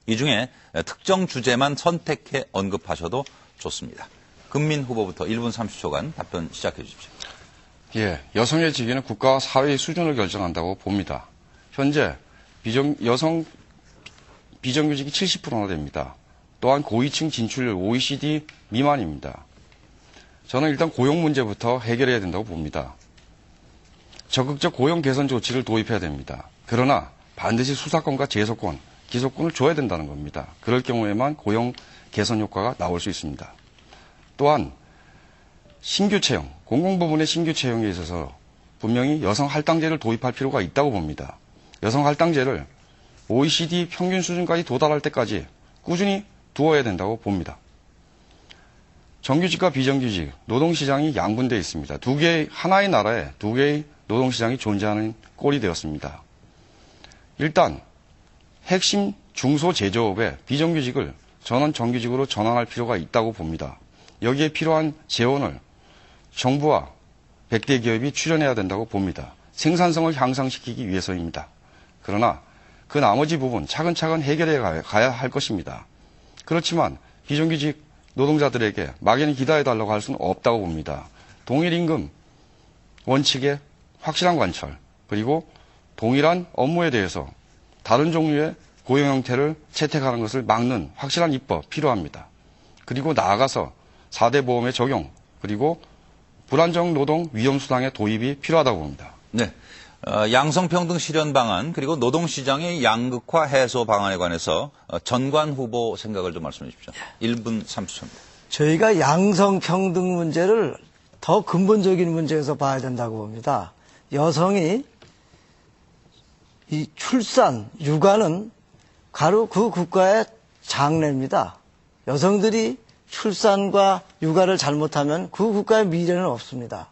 이 중에 특정 주제만 선택해 언급하셔도 좋습니다. 금민 후보부터 1분 30초간 답변 시작해 주십시오. 예, 여성의 지위는 국가와 사회의 수준을 결정한다고 봅니다. 현재 여성 비정규직이 70%나 됩니다. 또한 고위층 진출률 OECD 미만입니다. 저는 일단 고용 문제부터 해결해야 된다고 봅니다. 적극적 고용 개선 조치를 도입해야 됩니다. 그러나 반드시 수사권과 재소권, 기소권을 줘야 된다는 겁니다. 그럴 경우에만 고용 개선 효과가 나올 수 있습니다. 또한 신규 채용, 공공부문의 신규 채용에 있어서 분명히 여성 할당제를 도입할 필요가 있다고 봅니다. 여성 할당제를 OECD 평균 수준까지 도달할 때까지 꾸준히 두어야 된다고 봅니다. 정규직과 비정규직, 노동시장이 양분되어 있습니다. 하나의 나라에 두 개의 노동시장이 존재하는 꼴이 되었습니다. 일단 핵심 중소제조업의 비정규직을 전원 정규직으로 전환할 필요가 있다고 봅니다. 여기에 필요한 재원을 정부와 100대 기업이 출연해야 된다고 봅니다. 생산성을 향상시키기 위해서입니다. 그러나 그 나머지 부분 차근차근 해결해 가야 할 것입니다. 그렇지만 비정규직 노동자들에게 막연히 기다려달라고 할 수는 없다고 봅니다. 동일임금 원칙의 확실한 관철, 그리고 동일한 업무에 대해서 다른 종류의 고용 형태를 채택하는 것을 막는 확실한 입법 필요합니다. 그리고 나아가서 4대 보험의 적용, 그리고 불안정 노동 위험수당의 도입이 필요하다고 봅니다. 네. 양성평등 실현 방안, 그리고 노동시장의 양극화 해소 방안에 관해서 전관 후보 생각을 좀 말씀해 주십시오. 1분 30초입니다. 저희가 양성평등 문제를 더 근본적인 문제에서 봐야 된다고 봅니다. 여성이 이 출산, 육아는 바로 그 국가의 장래입니다. 여성들이 출산과 육아를 잘못하면 그 국가의 미래는 없습니다.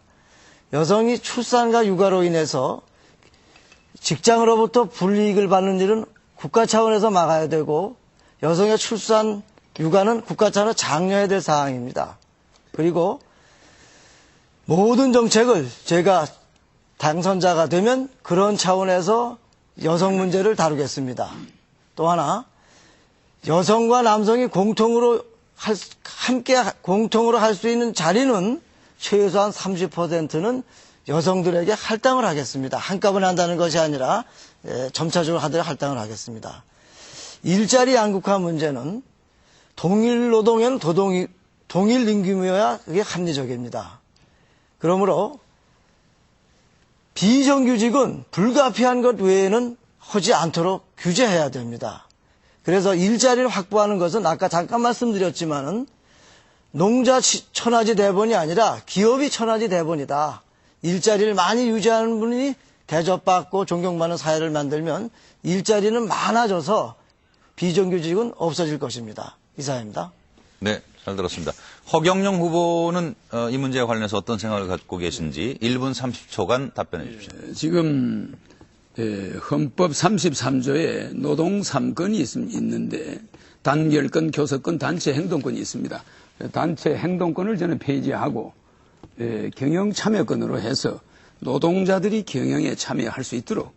여성이 출산과 육아로 인해서 직장으로부터 불이익을 받는 일은 국가 차원에서 막아야 되고, 여성의 출산, 육아는 국가 차원에서 장려해야 될 사항입니다. 그리고 모든 정책을 제가 당선자가 되면 그런 차원에서 여성 문제를 다루겠습니다. 또 하나, 여성과 남성이 함께 공통으로 할 수 있는 자리는 최소한 30%는 여성들에게 할당을 하겠습니다. 한꺼번에 한다는 것이 아니라 점차적으로 하도록 할당을 하겠습니다. 일자리 양극화 문제는 동일 노동에는 동일 임금이어야 그게 합리적입니다. 그러므로 비정규직은 불가피한 것 외에는 하지 않도록 규제해야 됩니다. 그래서 일자리를 확보하는 것은 아까 잠깐 말씀드렸지만은 농자 천하지 대본이 아니라 기업이 천하지 대본이다. 일자리를 많이 유지하는 분이 대접받고 존경받는 사회를 만들면 일자리는 많아져서 비정규직은 없어질 것입니다. 이상입니다. 네, 잘 들었습니다. 허경영 후보는 이 문제와 관련해서 어떤 생각을 갖고 계신지 1분 30초간 답변해 주십시오. 지금 헌법 33조에 노동 3건이 있는데 단결권, 교섭권, 단체 행동권이 있습니다. 단체 행동권을 저는 폐지하고 경영 참여권으로 해서 노동자들이 경영에 참여할 수 있도록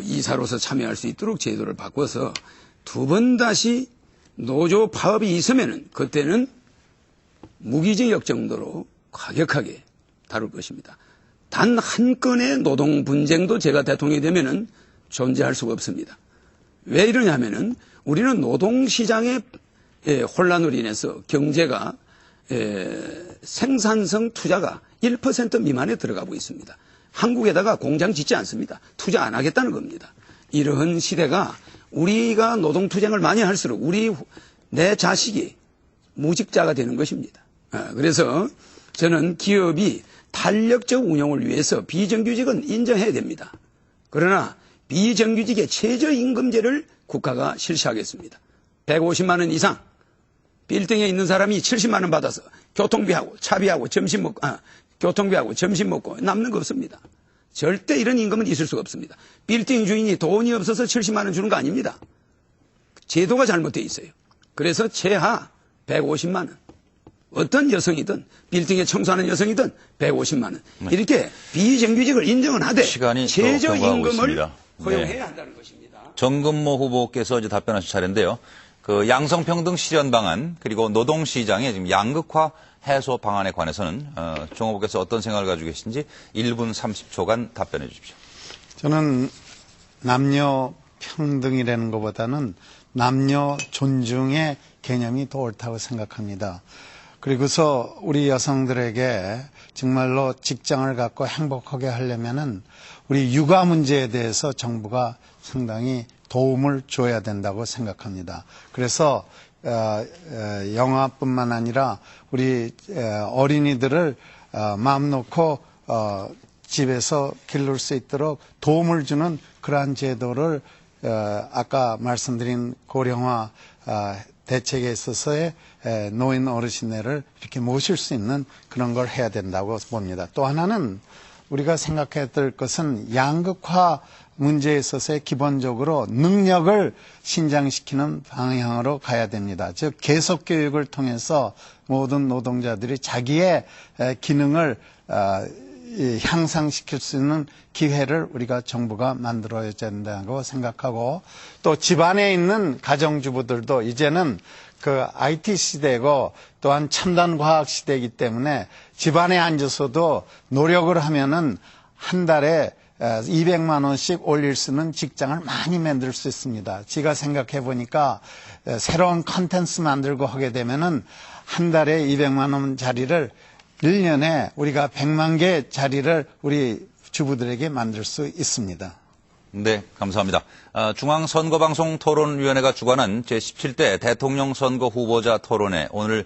이사로서 참여할 수 있도록 제도를 바꿔서 두 번 다시 노조 파업이 있으면은 그때는 무기징역 정도로 과격하게 다룰 것입니다. 단 한 건의 노동 분쟁도 제가 대통령이 되면은 존재할 수가 없습니다. 왜 이러냐면은 우리는 노동시장의 혼란으로 인해서 경제가 생산성 투자가 1% 미만에 들어가고 있습니다. 한국에다가 공장 짓지 않습니다. 투자 안 하겠다는 겁니다. 이러한 시대가 우리가 노동투쟁을 많이 할수록 내 자식이 무직자가 되는 것입니다. 그래서 저는 기업이 탄력적 운영을 위해서 비정규직은 인정해야 됩니다. 그러나 비정규직의 최저임금제를 국가가 실시하겠습니다. 150만 원 이상 빌딩에 있는 사람이 70만 원 받아서 교통비하고 차비하고 교통비하고 점심 먹고 남는 거 없습니다. 절대 이런 임금은 있을 수가 없습니다. 빌딩 주인이 돈이 없어서 70만 원 주는 거 아닙니다. 제도가 잘못되어 있어요. 그래서 최하 150만 원. 어떤 여성이든 빌딩에 청소하는 여성이든 150만 원. 이렇게 비정규직을 인정은 하되 최저임금을 허용해야 한다는 것입니다. 정근모 후보께서 이제 답변하실 차례인데요. 그 양성평등 실현 방안 그리고 노동시장의 지금 양극화 해소 방안에 관해서는 종 후보께서 어떤 생각을 가지고 계신지 1분 30초간 답변해 주십시오. 저는 남녀 평등이라는 것보다는 남녀 존중의 개념이 더 옳다고 생각합니다. 그리고서 우리 여성들에게 정말로 직장을 갖고 행복하게 하려면은 우리 육아 문제에 대해서 정부가 상당히 도움을 줘야 된다고 생각합니다. 그래서 영아뿐만 아니라 우리 어린이들을 마음 놓고 집에서 기를 수 있도록 도움을 주는 그러한 제도를 아까 말씀드린 고령화 대책에 있어서의 노인 어르신네를 이렇게 모실 수 있는 그런 걸 해야 된다고 봅니다. 또 하나는 우리가 생각해야 될 것은 양극화 문제에 있어서의 기본적으로 능력을 신장시키는 방향으로 가야 됩니다. 즉 계속 교육을 통해서 모든 노동자들이 자기의 기능을 향상시킬 수 있는 기회를 우리가 정부가 만들어야 된다고 생각하고 또 집안에 있는 가정주부들도 이제는 그 IT 시대고 또한 첨단 과학 시대이기 때문에 집안에 앉아서도 노력을 하면은 한 달에 200만 원씩 올릴 수 있는 직장을 많이 만들 수 있습니다. 제가 생각해 보니까 새로운 컨텐츠 만들고 하게 되면은 한 달에 200만 원짜리를 1년에 우리가 100만 개 자리를 우리 주부들에게 만들 수 있습니다. 네, 감사합니다. 중앙선거방송 토론위원회가 주관한 제17대 대통령 선거 후보자 토론회 오늘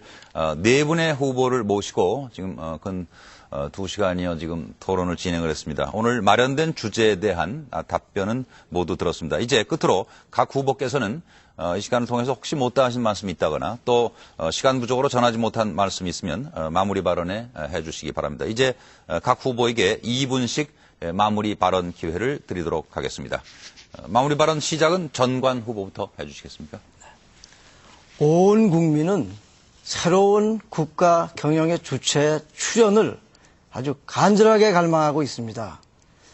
네 분의 후보를 모시고 지금 근 2시간이요 지금 토론을 진행을 했습니다. 오늘 마련된 주제에 대한 답변은 모두 들었습니다. 이제 끝으로 각 후보께서는 이 시간을 통해서 혹시 못다 하신 말씀이 있다거나 또 시간 부족으로 전하지 못한 말씀이 있으면 마무리 발언해 주시기 바랍니다. 이제 각 후보에게 2분씩 마무리 발언 기회를 드리도록 하겠습니다. 마무리 발언 시작은 전관 후보부터 해 주시겠습니까? 온 국민은 새로운 국가 경영의 주체의 출현을 아주 간절하게 갈망하고 있습니다.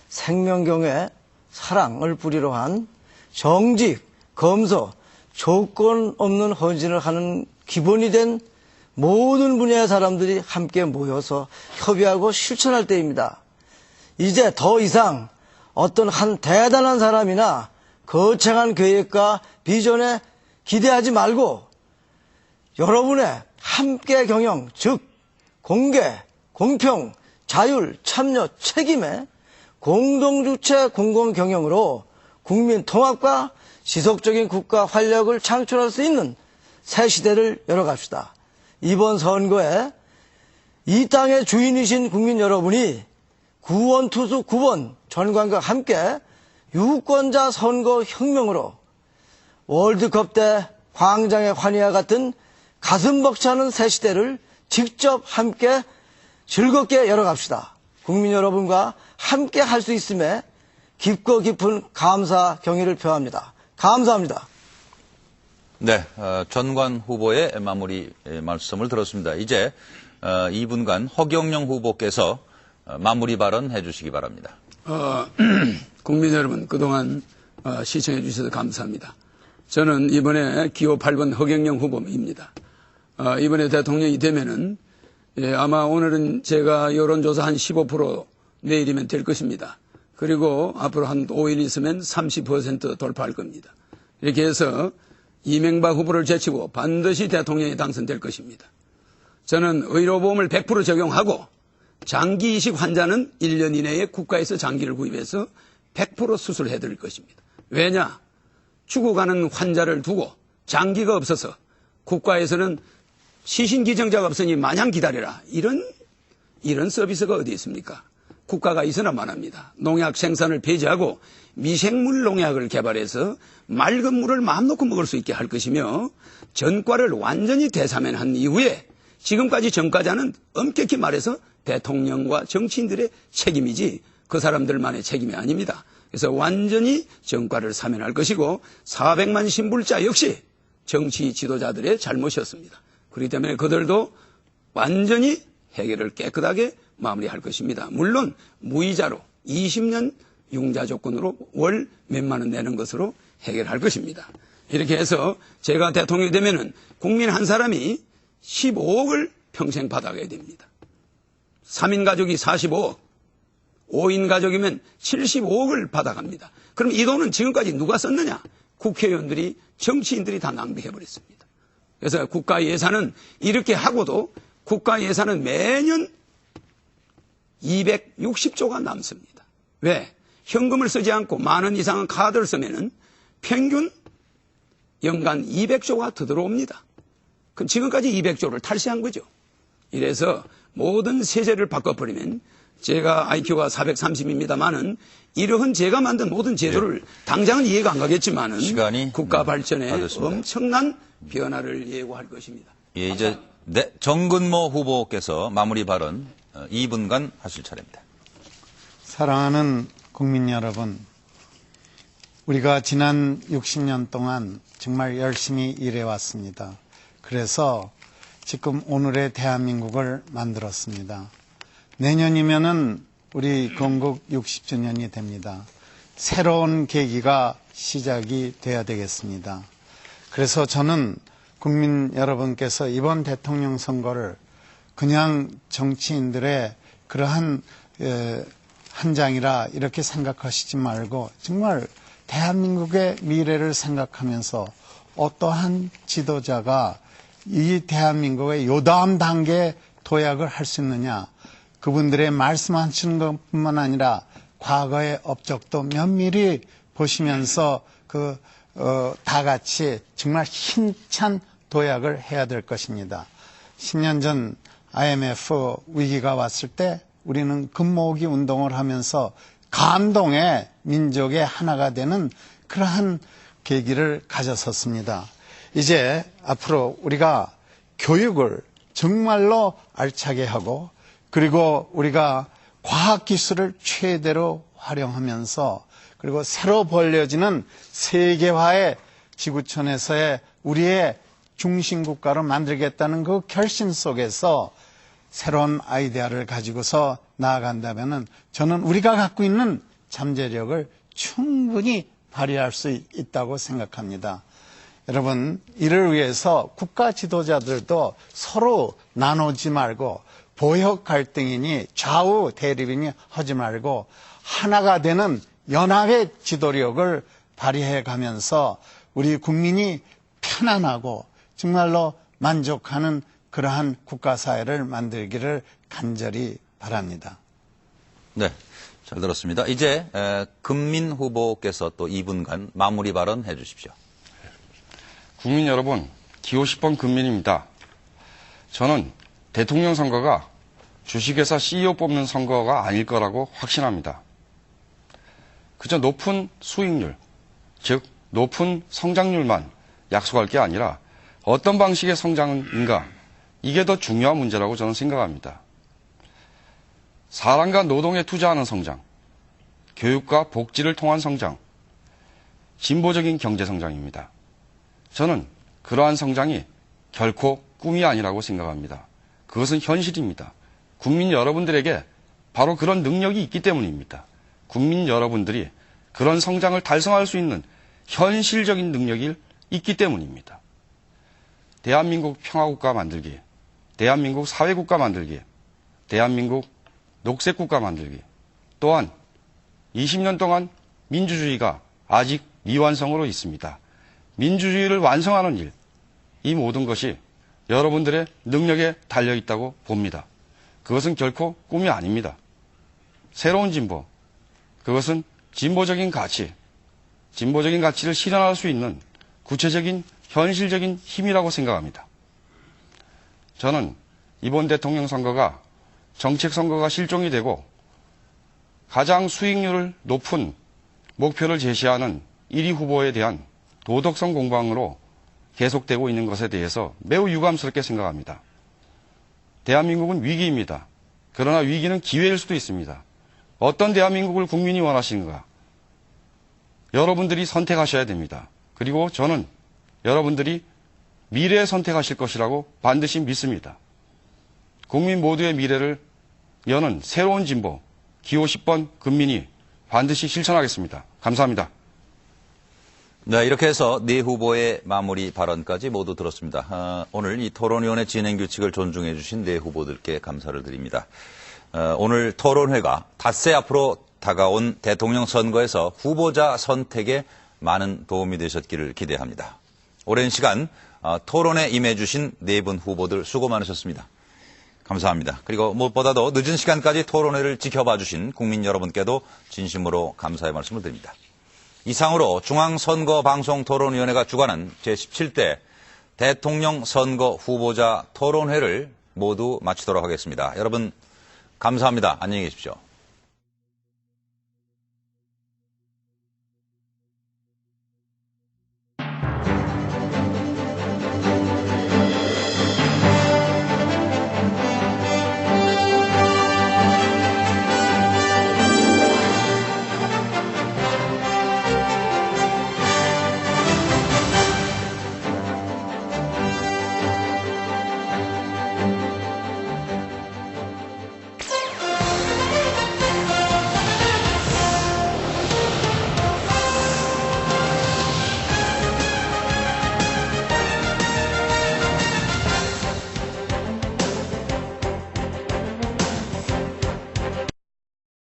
생명경외, 사랑을 뿌리로 한 정직, 검소, 조건 없는 헌신을 하는 기본이 된 모든 분야의 사람들이 함께 모여서 협의하고 실천할 때입니다. 이제 더 이상 어떤 한 대단한 사람이나 거창한 계획과 비전에 기대하지 말고 여러분의 함께 경영, 즉 공개, 공평, 자율, 참여, 책임의 공동주체 공공경영으로 국민 통합과 지속적인 국가 활력을 창출할 수 있는 새 시대를 열어갑시다. 이번 선거에 이 땅의 주인이신 국민 여러분이 구원투수 9번 전관과 함께 유권자 선거 혁명으로 월드컵 때 광장의 환희와 같은 가슴 벅차는 새 시대를 직접 함께 즐겁게 열어갑시다. 국민 여러분과 함께 할 수 있음에 깊고 깊은 감사 경의를 표합니다. 감사합니다. 네, 전관 후보의 마무리 말씀을 들었습니다. 이제 2분간 허경영 후보께서 마무리 발언 해주시기 바랍니다. 국민 여러분 그동안 시청해 주셔서 감사합니다. 저는 이번에 기호 8번 허경영 후보입니다. 이번에 대통령이 되면은 아마 오늘은 제가 여론조사 한 15% 내일이면 될 것입니다. 그리고 앞으로 한 5일 있으면 30% 돌파할 겁니다. 이렇게 해서 이명박 후보를 제치고 반드시 대통령이 당선될 것입니다. 저는 의료보험을 100% 적용하고 장기 이식 환자는 1년 이내에 국가에서 장기를 구입해서 100% 수술해 드릴 것입니다. 왜냐? 죽어가는 환자를 두고 장기가 없어서 국가에서는 시신기증자가 없으니 마냥 기다려라. 이런 서비스가 어디 있습니까? 국가가 있으나 마나입니다. 농약 생산을 폐지하고 미생물 농약을 개발해서 맑은 물을 마음 놓고 먹을 수 있게 할 것이며 전과를 완전히 대사면한 이후에 지금까지 전과자는 엄격히 말해서 대통령과 정치인들의 책임이지 그 사람들만의 책임이 아닙니다. 그래서 완전히 전과를 사면할 것이고 400만 신불자 역시 정치 지도자들의 잘못이었습니다. 그렇기 때문에 그들도 완전히 해결을 깨끗하게 마무리할 것입니다. 물론 무이자로 20년 융자 조건으로 월 몇만 원 내는 것으로 해결할 것입니다. 이렇게 해서 제가 대통령이 되면은 국민 한 사람이 15억을 평생 받아가야 됩니다. 3인 가족이 45억, 5인 가족이면 75억을 받아갑니다. 그럼 이 돈은 지금까지 누가 썼느냐? 국회의원들이, 정치인들이 다 낭비해버렸습니다. 그래서 국가 예산은 이렇게 하고도 국가 예산은 매년 260조가 남습니다. 왜? 현금을 쓰지 않고 만 원 이상은 카드를 쓰면은 평균 연간 200조가 더 들어옵니다. 그럼 지금까지 200조를 탈세한 거죠. 이래서 모든 세제를 바꿔버리면 제가 IQ가 430입니다만은 이러한 제가 만든 모든 제도를 당장은 이해가 안 가겠지만은 시간이 국가 발전에 다 됐습니다. 엄청난 변화를 예고할 것입니다. 예, 이제 정근모 후보께서 마무리 발언 2분간 하실 차례입니다. 사랑하는 국민 여러분, 우리가 지난 60년 동안 정말 열심히 일해왔습니다. 그래서 지금 오늘의 대한민국을 만들었습니다. 내년이면은 우리 건국 60주년이 됩니다. 새로운 계기가 시작이 돼야 되겠습니다. 그래서 저는 국민 여러분께서 이번 대통령 선거를 그냥 정치인들의 그러한 한 장이라 이렇게 생각하시지 말고 정말 대한민국의 미래를 생각하면서 어떠한 지도자가 이 대한민국의 요다음 단계에 도약을 할 수 있느냐, 그분들의 말씀하시는 것뿐만 아니라 과거의 업적도 면밀히 보시면서 다 같이 정말 힘찬 도약을 해야 될 것입니다. 10년 전 IMF 위기가 왔을 때 우리는 금모으기 운동을 하면서 감동의 민족의 하나가 되는 그러한 계기를 가졌었습니다. 이제 앞으로 우리가 교육을 정말로 알차게 하고 그리고 우리가 과학기술을 최대로 활용하면서 그리고 새로 벌려지는 세계화의 지구촌에서의 우리의 중심국가로 만들겠다는 그 결심 속에서 새로운 아이디어를 가지고서 나아간다면은 저는 우리가 갖고 있는 잠재력을 충분히 발휘할 수 있다고 생각합니다. 여러분, 이를 위해서 국가 지도자들도 서로 나누지 말고 보역 갈등이니 좌우 대립이니 하지 말고 하나가 되는 연합의 지도력을 발휘해 가면서 우리 국민이 편안하고 정말로 만족하는 그러한 국가사회를 만들기를 간절히 바랍니다. 네, 잘 들었습니다. 이제 금민 후보께서 또 2분간 마무리 발언 해 주십시오. 국민 여러분, 기호 10번 금민입니다. 저는 대통령 선거가 주식회사 CEO 뽑는 선거가 아닐 거라고 확신합니다. 그저 높은 수익률, 즉 높은 성장률만 약속할 게 아니라 어떤 방식의 성장인가, 이게 더 중요한 문제라고 저는 생각합니다. 사람과 노동에 투자하는 성장, 교육과 복지를 통한 성장, 진보적인 경제 성장입니다. 저는 그러한 성장이 결코 꿈이 아니라고 생각합니다. 그것은 현실입니다. 국민 여러분들에게 바로 그런 능력이 있기 때문입니다. 국민 여러분들이 그런 성장을 달성할 수 있는 현실적인 능력이 있기 때문입니다. 대한민국 평화국가 만들기, 대한민국 사회국가 만들기, 대한민국 녹색국가 만들기, 또한 20년 동안 민주주의가 아직 미완성으로 있습니다. 민주주의를 완성하는 일, 이 모든 것이 여러분들의 능력에 달려있다고 봅니다. 그것은 결코 꿈이 아닙니다. 새로운 진보, 그것은 진보적인 가치, 진보적인 가치를 실현할 수 있는 구체적인 현실적인 힘이라고 생각합니다. 저는 이번 대통령 선거가 정책 선거가 실종이 되고 가장 수익률을 높은 목표를 제시하는 1위 후보에 대한 도덕성 공방으로 계속되고 있는 것에 대해서 매우 유감스럽게 생각합니다. 대한민국은 위기입니다. 그러나 위기는 기회일 수도 있습니다. 어떤 대한민국을 국민이 원하시는가? 여러분들이 선택하셔야 됩니다. 그리고 저는 여러분들이 미래에 선택하실 것이라고 반드시 믿습니다. 국민 모두의 미래를 여는 새로운 진보, 기호 10번 금민이 반드시 실천하겠습니다. 감사합니다. 네, 이렇게 해서 네 후보의 마무리 발언까지 모두 들었습니다. 오늘 이 토론위원회 진행 규칙을 존중해 주신 네 후보들께 감사를 드립니다. 오늘 토론회가 닷새 앞으로 다가온 대통령 선거에서 후보자 선택에 많은 도움이 되셨기를 기대합니다. 오랜 시간 토론에 임해 주신 네 분 후보들 수고 많으셨습니다. 감사합니다. 그리고 무엇보다도 늦은 시간까지 토론회를 지켜봐 주신 국민 여러분께도 진심으로 감사의 말씀을 드립니다. 이상으로 중앙선거방송토론위원회가 주관한 제17대 대통령 선거 후보자 토론회를 모두 마치도록 하겠습니다. 여러분 감사합니다. 안녕히 계십시오.